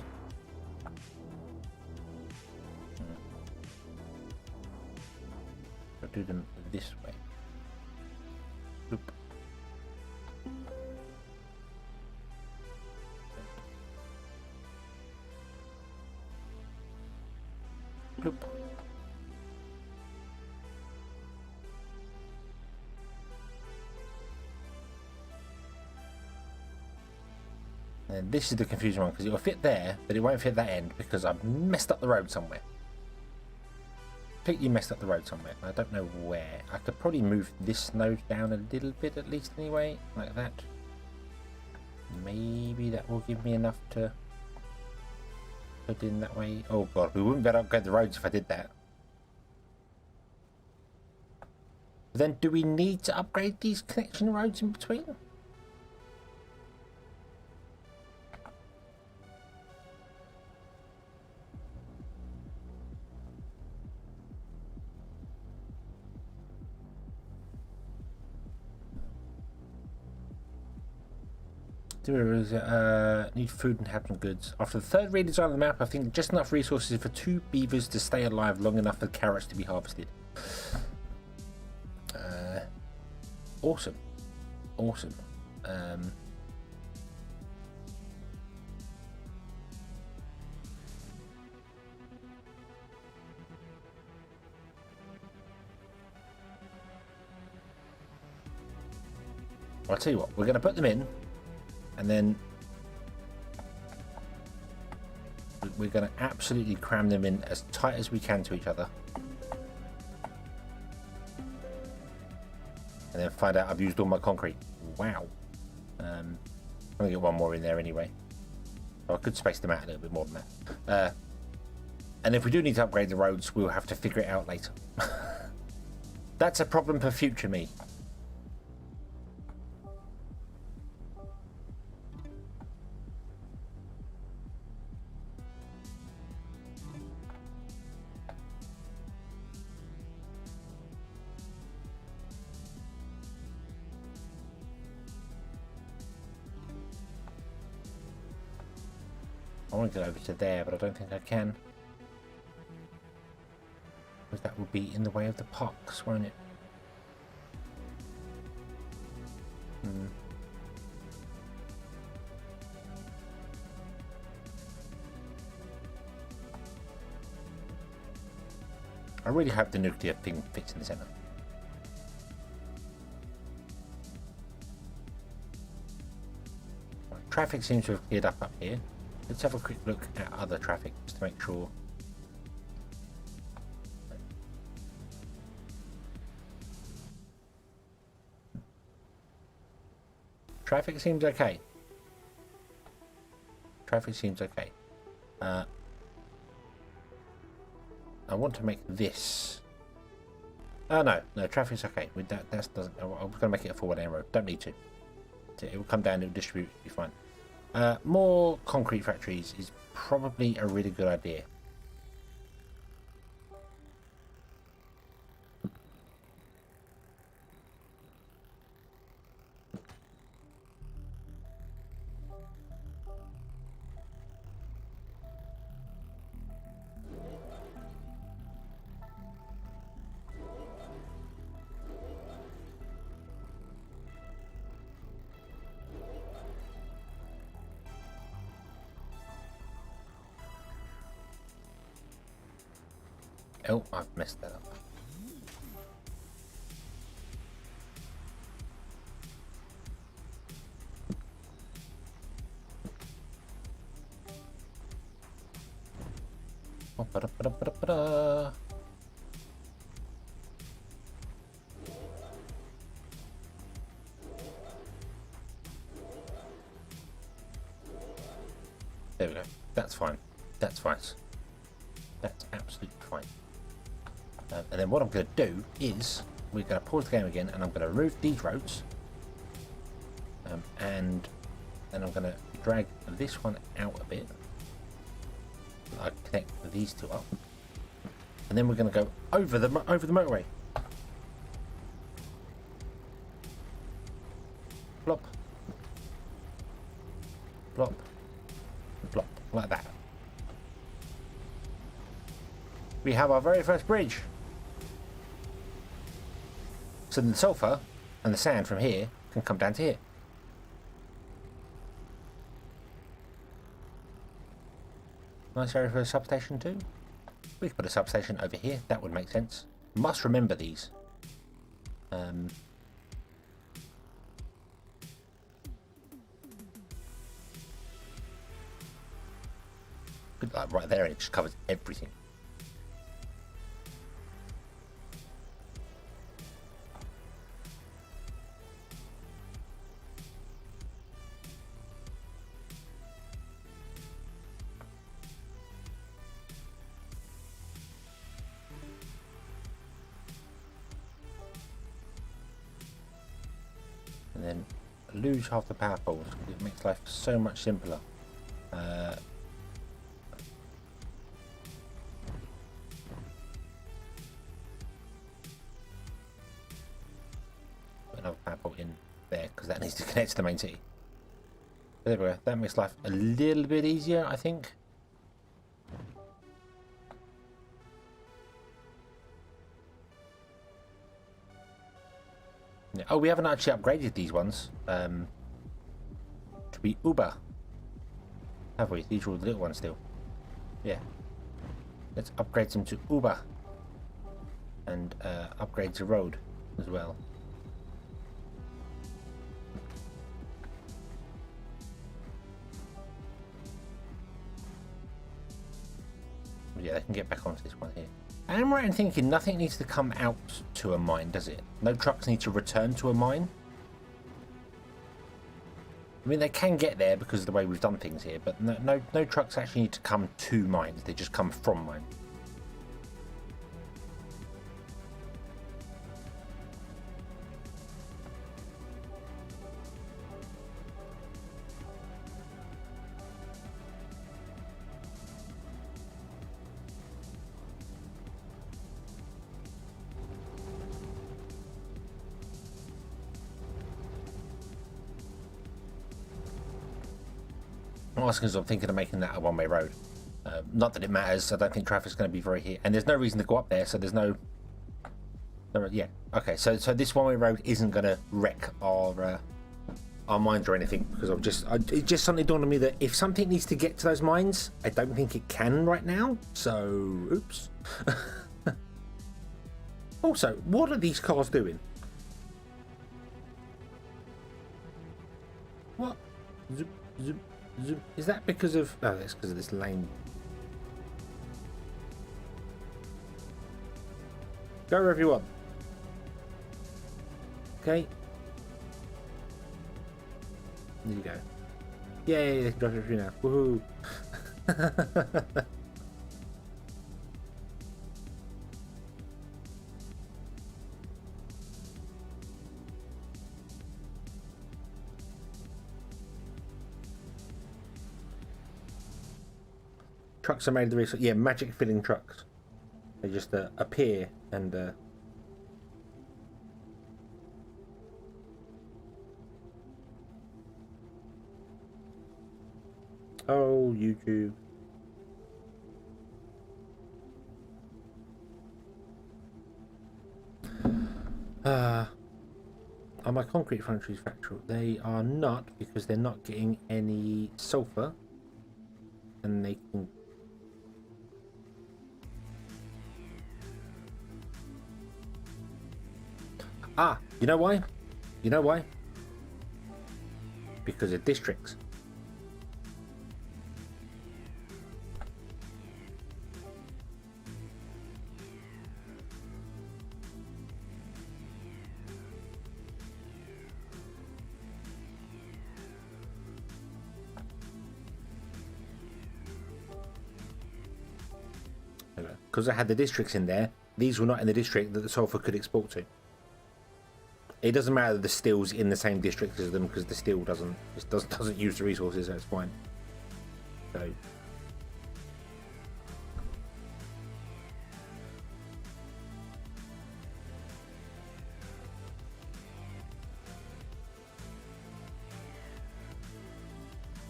I'll do them this way. Oop. Bloop. And this is the confusing one because it will fit there, but it won't fit that end because I've messed up the road somewhere. Completely messed up the road somewhere. I don't know where. I could probably move this node down a little bit at least anyway, like that. Maybe that will give me enough to put in that way. Oh god, we wouldn't better upgrade the roads if I did that. But then do we need to upgrade these connection roads in between? Need food and have some goods. After the third redesign of the map, I think just enough resources for 2 beavers to stay alive long enough for carrots to be harvested. Awesome. Awesome. I'll tell you what, we're going to put them in. And then we're going to absolutely cram them in as tight as we can to each other. And then find out I've used all my concrete. Wow. I'm going to get one more in there anyway. So I could space them out a little bit more than that. And if we do need to upgrade the roads, we'll have to figure it out later. That's a problem for future me. I want to get over to there, but I don't think I can. Because that would be in the way of the parks, won't it? I really hope the nuclear thing fits in the centre. Traffic seems to have cleared up here. Let's have a quick look at other traffic just to make sure. Traffic seems okay. Traffic seems okay. I want to make this. Oh no, traffic's okay. With that, doesn't. I'm going to make it a forward arrow. Don't need to. It will come down. It will distribute. It'll be fine. More concrete factories is probably a really good idea. Oh, I've messed that up. Oh, ba-da-ba-da-ba-da-ba-da. There we go. That's fine. That's fine. That's absolutely fine. And then what I'm going to do is we're going to pause the game again, and I'm going to remove these roads, and then I'm going to drag this one out a bit. I connect these two up, and then we're going to go over the motorway. Plop, plop, plop, like that. We have our very first bridge. So the sulfur and the sand from here can come down to here. Nice area for a substation too. We could put a substation over here. That would make sense. Must remember these. Like right there, and it just covers everything. And then lose half the power poles. It makes life so much simpler. Put another power pole in there because that needs to connect to the main city. But there we go. That makes life a little bit easier, I think. Oh, we haven't actually upgraded these ones to be Uber, have we? These are all the little ones still. Yeah. Let's upgrade them to Uber and upgrade the road as well. Yeah, they can get back onto this one here. And I'm right in thinking nothing needs to come out to a mine, does it? No trucks need to return to a mine? I mean, they can get there because of the way we've done things here, but no trucks actually need to come to mines. They just come from mines. Because I'm thinking of making that a one-way road. Not that it matters. I don't think traffic's going to be very here, and there's no reason to go up there. So there's no. Yeah. Okay. So this one-way road isn't going to wreck our mines or anything, because it just suddenly dawned on me that if something needs to get to those mines, I don't think it can right now. So oops. Also, what are these cars doing? What? Zoop, zoop. Is that because of... Oh, that's because of this lane. Go wherever you want. Okay. There you go. Yay, drive it through now. Woohoo. Trucks are made of the resource. Yeah, magic filling trucks. They just appear and. Oh, YouTube. Are my concrete factories factual? They are not, because they're not getting any sulfur, and they can. Ah, you know why? You know why? Because of districts. because I had the districts in there, these were not in the district that the sulfur could export to. It doesn't matter that the steel's in the same district as them, because the steel doesn't use the resources, so it's fine. So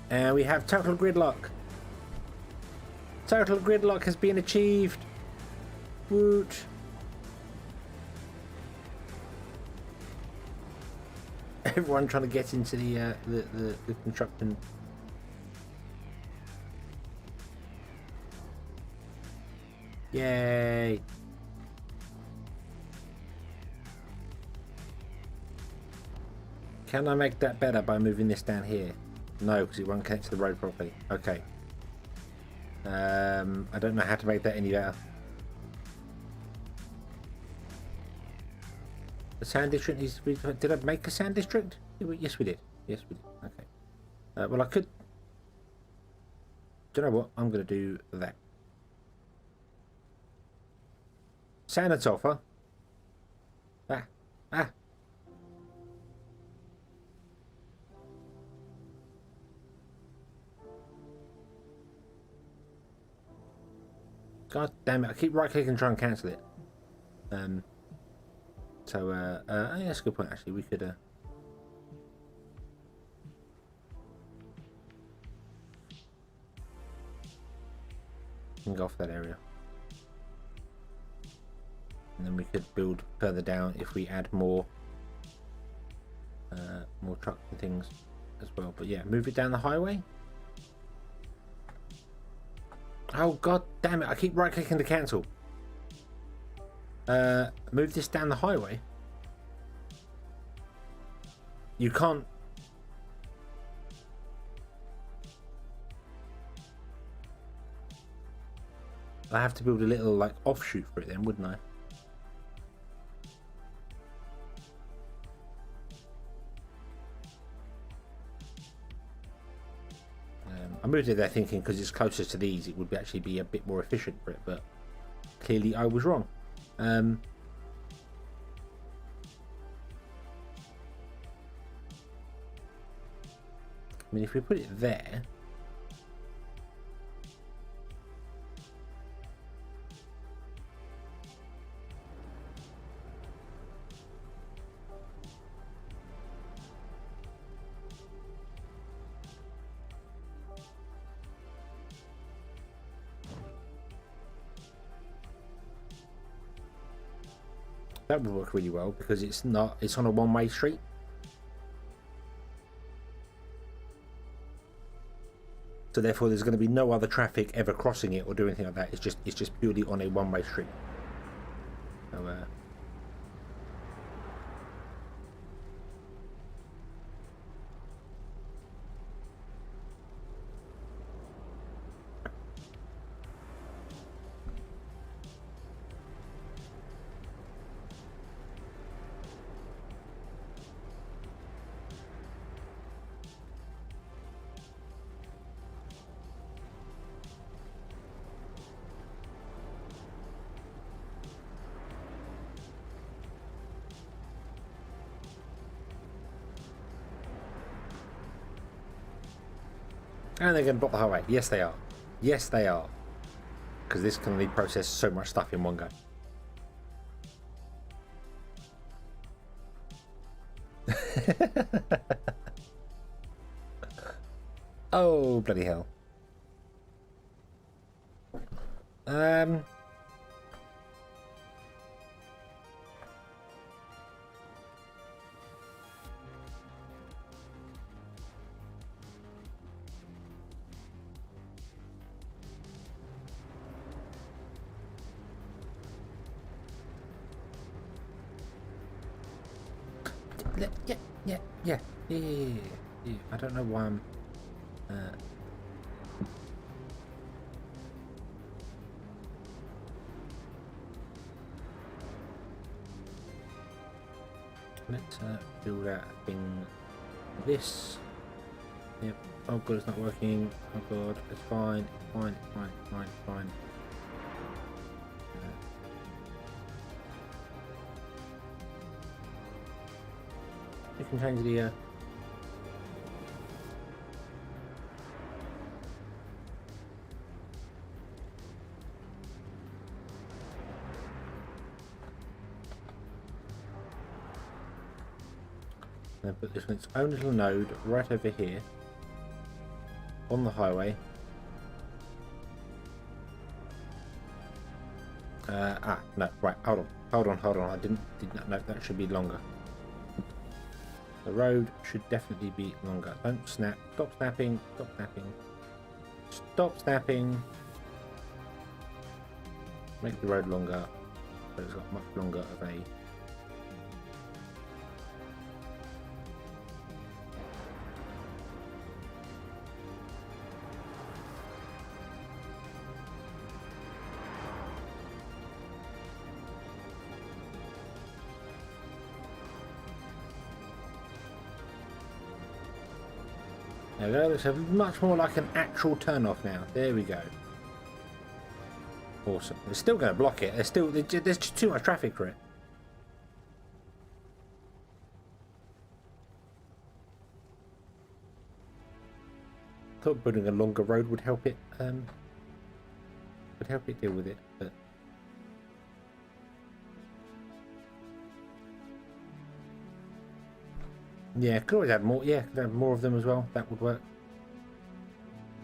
and we have total gridlock. Total gridlock has been achieved. Woot. Everyone trying to get into the construction. Yay. Can I make that better by moving this down here? No, because it won't connect to the road properly. Okay. I don't know how to make that any better. The sand district needs to be... Did I make a sand district? Yes, we did. Yes, we did. Okay. Well, I could... Do you know what? I'm going to do that. Sand and sulfur. Ah. God damn it, I keep right clicking and trying and cancel it. Yeah, that's a good point actually. We could go off that area. And then we could build further down if we add more trucks and things as well. But yeah, move it down the highway. Oh god damn it, I keep right clicking to cancel. Move this down the highway. You can't. I have to build a little like offshoot for it then, wouldn't I? I moved it there thinking because it's closer to these it would actually be a bit more efficient for it, but clearly I was wrong. I mean, if we put it there, that would work really well because it's on a one-way street. So therefore there's going to be no other traffic ever crossing it or doing anything like that. It's just purely on a one-way street. So and they're going to block the highway. Yes, they are. Yes, they are. Because this can only process so much stuff in one go. Oh, bloody hell. Yeah. I don't know why I'm. Let's build out a thing. This. Yep. Oh god, it's not working. Oh god, it's fine. Fine. You can change the then put this on its own little node right over here on the highway. No, right, hold on. I did not know that should be longer. The road should definitely be longer. Don't snap. Stop snapping. Stop snapping. Make the road longer, but it's got much longer of a... There we go, looks much more like an actual turn-off now. There we go. Awesome. It's still going to block it. There's just too much traffic for it. Thought building a longer road would help it. Deal with it, but. Yeah, could always add more. Yeah, could have more of them as well. That would work.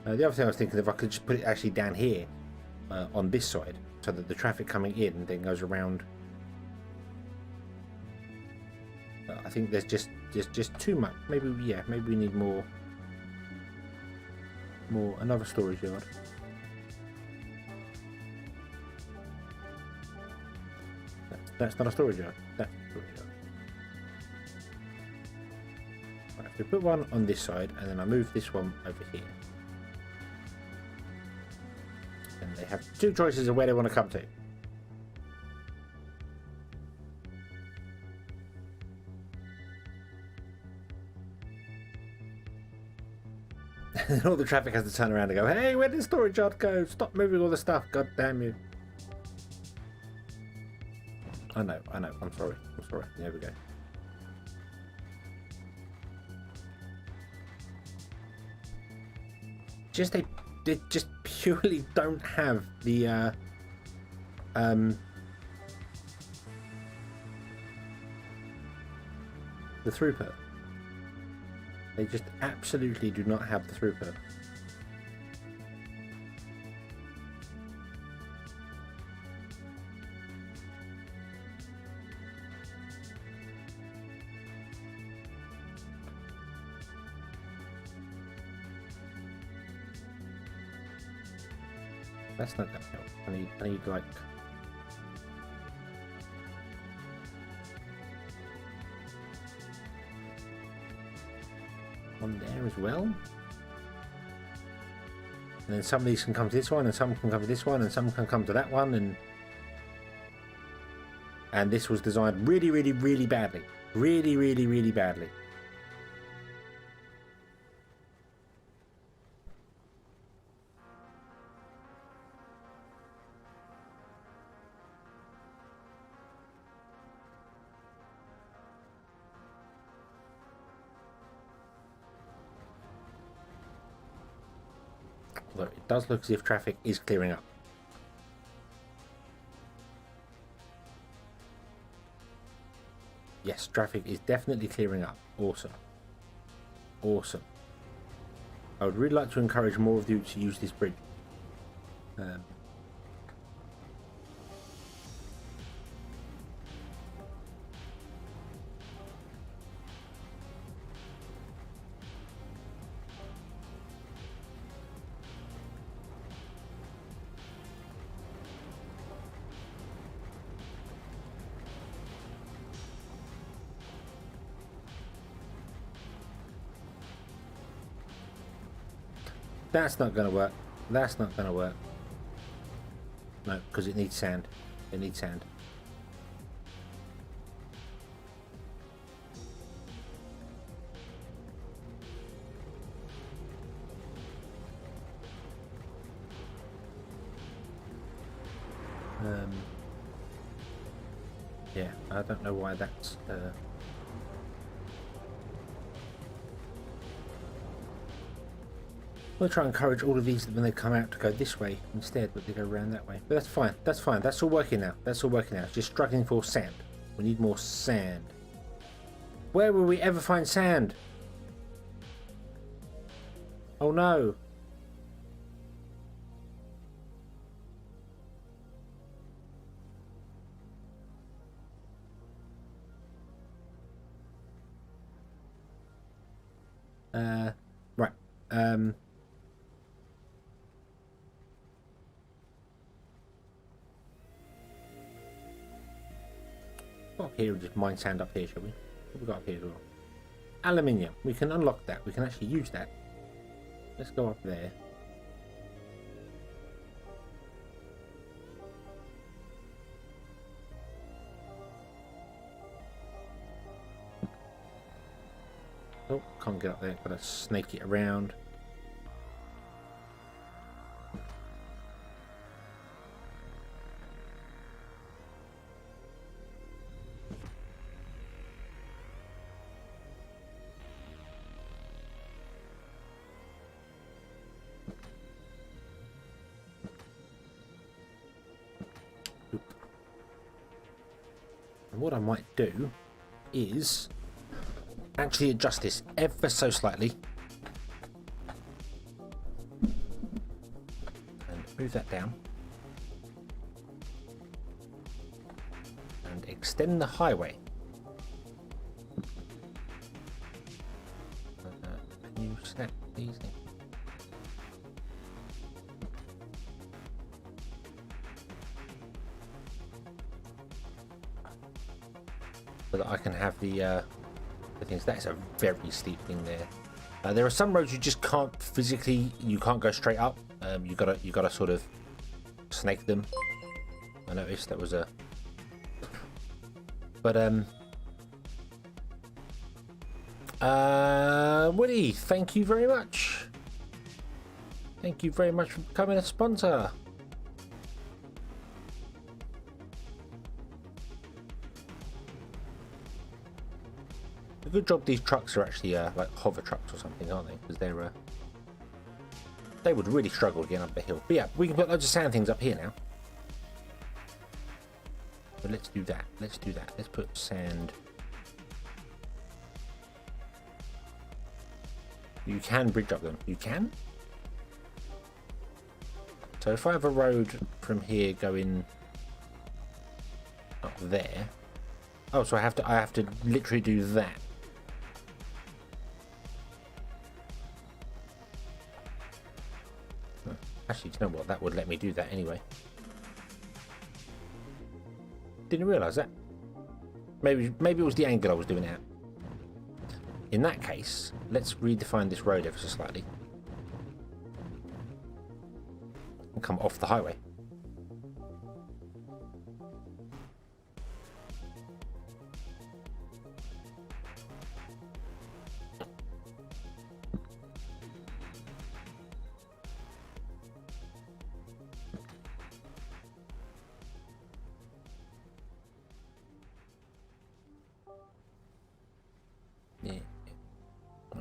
The other thing I was thinking, if I could just put it actually down here on this side, so that the traffic coming in then goes around. I think there's just too much. Maybe we need more. Another storage yard. That's not a storage yard. That's a storage yard. We put one on this side, and then I move this one over here. And they have two choices of where they want to come to. And all the traffic has to turn around and go, hey, where did the storage yard go? Stop moving all the stuff, god damn you. I know, I'm sorry. There we go. They just purely don't have the throughput. They just absolutely do not have the throughput. That's not gonna help. I need like one there as well. And then some of these can come to this one, and some can come to this one, and some can come to that one, and this was designed really badly. Really badly. Look, it does look as if traffic is clearing up. Yes, traffic is definitely clearing up. Awesome. I would really like to encourage more of you to use this bridge. That's not going to work. No, because it needs sand. Yeah, I don't know why that's We'll try and encourage all of these when they come out to go this way instead, but they go around that way. But that's fine. That's fine. That's all working now. That's all working now. Just struggling for sand. We need more sand. Where will we ever find sand? Oh no. Right. Go up here and just mine sand up here, shall we? What have we got up here as well? Aluminium. We can unlock that. We can actually use that. Let's go up there. Oh, can't get up there. Gotta snake it around. And what I might do is actually adjust this ever so slightly and move that down and extend the highway. Can you snap these in? So that I can have the things. That's a very steep thing there. There are some roads you just can't physically, you can't go straight up. You gotta sort of snake them. I noticed that was a. But Woody, thank you very much. Thank you very much for becoming a sponsor. A good job these trucks are actually like hover trucks or something, aren't they? Because they're they would really struggle getting up the hill. But yeah, we can put loads of sand things up here now. But let's do that. Let's do that. Let's put sand. You can bridge up them. You can. So if I have a road from here going up there. Oh, so I have to literally do that. Actually, you know what? That would let me do that anyway. Didn't realise that. Maybe it was the angle I was doing it at. In that case, let's redefine this road ever so slightly. And come off the highway.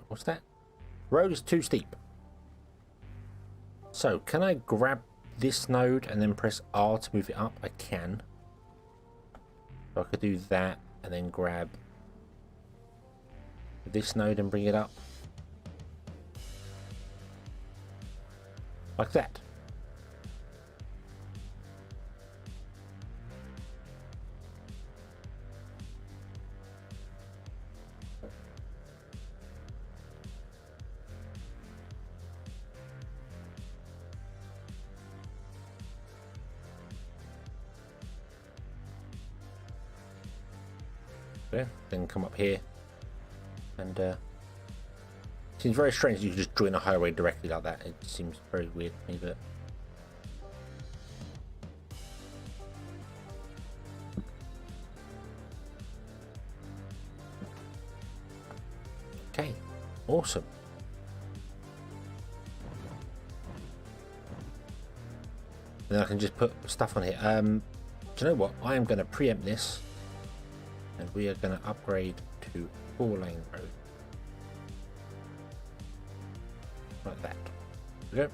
What's that? Road is too steep. So, can I grab this node and then press R to move it up? I can. So I could do that and then grab this node and bring it up. Like that. Then come up here, and seems very strange you can just join a highway directly like that. It seems very weird to me, but okay, awesome. Then I can just put stuff on here. Do you know what? I am going to preempt this. And we are going to upgrade to 4-lane road. Like that. Okay.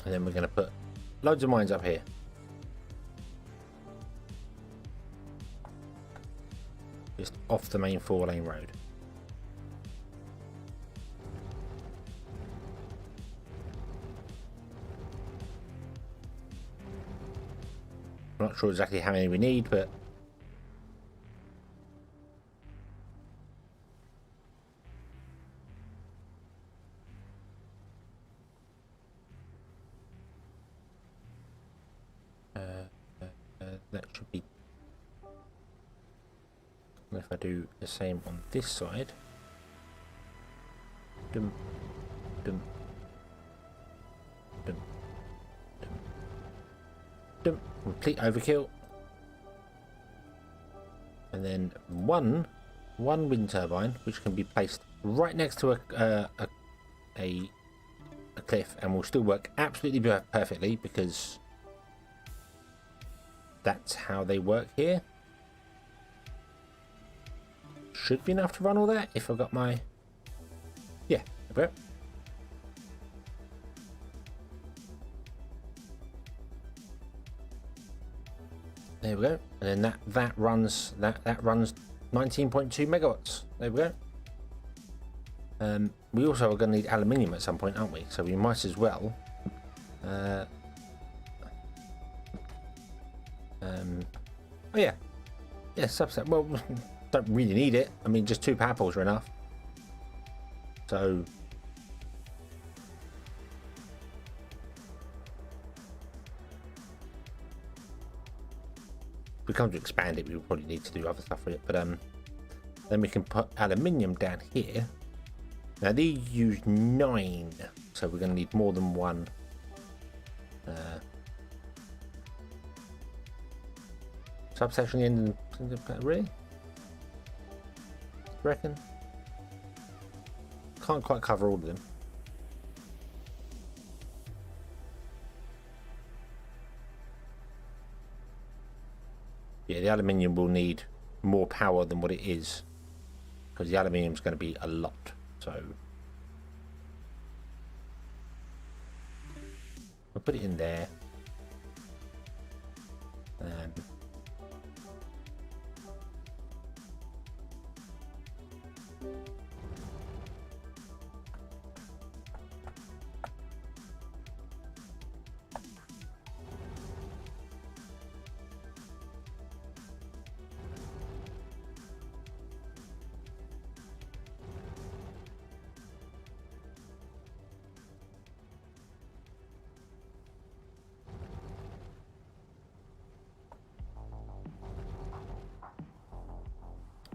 And then we're going to put loads of mines up here. Just off the main 4-lane road. I'm not sure exactly how many we need, but that should be. And if I do the same on this side, dum, dum, dum, dum, dum. Complete overkill. And then one wind turbine, which can be placed right next to a cliff, and will still work absolutely perfectly because that's how they work here. Should be enough to run all that if I've got my... Yeah, okay. There we go. And then that runs 19.2 megawatts. There we go. We also are going to need aluminium at some point, aren't we? So we might as well. Oh yeah, subset. Well, don't really need it. I mean, just 2 power poles are enough. So if we come to expand it, we will probably need to do other stuff with it. But then we can put aluminium down here. Now these use 9, so we're going to need more than one. Subsection in really? Reckon? Can't quite cover all of them. Yeah, the aluminium will need more power than what it is, because the aluminium is going to be a lot. So we'll put it in there.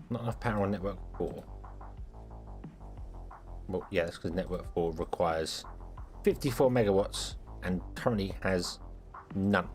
Not enough power on network 4. Well, yeah, that's because network 4 requires 54 megawatts and currently has none.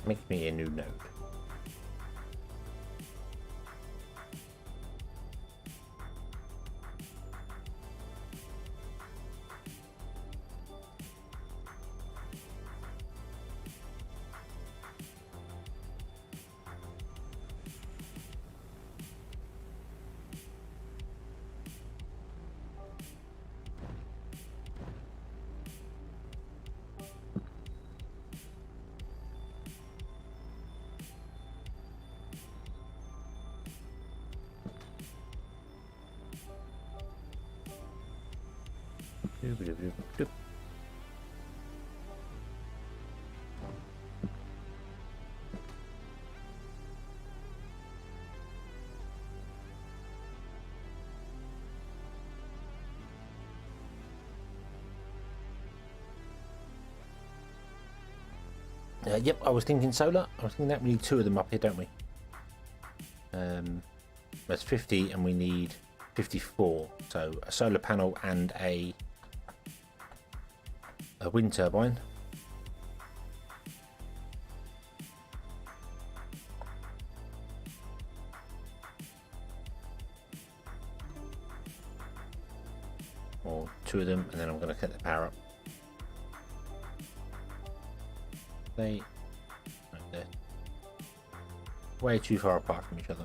Make me a new node. Yep, I was thinking solar. I was thinking that we need 2 of them up here, don't we? That's 50 and we need 54. So a solar panel and a wind turbine. Or 2 of them, and then I'm going to cut the power up. They're way too far apart from each other.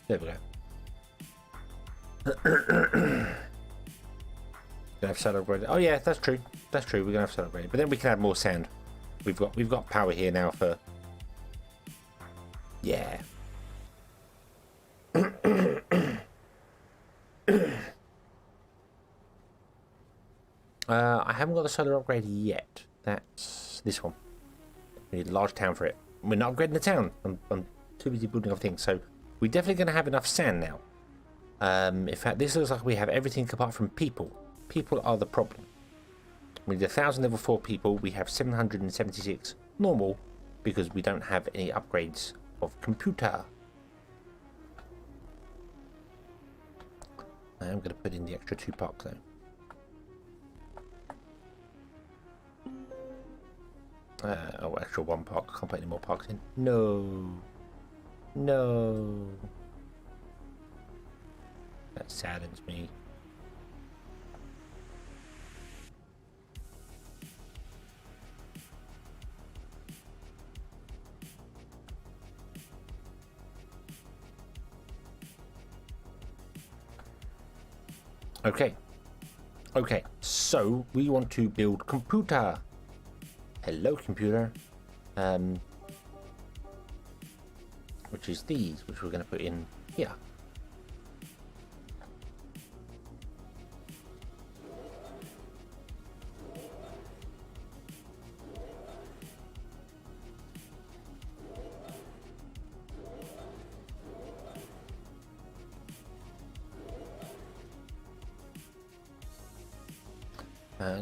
There we go. Gonna have solar upgraded. Oh yeah, that's true. That's true. We're gonna have solar upgraded, but then we can add more sand. We've got power here now for. Yeah. I haven't got the solar upgrade yet. That's this one. We need a large town for it. We're not upgrading the town. I'm too busy building other things. So we're definitely going to have enough sand now. In fact, this looks like we have everything apart from people. People are the problem. We need 1,000 level 4 people. We have 776 normal because we don't have any upgrades of computer. I'm going to put in the extra 2 parks though. Oh, extra 1 park. Can't put any more parks in. No. No. That saddens me. Okay. Okay. So we want to build computer. Hello, computer. Which is these, which we're going to put in here.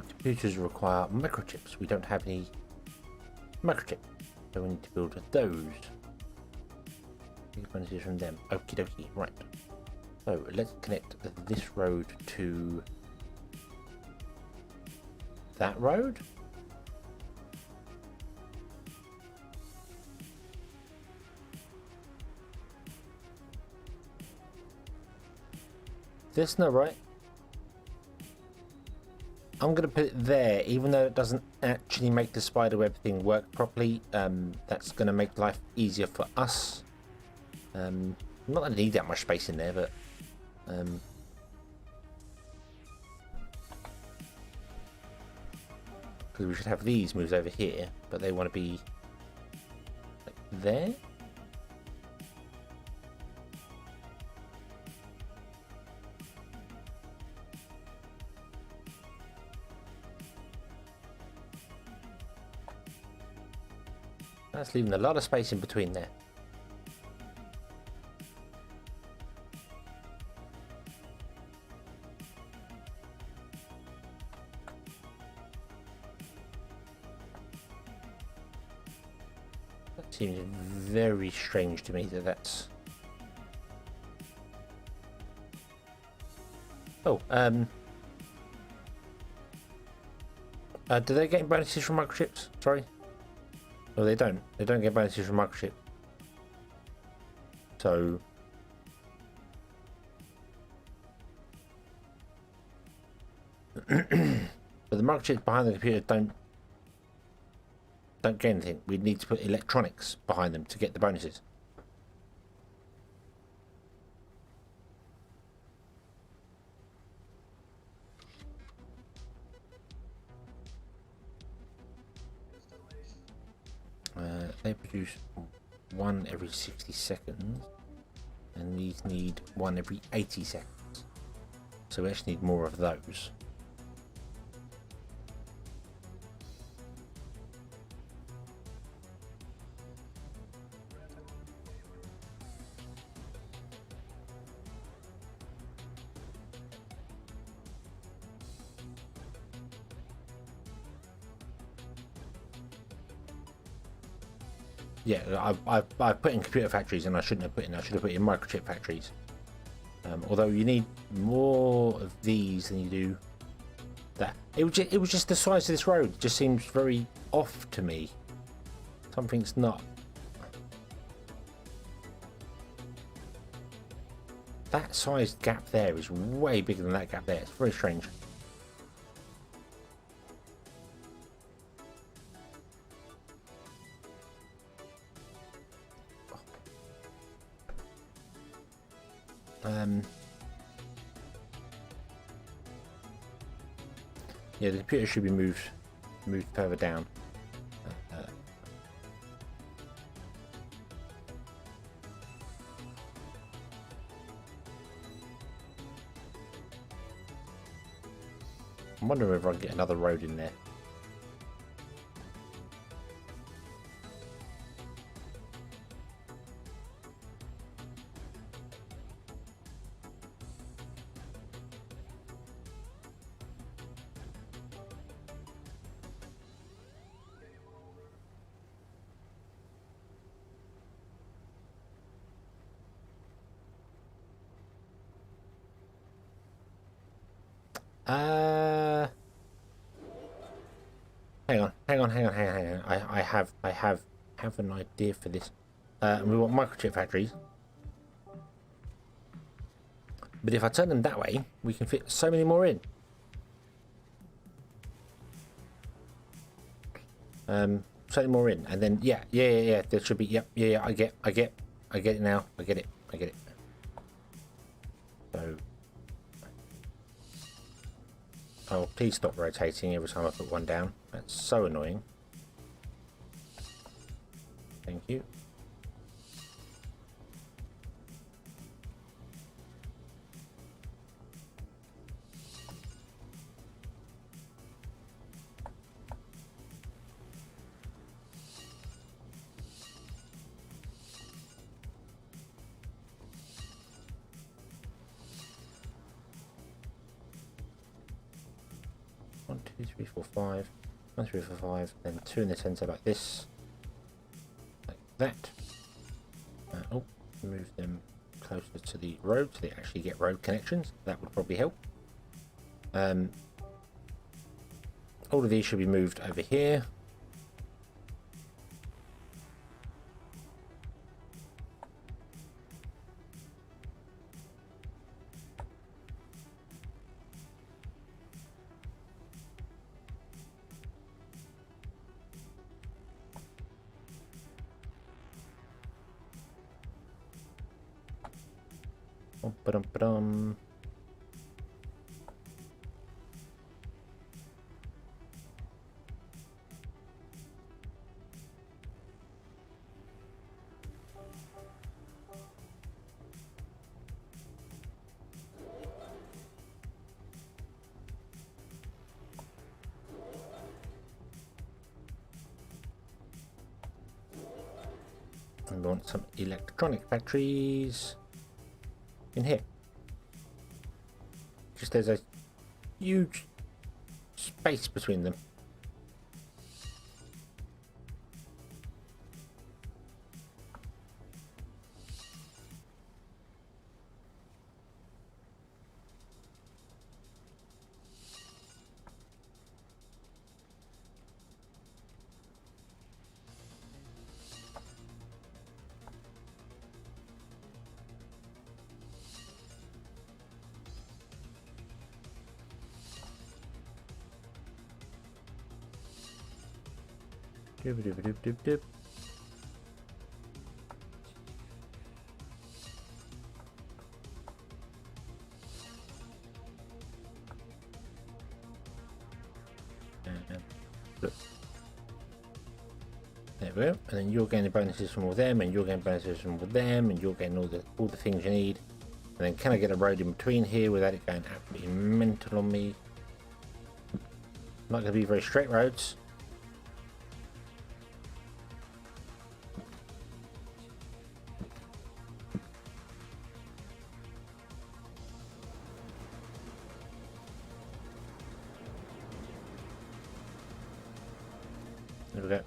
Computers require microchips. We don't have any microchip, so we need to build those. Advantages from them. Okie dokie. Right. So let's connect this road to that road. This no right. I'm going to put it there, even though it doesn't actually make the spiderweb thing work properly. That's going to make life easier for us. I'm not going to need that much space in there, but because we should have these moves over here, but they want to be like there. That's leaving a lot of space in between there. That seems very strange to me that that's... Oh, do they get bonuses from microchips? Sorry. No, they don't. They don't get bonuses from microchip. So... but the microchips behind the computer don't get anything. We need to put electronics behind them to get the bonuses. They produce 1 every 60 seconds, and these need 1 every 80 seconds. So we actually need more of those. yeah, I've put in computer factories, and I shouldn't have put in. I should have put in microchip factories. Although you need more of these than you do that. It was just the size of this road. It just seems very off to me. Something's not. That size gap there is way bigger than that gap there. It's very strange. Yeah, the computer should be moved further down. I'm wondering if I can get another road in there. Hang on. I have an idea for this. We want microchip factories. But if I turn them that way, we can fit so many more in. So many more in, and then yeah. There should be. Yep. Yeah. I get it now. I get it. So. Oh, please stop rotating every time I put one down. That's so annoying. Thank you. One, two, three, four, five. 1, 3, 4, 5. Then 2 in the center like this. Like that. Oh, move them closer to the road so they actually get road connections. That would probably help. All of these should be moved over here. Ba-dum. And we want some electronic factories in here. Just there's a huge space between them. Doop. Look. There we go. And then you're getting bonuses from all them, and you're getting bonuses from all them, and you're getting all the things you need. And then can I get a road in between here without it going absolutely mental on me? Not going to be very straight roads. There we go.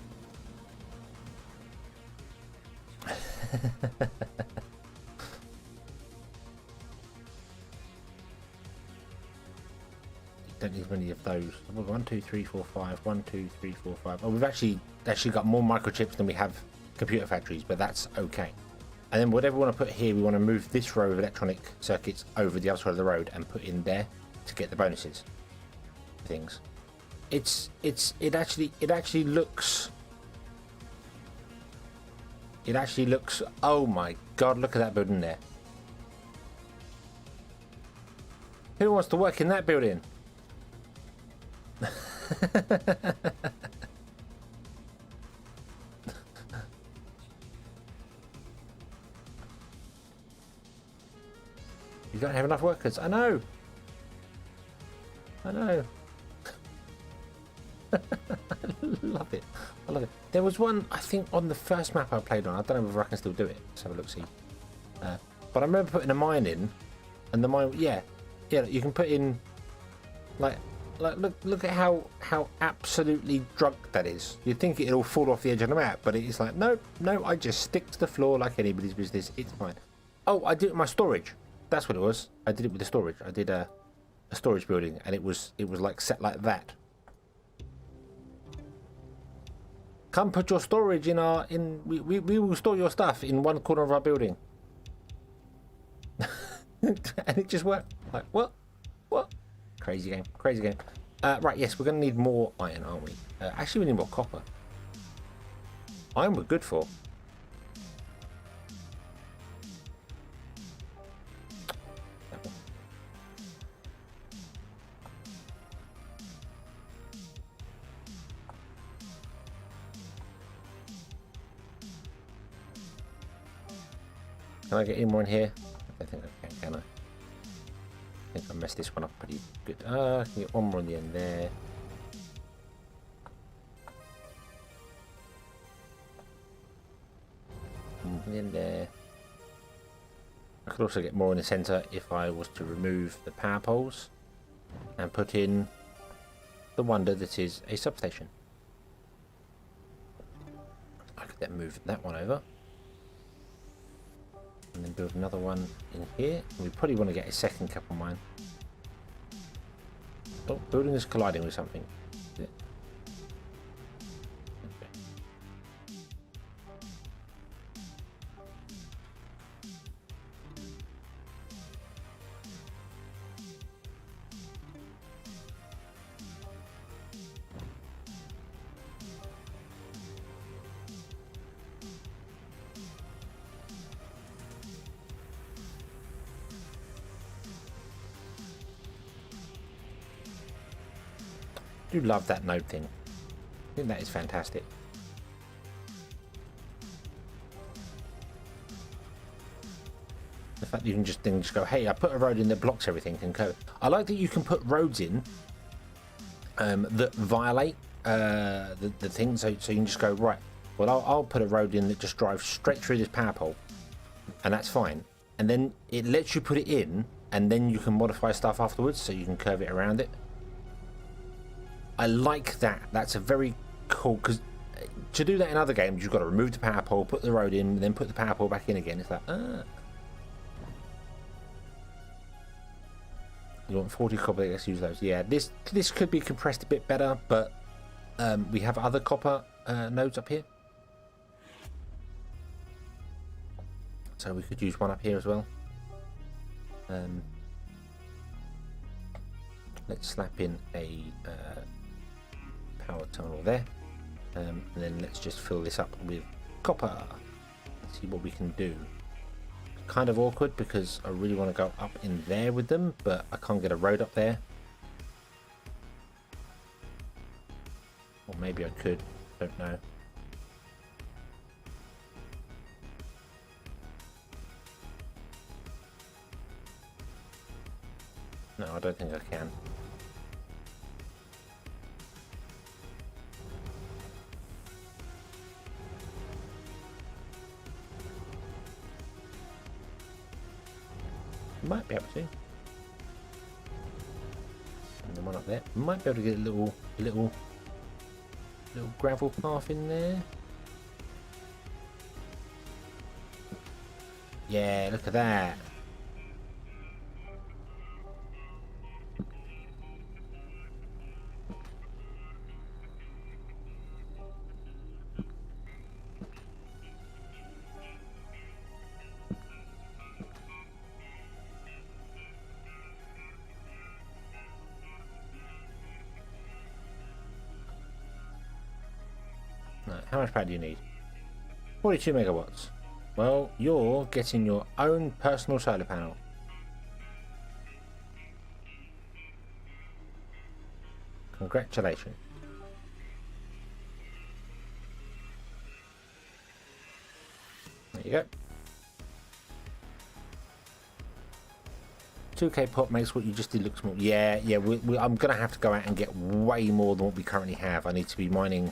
Don't need many of those. 1, 2, 3, 4, 5. 1, 2, 3, 4, 5. Oh, we've actually got more microchips than we have computer factories, but that's okay. And then whatever we want to put here, we want to move this row of electronic circuits over the other side of the road and put in there to get the bonuses. Things. It actually looks. Oh my god! Look at that building there. Who wants to work in that building? You don't have enough workers. I know. I know. I love it. I love it. There was one, I think, on the first map I played on. I don't know whether I can still do it. Let's have a look, see. But I remember putting a mine in, and the mine, yeah, you can put in, like look at how absolutely drunk that is. You'd think it'll fall off the edge of the map, but it's like, no, I just stick to the floor like anybody's business. It's fine. Oh, I did it with my storage. That's what it was. I did it with the storage. I did a storage building, and it was like set like that. Come put your storage we will store your stuff in one corner of our building. And it just worked. Like, what? Crazy game. Right, yes, we're going to need more iron, aren't we? Actually, we need more copper. Iron we're good for. Can I get any more in here? I don't think I can I? I think I messed this one up pretty good. I can get one more on the end there. In there. I could also get more in the centre if I was to remove the power poles and put in the wonder that is a substation. I could then move that one over. And then build another one in here. We probably want to get a second copper mine. Oh, building is colliding with something. Is it? Okay. I do love that node thing. I think that is fantastic. The fact that you can just go, hey, I put a road in that blocks everything and go. I like that you can put roads in that violate the thing, so you can just go, right, well, I'll put a road in that just drives straight through this power pole, and that's fine. And then it lets you put it in, and then you can modify stuff afterwards, so you can curve it around it. I like that. That's a very cool, because to do that in other games, you've got to remove the power pole, put the road in, then put the power pole back in again. It's like, You want 40 copper, let's use those. Yeah, this could be compressed a bit better, but we have other copper nodes up here. So we could use one up here as well. Let's slap in a power tunnel there, and then let's just fill this up with copper. Let's see what we can do. Kind of awkward because I really want to go up in there with them, but I can't get a road up there. Or maybe I could, don't know. No, I don't think I can. Might be able to. And then one up there. Might be able to get a little gravel path in there. Yeah, look at that. Right, how much power do you need? 42 megawatts. Well, you're getting your own personal solar panel. Congratulations. There you go. 2K pop makes what you just did look small. Yeah, I'm going to have to go out and get way more than what we currently have. I need to be mining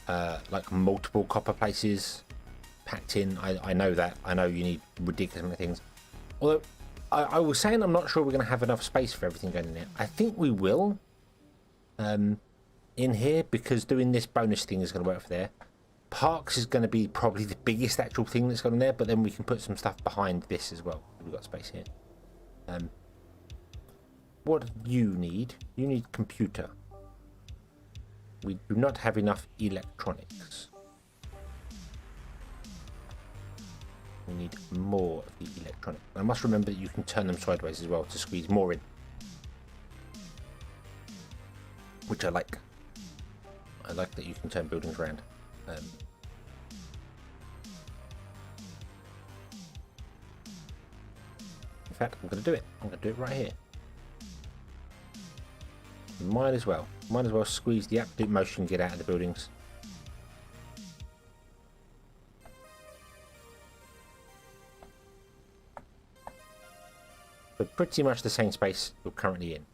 like multiple copper places packed in. I know that. I know you need ridiculous amount of things. Although, I was saying I'm not sure we're going to have enough space for everything going in there. I think we will in here, because doing this bonus thing is going to work for there. Parks is going to be probably the biggest actual thing that's going in there, but then we can put some stuff behind this as well. We've got space here. What do you need? You need computer. We do not have enough electronics. We need more of the electronics. I must remember that you can turn them sideways as well to squeeze more in. Which I like. I like that you can turn buildings around. In fact, I'm going to do it. I'm going to do it right here. Might as well squeeze the absolute most you can get out of the buildings. But pretty much the same space we're currently in.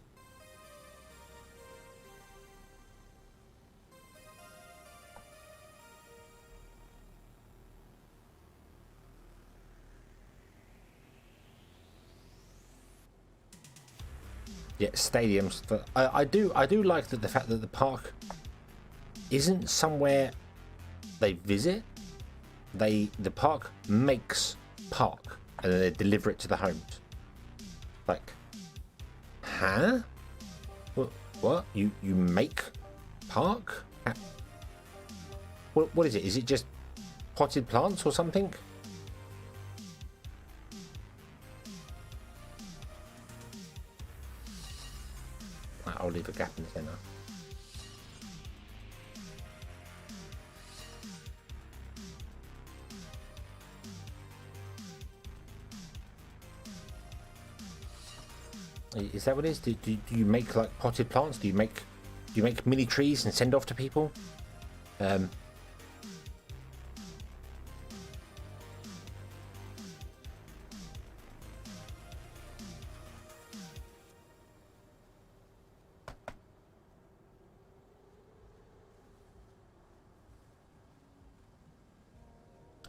Yeah, stadiums. I do like that the fact that the park isn't somewhere they visit. The park makes park and then they deliver it to the homes. Like, huh? What? You make park? What is it? Is it just potted plants or something? I'll leave a gap in the center. Is that what it is? Do you make like potted plants? Do you make mini trees and send off to people?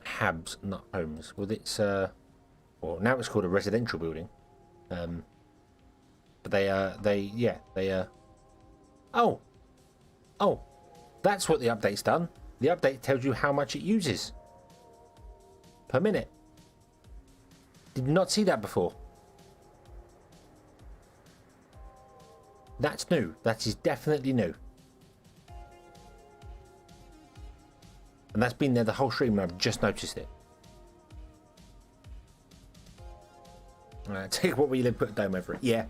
Habs, not homes. Well, it's well, now it's called a residential building. But they oh, that's what the update's done. The update tells you how much it uses per minute. Did not see that before. That's new. That is definitely new. And that's been there the whole stream, and I've just noticed it. Take what we live, put a dome over it. Yeah.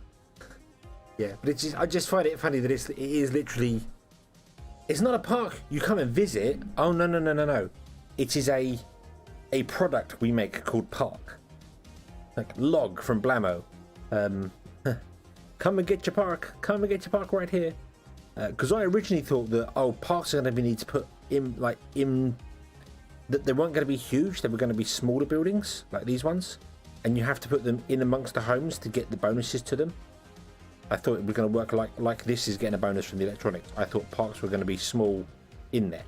Yeah, but it's just, I just find it funny that it is literally... It's not a park you come and visit. Oh, no. It is a product we make called Park. Like Log from Blammo. Come and get your park. Come and get your park right here. Because I originally thought that, parks are going to need to put in, that they weren't going to be huge. They were going to be smaller buildings, like these ones. And you have to put them in amongst the homes to get the bonuses to them. I thought it was going to work like this is getting a bonus from the electronics. I thought parks were going to be small in there.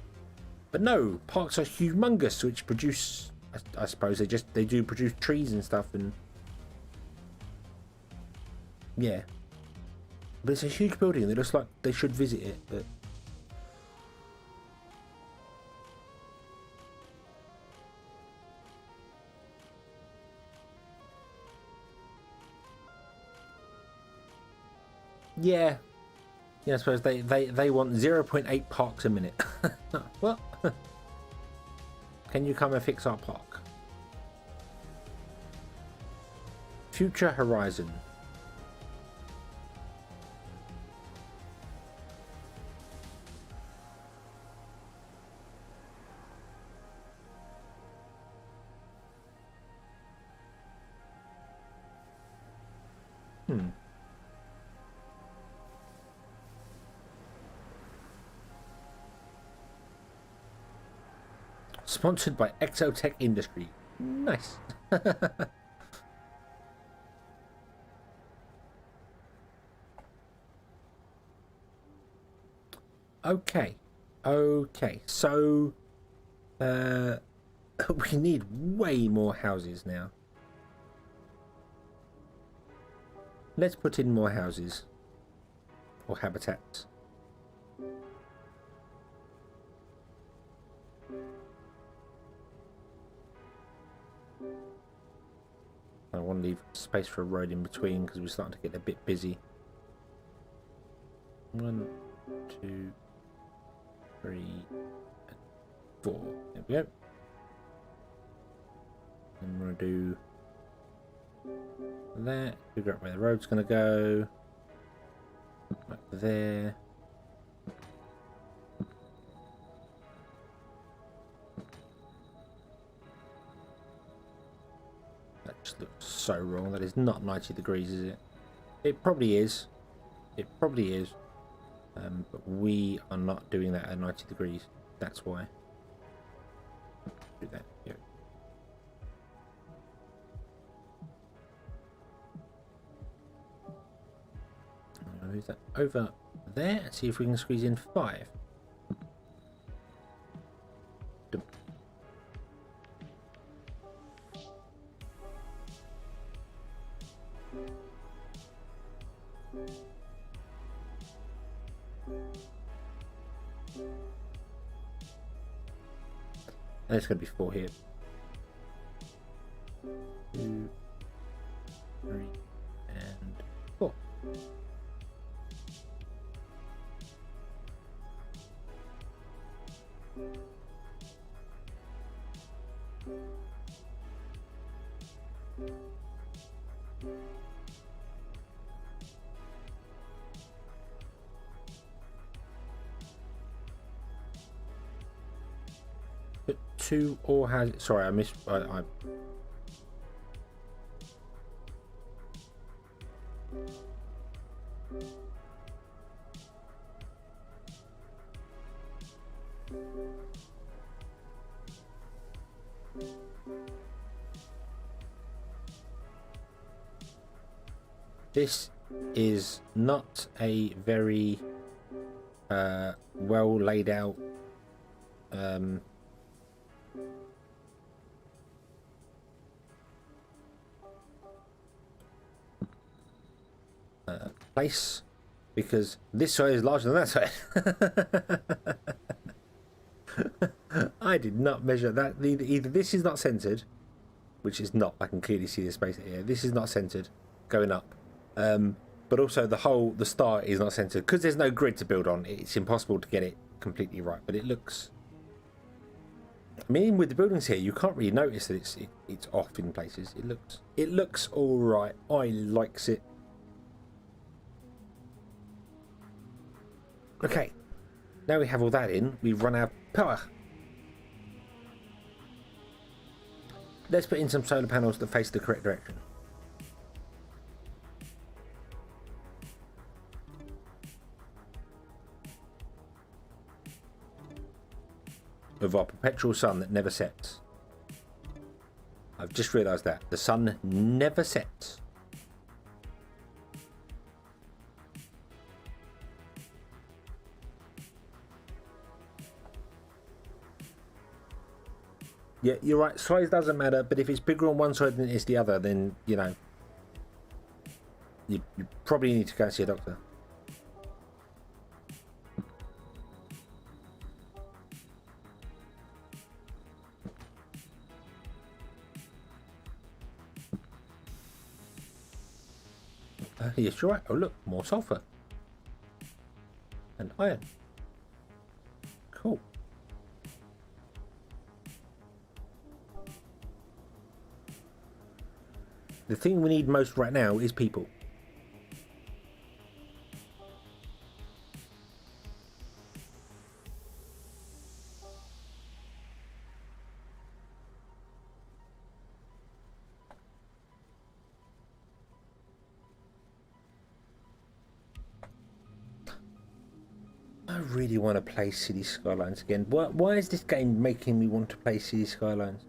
But no, parks are humongous, which produce, I suppose they do produce trees and stuff, and yeah. But it's a huge building. It looks like they should visit it, but Yeah. Yeah, I suppose they want 0.8 parks a minute. What? Can you come and fix our park? Future Horizon. Sponsored by Exotech Industry. Nice. Okay. Okay. So we need way more houses now. Let's put in more houses. Or habitats. I want to leave space for a road in between because we're starting to get a bit busy. 1, 2, 3, 4. There we go. And we're going to do that. Figure out where the road's going to go. Right there. That just looks so wrong. That is not 90 degrees, is it? It probably is. It probably is. But we are not doing that at 90 degrees. That's why. Do that. Yeah. I'm going to move that over there and see if we can squeeze in 5. And it's going to be 4 here. 2, 3, and 4. But 2 or has it? Sorry, I missed. I This is not a very well laid out place, because this side is larger than that side. I did not measure that. Either this is not centered, which is not. I can clearly see the space here. This is not centered going up. But also the start is not centered because there's no grid to build on. It's impossible to get it completely right, but it looks. I mean, with the buildings here, you can't really notice that it's off in places. It looks all right. I likes it. Okay, now we have all that in. We've run out of power. Let's put in some solar panels that face the correct direction. Of our perpetual sun that never sets. I've just realised that. The sun never sets. Yeah, you're right. Size doesn't matter, but if it's bigger on one side than it is the other, then, you know, you probably need to go and see a doctor. Yes, you're right. Oh, look, more sulfur. Iron. Cool. The thing we need most right now is people. I really want to play City Skylines again. Why is this game making me want to play City Skylines?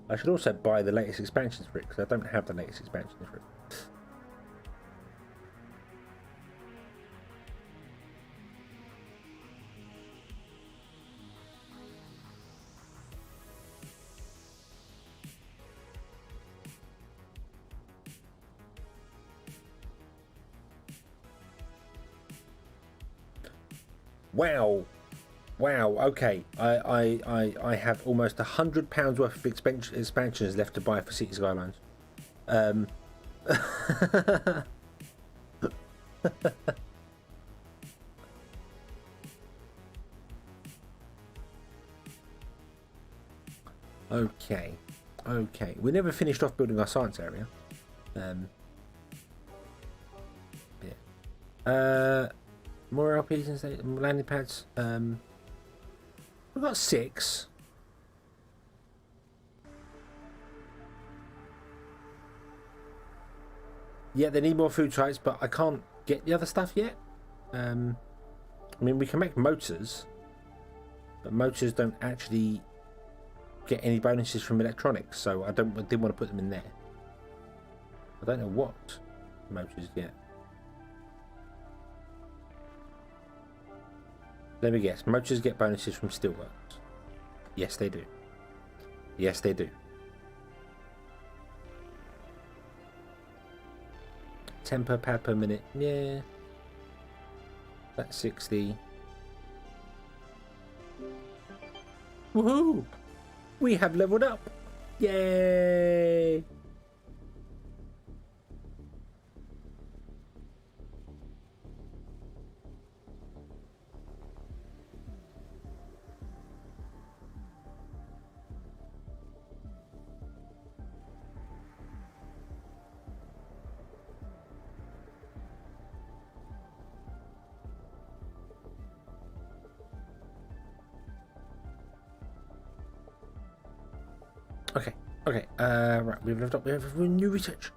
I should also buy the latest expansions for it, because I don't have the latest expansions for it. Wow. Wow, okay. I have almost £100 worth of expansions left to buy for City Skylines. Okay. Okay. We never finished off building our science area. Yeah. More LPs and landing pads. We've got 6. Yeah, they need more food sites, but I can't get the other stuff yet. I mean, we can make motors, but motors don't actually get any bonuses from electronics, so I didn't want to put them in there. I don't know what motors get. Let me guess. Motors get bonuses from steelworks. Yes, they do. Yes, they do. 10 per pad per minute. Yeah. That's 60. Woohoo! We have leveled up. Yay! Okay, okay, right, we've left up, we have new research,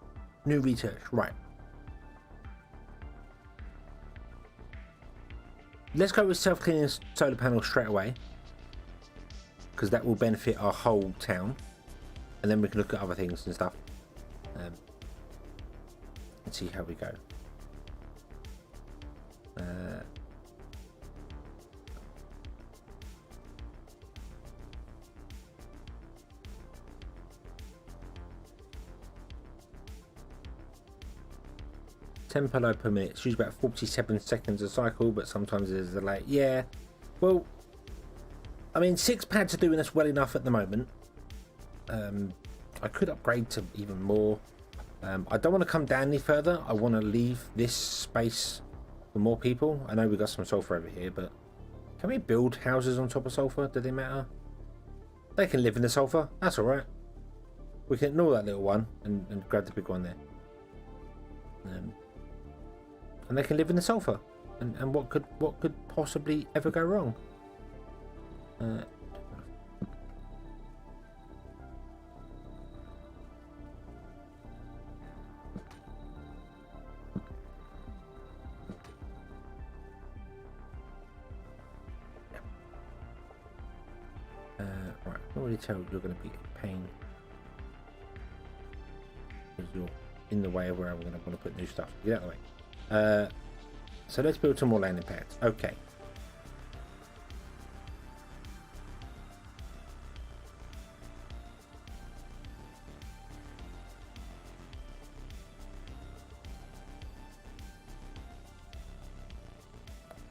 right. Let's go with self-cleaning solar panels straight away, because that will benefit our whole town, and then we can look at other things and stuff, and see how we go. 10 per load per minute. It's usually about 47 seconds a cycle, but sometimes there's a delay. Yeah, well, I mean, 6 pads are doing us well enough at the moment. I could upgrade to even more. I don't want to come down any further. I want to leave this space for more people. I know we've got some sulfur over here, but can we build houses on top of sulfur? Do they matter? They can live in the sulfur. That's all right. We can ignore that little one and grab the big one there. And they can live in the sulfur. And what could possibly ever go wrong? Right, I already tell you're going to be a pain because you're in the way of where I'm going to want to put new stuff. Get out of the way. So let's build some more landing pads. Okay.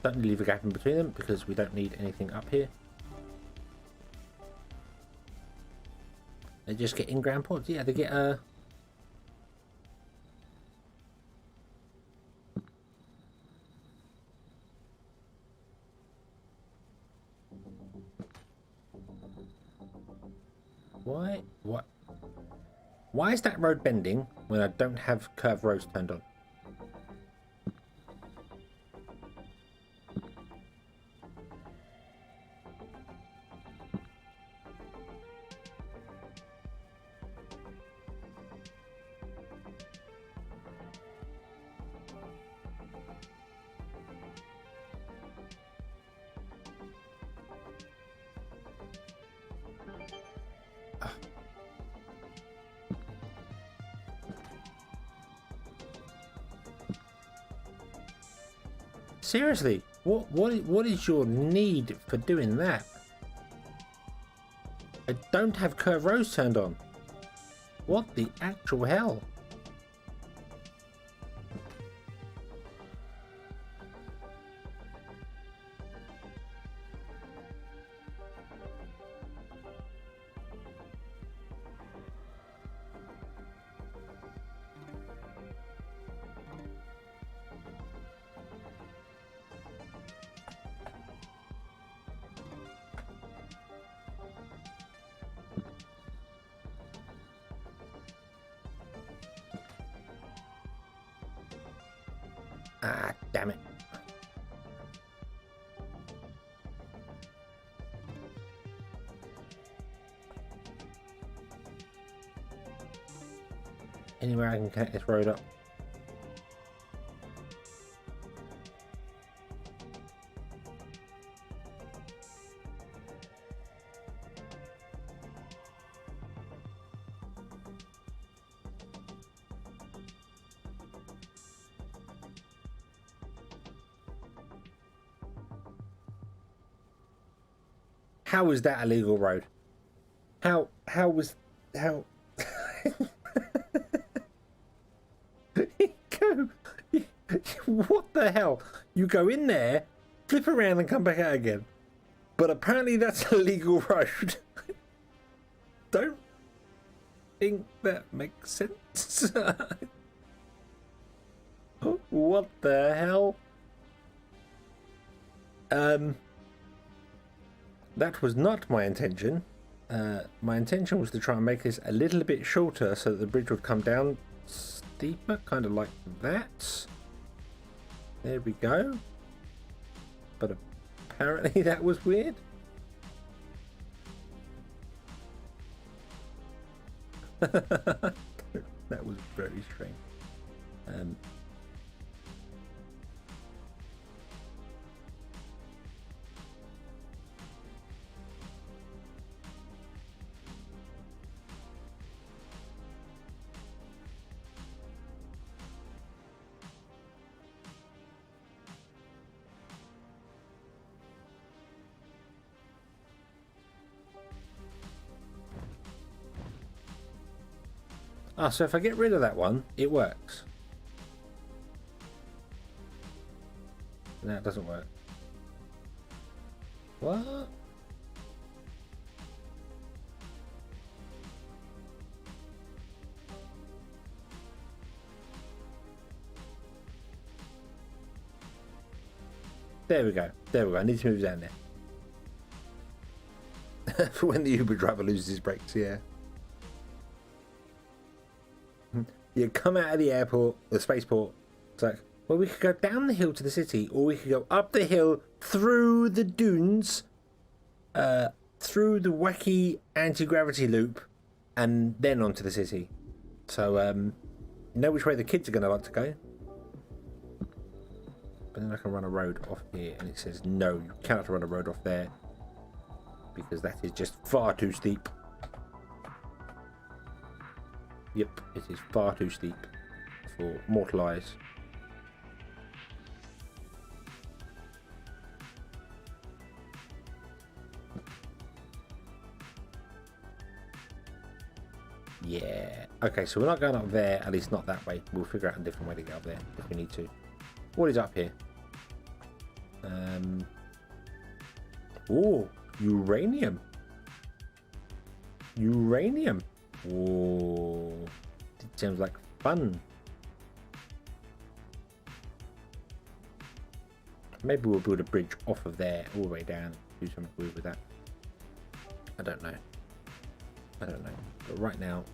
Don't leave a gap in between them because we don't need anything up here. They just get in-ground pods. Yeah, they get Why? What? Why is that road bending when I don't have curved roads turned on? Seriously, what is your need for doing that? I don't have curved roads turned on. What the actual hell? Ah, damn it. Anywhere I can connect this road up. How is that a legal road? How was how go? What the hell? You go in there, flip around and come back out again. But apparently that's a legal road. Don't think that makes sense. What the hell? That was not my intention. My intention was to try and make this a little bit shorter so that the bridge would come down steeper, kind of like that. There we go. But apparently that was weird. That was very strange. Ah, so if I get rid of that one, it works. No, it doesn't work. What? There we go. There we go. I need to move down there. For when the Uber driver loses his brakes, yeah. You come out of the airport, the spaceport. It's like, well, we could go down the hill to the city, or we could go up the hill through the dunes, through the wacky anti-gravity loop, and then onto the city. So, you know which way the kids are going to like to go. But then I can run a road off here, and it says, no, you cannot run a road off there, because that is just far too steep. Yep, it is far too steep for mortal eyes. Yeah. Okay, so we're not going up there, at least not that way. We'll figure out a different way to get up there if we need to. What is up here? Oh, uranium. Uranium. Whoa, it sounds like fun. Maybe we'll build a bridge off of there all the way down. Do something weird with that. I don't know. I don't know. But right now,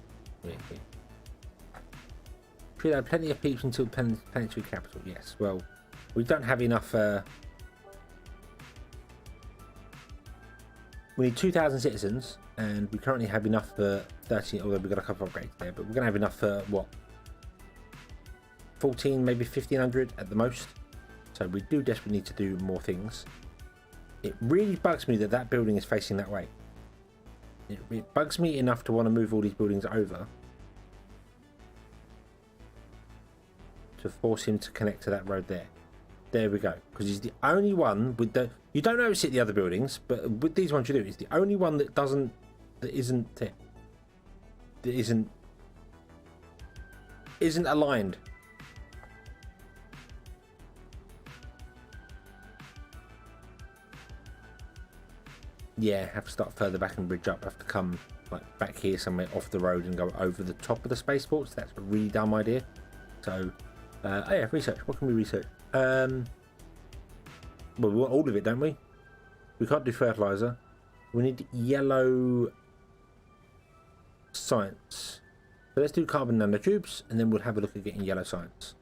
we're here. Should have plenty of peeps until planetary capital. Yes. Well, we don't have enough. We need 2,000 citizens, and we currently have enough for 30. Although we've got a couple of upgrades there, but we're gonna have enough for what? 14, maybe 1,500 at the most. So we do desperately need to do more things. It really bugs me that that building is facing that way. It bugs me enough to want to move all these buildings over to force him to connect to that road there. There we go. Because he's the only one with the... You don't notice it in the other buildings, but with these ones you do. He's the only one that doesn't... That isn't aligned. Yeah, have to start further back and bridge up. Have to come like back here somewhere off the road and go over the top of the spaceports. That's a really dumb idea. So, oh yeah, research. What can we research? Well, we want all of it, don't we? We can't do fertilizer. We need yellow science. So let's do carbon nanotubes, and then we'll have a look at getting yellow science.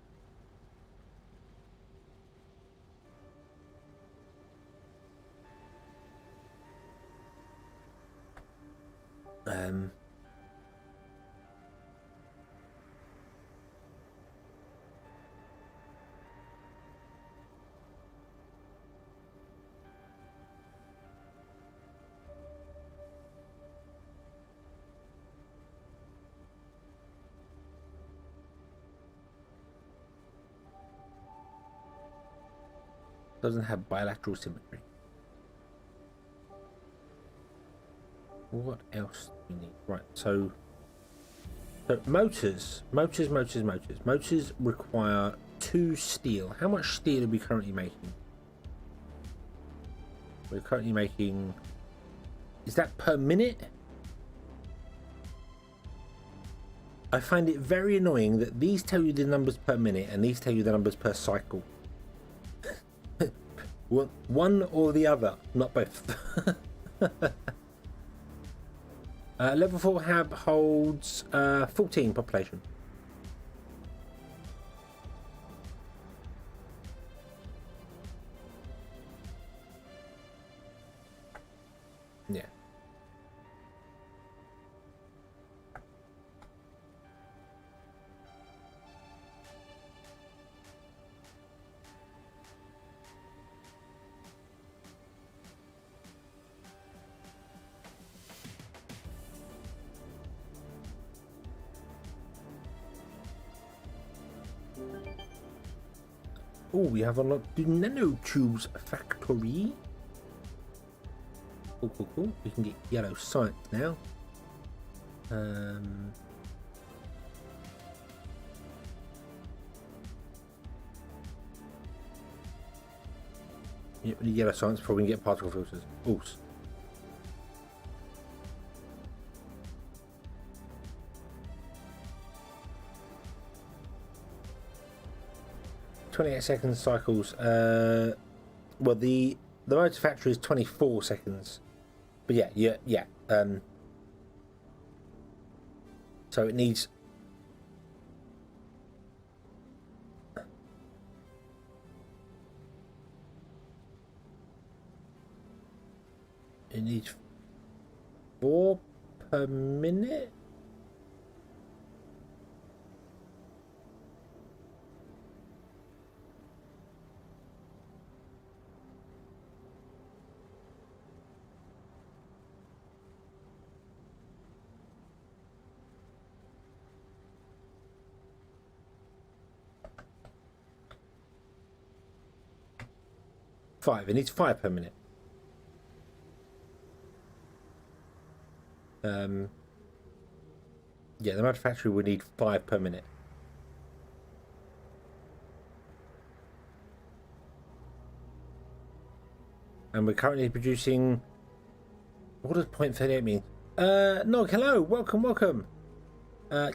Doesn't have bilateral symmetry. What else do we need? Right, so motors require 2 steel. How much steel are we currently making? We're currently making... Is that per minute? I find it very annoying that these tell you the numbers per minute and these tell you the numbers per cycle. One or the other, not both. Level 4 hab holds 14 population. Yeah. Oh, we have unlocked the nanotubes factory. Cool, cool, cool. We can get yellow science now. Yeah, we need yellow science before we can get particle filters. Oops. .28 seconds cycles. Well, the motor factory is 24 seconds, but yeah. So it needs. It needs 4 per minute. It needs 5 per minute. Yeah, the motor factory would need 5 per minute. And we're currently producing... What does 0.38 mean? No, hello, welcome.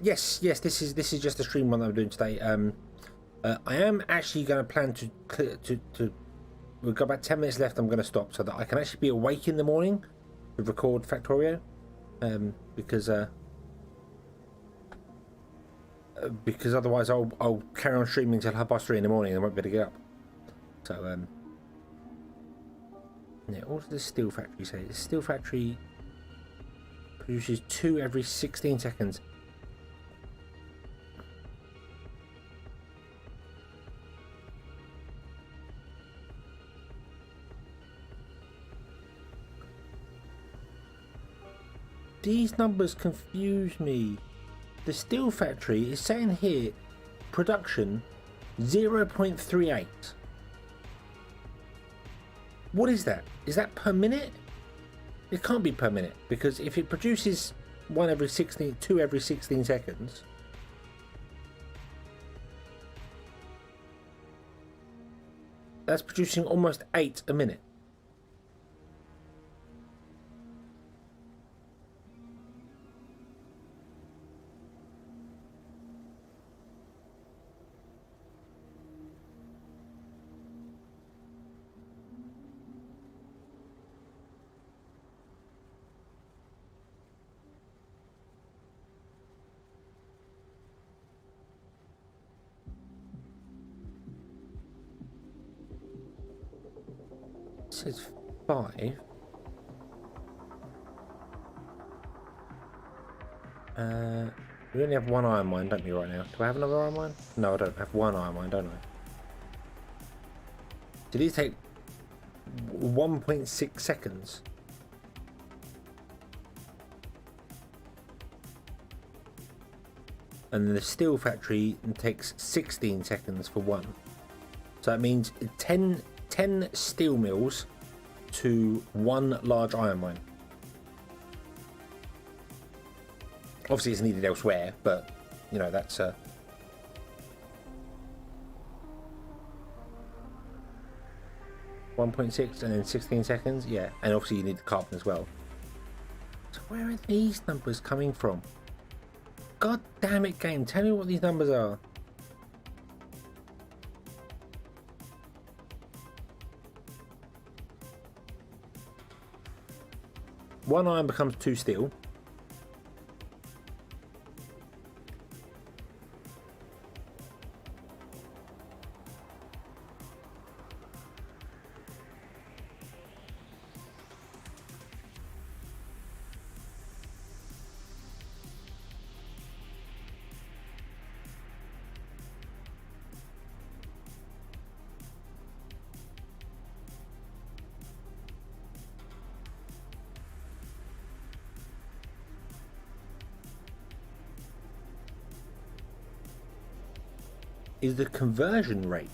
Yes, this is just a stream one that I'm doing today. I am actually going to plan to we've got about 10 minutes left. I'm going to stop so that I can actually be awake in the morning to record Factorio. because otherwise I'll carry on streaming till 3:30 in the morning and I won't be able to get up. So yeah, what does the steel factory say? The steel factory produces 2 every 16 seconds. These numbers confuse me. The steel factory is saying here production 0.38. What is that? Is that per minute? It can't be per minute, because if it produces 2 every 16 seconds, that's producing almost 8 a minute. It says 5. We only have 1 iron mine, don't we, right now? Do I have another iron mine? No, I don't. I have 1 iron mine, don't I? Did these take 1.6 seconds? And then the steel factory takes 16 seconds for 1. So that means 10 steel mills to 1 large iron mine. Obviously it's needed elsewhere, but you know, that's 1.6 and then 16 seconds, yeah, and obviously you need the carbon as well. So where are these numbers coming from? God damn it, game, tell me what these numbers are. One iron becomes 2 steel. Is the conversion rate.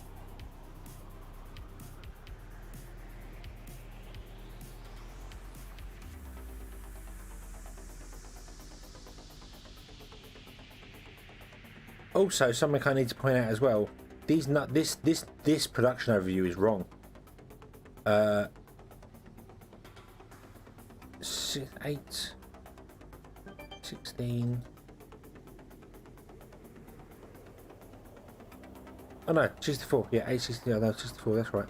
Also, something I need to point out as well. This production overview is wrong. 8, 16. Oh no, 64. Yeah, 860. Oh no, 64. That's right.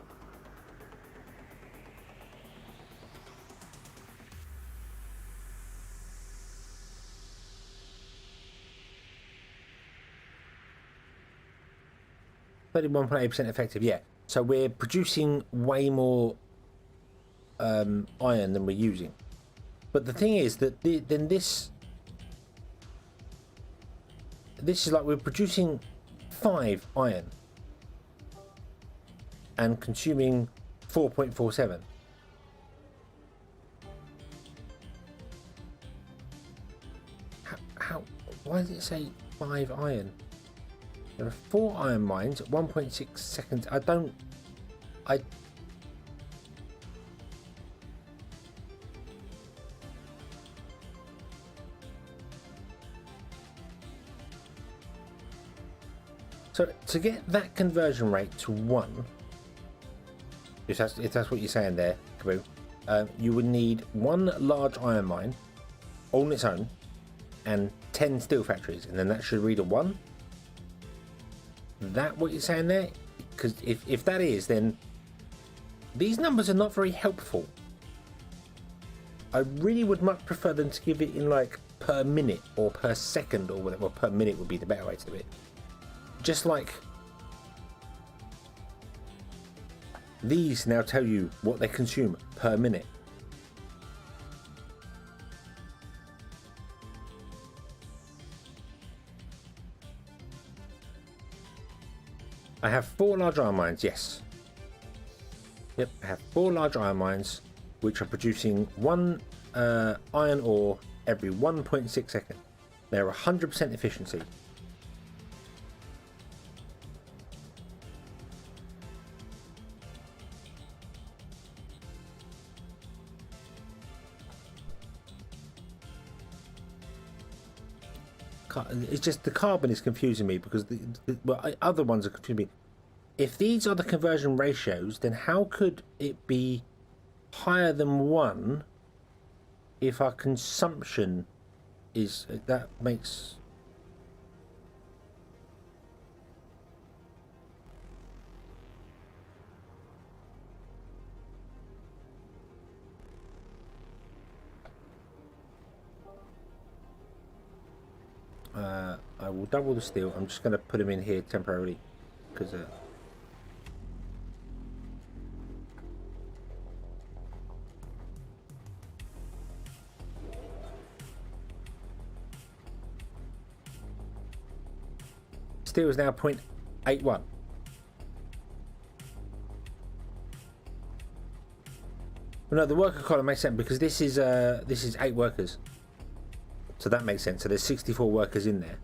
%31.8% effective. Yeah. So we're producing way more iron than we're using. But the thing is that then this is like we're producing 5 iron and consuming 4.47. How? Why does it say 5 iron? There are 4 iron mines at 1.6 seconds. So to get that conversion rate to 1, if that's what you're saying there, Kaboo, you would need 1 large iron mine on its own and 10 steel factories, and then that should read a 1. That what you're saying there? Because if that is, then these numbers are not very helpful. I really would much prefer them to give it in like per minute or per second or whatever. Well, per minute would be the better way to do it. Just like these now tell you what they consume per minute. I have 4 large iron mines, yes. Yep, I have 4 large iron mines, which are producing 1 iron ore every 1.6 seconds. They're 100% efficiency. It's just the carbon is confusing me because other ones are confusing me. If these are the conversion ratios, then how could it be higher than 1 if our consumption is... That makes... I will double the steel. I'm just going to put them in here temporarily because steel is now 0.81. Well, no, the worker column makes sense because this is 8 workers. So that makes sense. So there's 64 workers in there.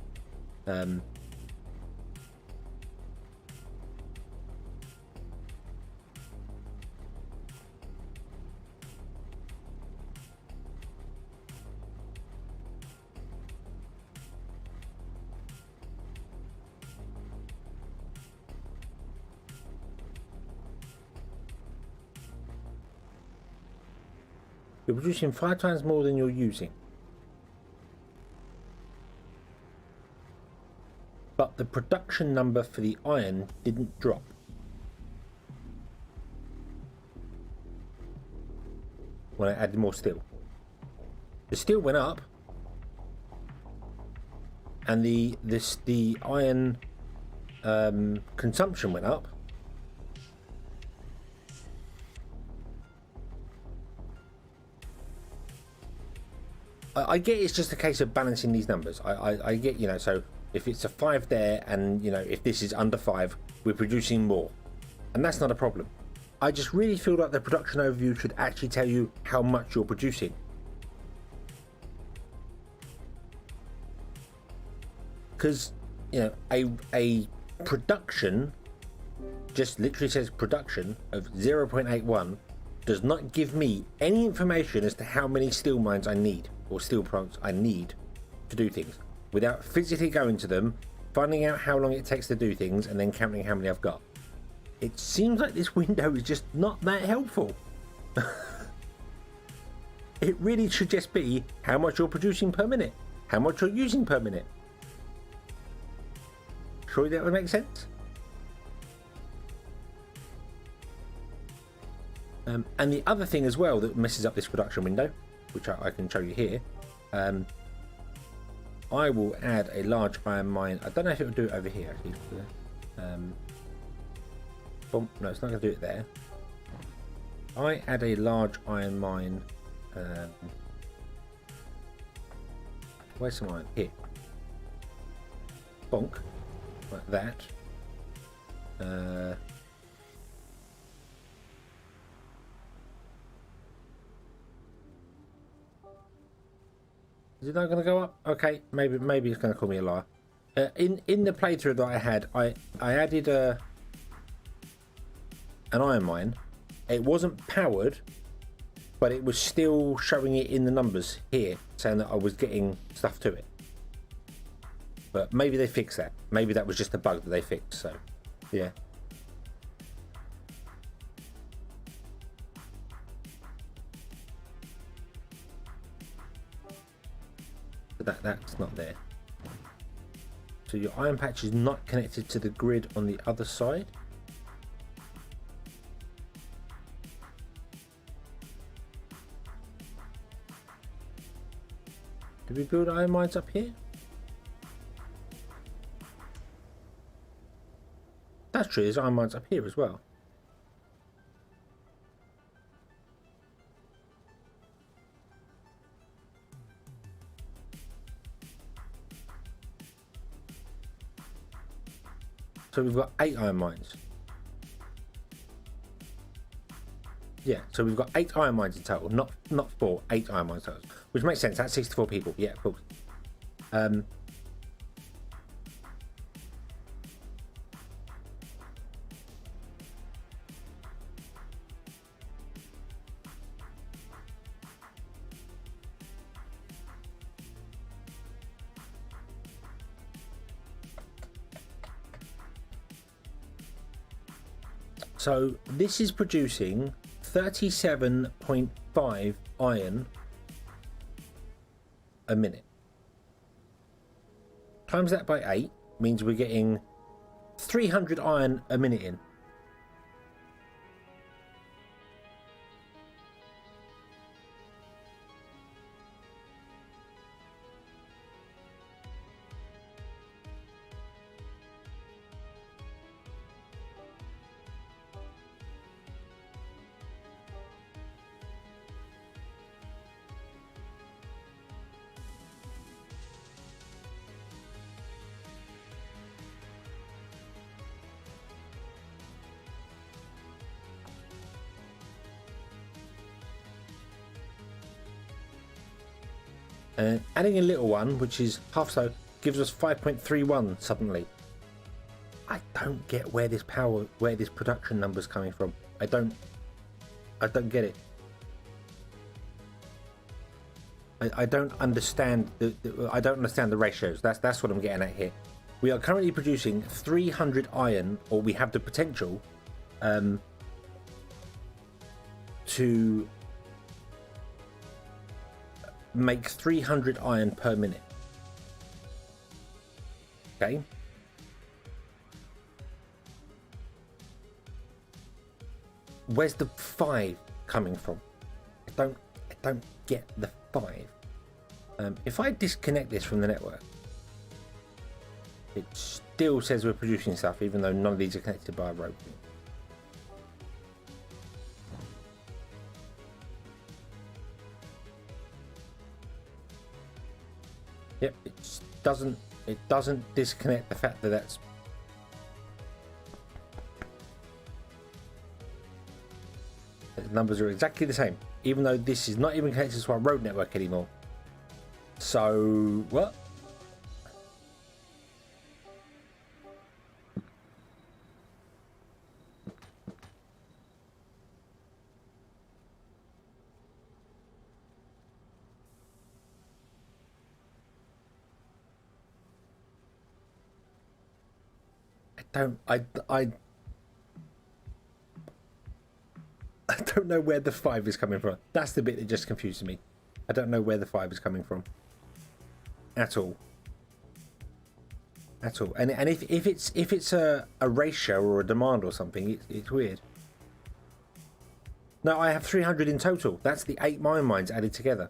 You're producing 5 times more than you're using. But the production number for the iron didn't drop. When I added more steel. The steel went up. And the iron consumption went up. I get it's just a case of balancing these numbers. I get, you know, so if it's a 5 there and, you know, if this is under 5, we're producing more. And that's not a problem. I just really feel like the production overview should actually tell you how much you're producing. Because, you know, a production just literally says production of 0.81 does not give me any information as to how many steel mines I need or steel products I need to do things without physically going to them, finding out how long it takes to do things and then counting how many I've got. It seems like this window is just not that helpful. It really should just be how much you're producing per minute, how much you're using per minute. Surely that would make sense. And the other thing as well that messes up this production window, which I can show you here, I will add a large iron mine. I don't know if it will do it over here actually. No, it's not going to do it there. I add a large iron mine. Where's some iron? Here. Bonk. Like that. Is it not going to go up? Okay, maybe it's going to call me a liar. In the playthrough that I had, I added an iron mine. It wasn't powered, but it was still showing it in the numbers here, saying that I was getting stuff to it. But maybe they fixed that. Maybe that was just a bug that they fixed. So, yeah. That's not there. So your iron patch is not connected to the grid on the other side. Did we build iron mines up here? That's true, there's iron mines up here as well. So we've got 8 iron mines. Yeah, so we've got 8 iron mines in total, not 4, 8 iron mines total, which makes sense. That's 64 people. Yeah, of course. So this is producing 37.5 iron a minute. Times that by 8 means we're getting 300 iron a minute in. And adding a little one, which is half so, gives us 5.31 suddenly. I don't get where this production number's coming from. I don't get it. I don't understand I don't understand the ratios. That's what I'm getting at here. We are currently producing 300 iron, or we have the potential to make 300 iron per minute. Okay. Where's the 5 coming from? I don't get the 5. If I disconnect this from the network, it still says we're producing stuff, even though none of these are connected by a rope. Yep, it doesn't disconnect the fact that the numbers are exactly the same, even though this is not even connected to our road network anymore. So what? I don't know where the 5 is coming from. That's the bit that just confuses me. I don't know where the 5 is coming from at all. And if it's a ratio or a demand or something, it's weird. No, I have 300 in total. That's the 8 mines added together.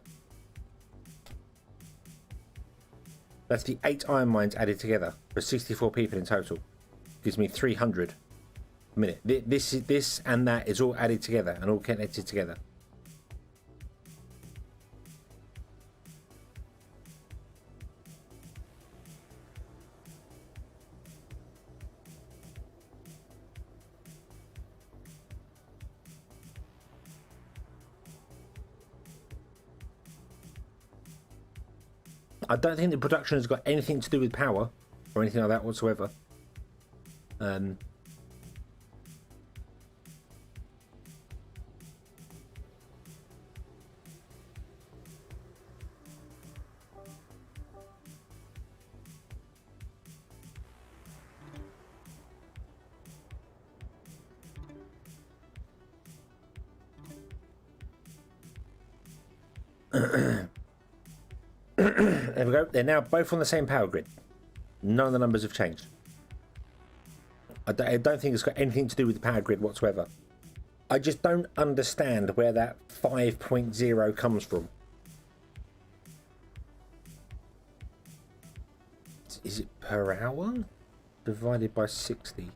That's the 8 iron mines added together for 64 people in total. Gives me 300 a minute. This and that is all added together and all connected together. I don't think the production has got anything to do with power or anything like that whatsoever. There we go. They're now both on the same power grid. None of the numbers have changed. I don't think it's got anything to do with the power grid whatsoever. I just don't understand where that 5.0 comes from. Is it per hour divided by 60?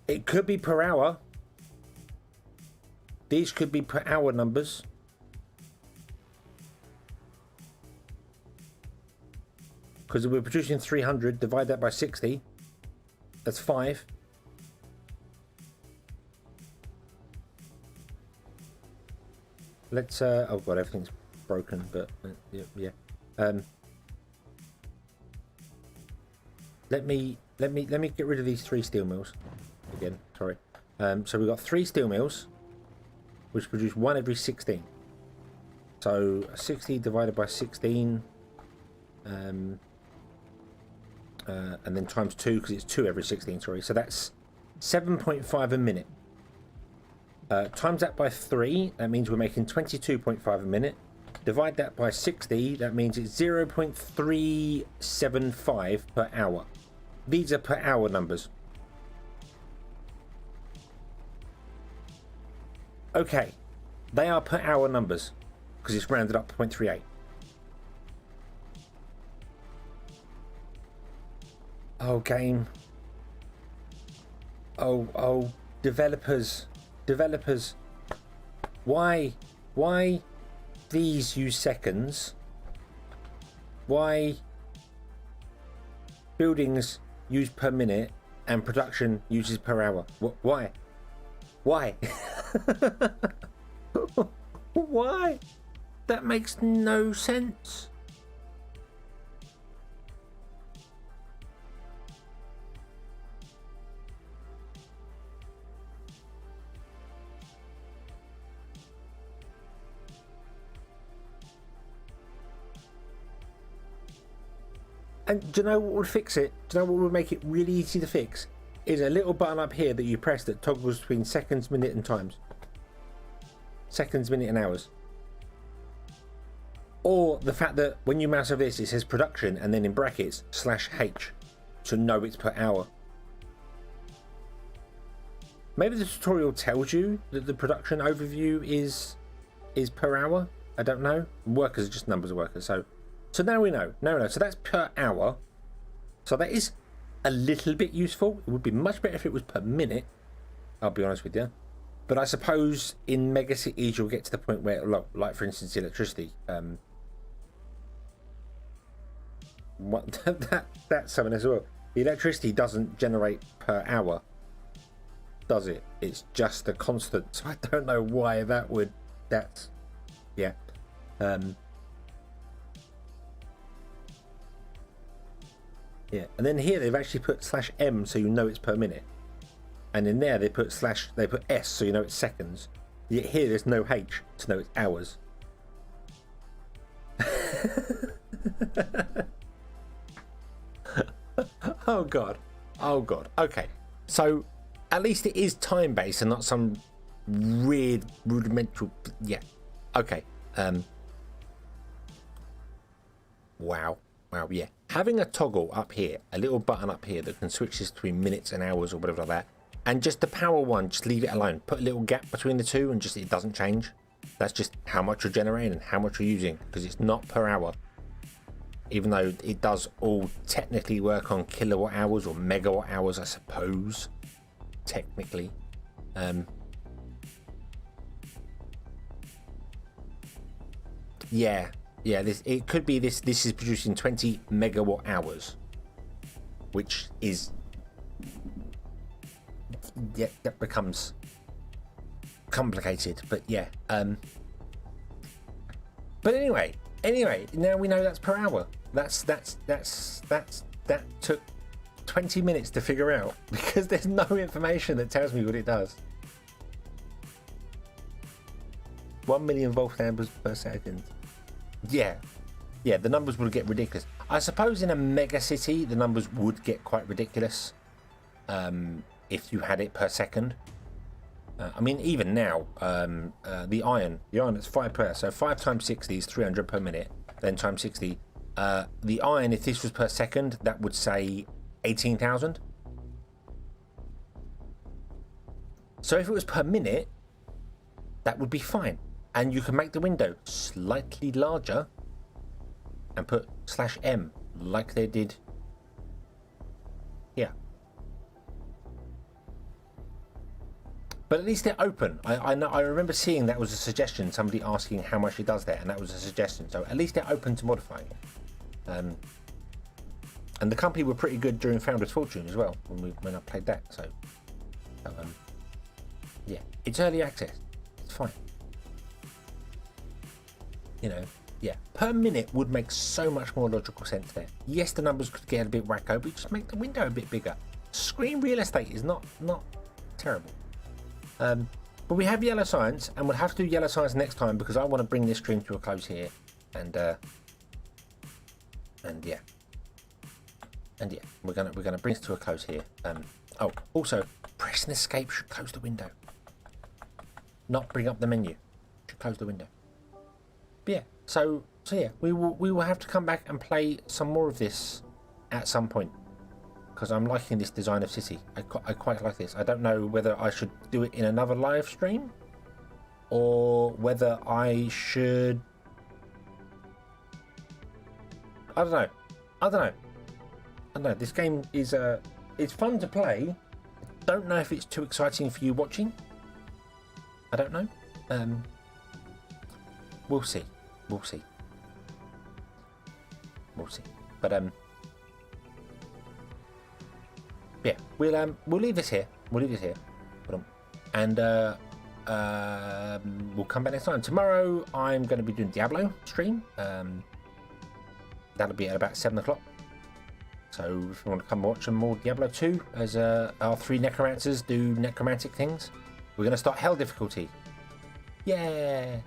It could be per hour. These could be per hour numbers. Because if we're producing 300, divide that by 60. That's 5. Let's oh god, everything's broken, but yeah. Let me get rid of these 3 steel mills again. Sorry. So we've got 3 steel mills, which produce 1 every 16. So 60 divided by 16, and then times 2 because it's 2 every 16. Sorry. So that's 7.5 a minute. Times that by 3, that means we're making 22.5 a minute. Divide that by 60, that means it's 0.375 per hour. These are per hour numbers. Okay, they are per hour numbers because it's rounded up to 0.38. Oh, game. Oh, developers. Why these use seconds? Why buildings use per minute and production uses per hour? Why? Why? That makes no sense. And do you know what would fix it? Do you know what would make it really easy to fix? Is a little button up here that you press that toggles between seconds, minute and times. Seconds, minute and hours. Or the fact that when you mouse over this, it says production and then in brackets /H to know it's per hour. Maybe the tutorial tells you that the production overview is per hour. I don't know. Workers are just numbers of workers. So now we know. No. So that's per hour. So that is a little bit useful. It would be much better if it was per minute. I'll be honest with you. But I suppose in mega cities you'll get to the point where, like for instance, electricity. That's something as well. The electricity doesn't generate per hour, does it? It's just a constant. So I don't know why that would. That's yeah. Yeah, and then here they've actually put /M so you know it's per minute, and in there they put S so you know it's seconds. Yet here there's no H to know it's hours. Oh god. Okay, so at least it is time based and not some weird rudimental. Yeah. Okay. Wow, yeah. Having a toggle up here, a little button up here that can switch this between minutes and hours or whatever like that, and just the power one, just leave it alone. Put a little gap between the two and just it doesn't change. That's just how much you're generating and how much you're using, because it's not per hour. Even though it does all technically work on kilowatt hours or megawatt hours, I suppose, technically. Yeah, it could be this is producing 20 megawatt hours, which is, yeah, that becomes complicated, but yeah. But anyway, now we know that's per hour. That took 20 minutes to figure out because there's no information that tells me what it does. 1 million volt amperes per second. Yeah, the numbers would get ridiculous. I suppose in a mega city the numbers would get quite ridiculous if you had it per second. I mean, even now, the iron that's 5 per, so 5 times 60 is 300 per minute, then times 60. The iron, if this was per second, that would say 18,000. So if it was per minute, that would be fine. And you can make the window slightly larger and put /M like they did here. But at least they're open. I know. I remember seeing that was a suggestion. Somebody asking how much it does there, and that was a suggestion. So at least they're open to modifying it. And the company were pretty good during Founder's Fortune as well when I played that. So yeah, it's early access. It's fine. You know, yeah, per minute would make so much more logical sense there. Yes, the numbers could get a bit wacko, but just make the window a bit bigger. Screen real estate is not terrible. But we have yellow science, and we'll have to do yellow science next time because I want to bring this stream to a close here, and yeah, we're gonna bring this to a close here. Oh, also, pressing escape should close the window, not bring up the menu. Should close the window. But yeah, so yeah, we will have to come back and play some more of this at some point. Because I'm liking this design of city. I quite like this. I don't know whether I should do it in another live stream or whether I should... I don't know. This game is it's fun to play. I don't know if it's too exciting for you watching. I don't know. We'll see. But yeah, we'll leave this here. And we'll come back next time. Tomorrow I'm going to be doing Diablo stream. That'll be at about 7 o'clock. So if you want to come watch some more Diablo 2 as our 3 necromancers do necromantic things, we're going to start hell difficulty. Yeah.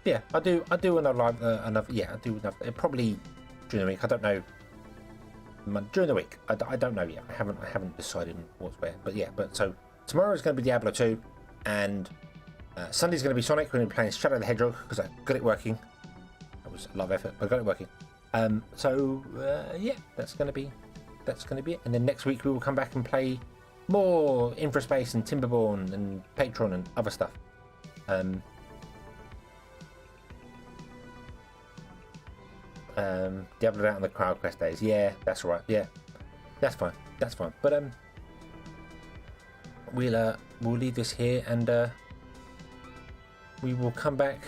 Yeah, I do another live. I do another. Probably during the week. I don't know. During the week, I don't know yet. I haven't decided what's where. But yeah, so tomorrow is going to be Diablo 2, and Sunday's going to be Sonic. We're going to be playing Shadow the Hedgehog because I got it working. That was a lot of effort, but I got it working. Yeah, that's going to be it. And then next week we will come back and play more InfraSpace and Timberborn and Patron and other stuff. Diablo out on the Crowd Quest days. Yeah, that's right. Yeah, that's fine. But we'll leave this here, and we will come back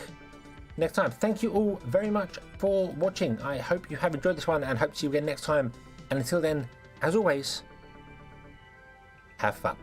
next time. Thank you all very much for watching. I hope you have enjoyed this one, and hope to see you again next time. And until then, as always, have fun.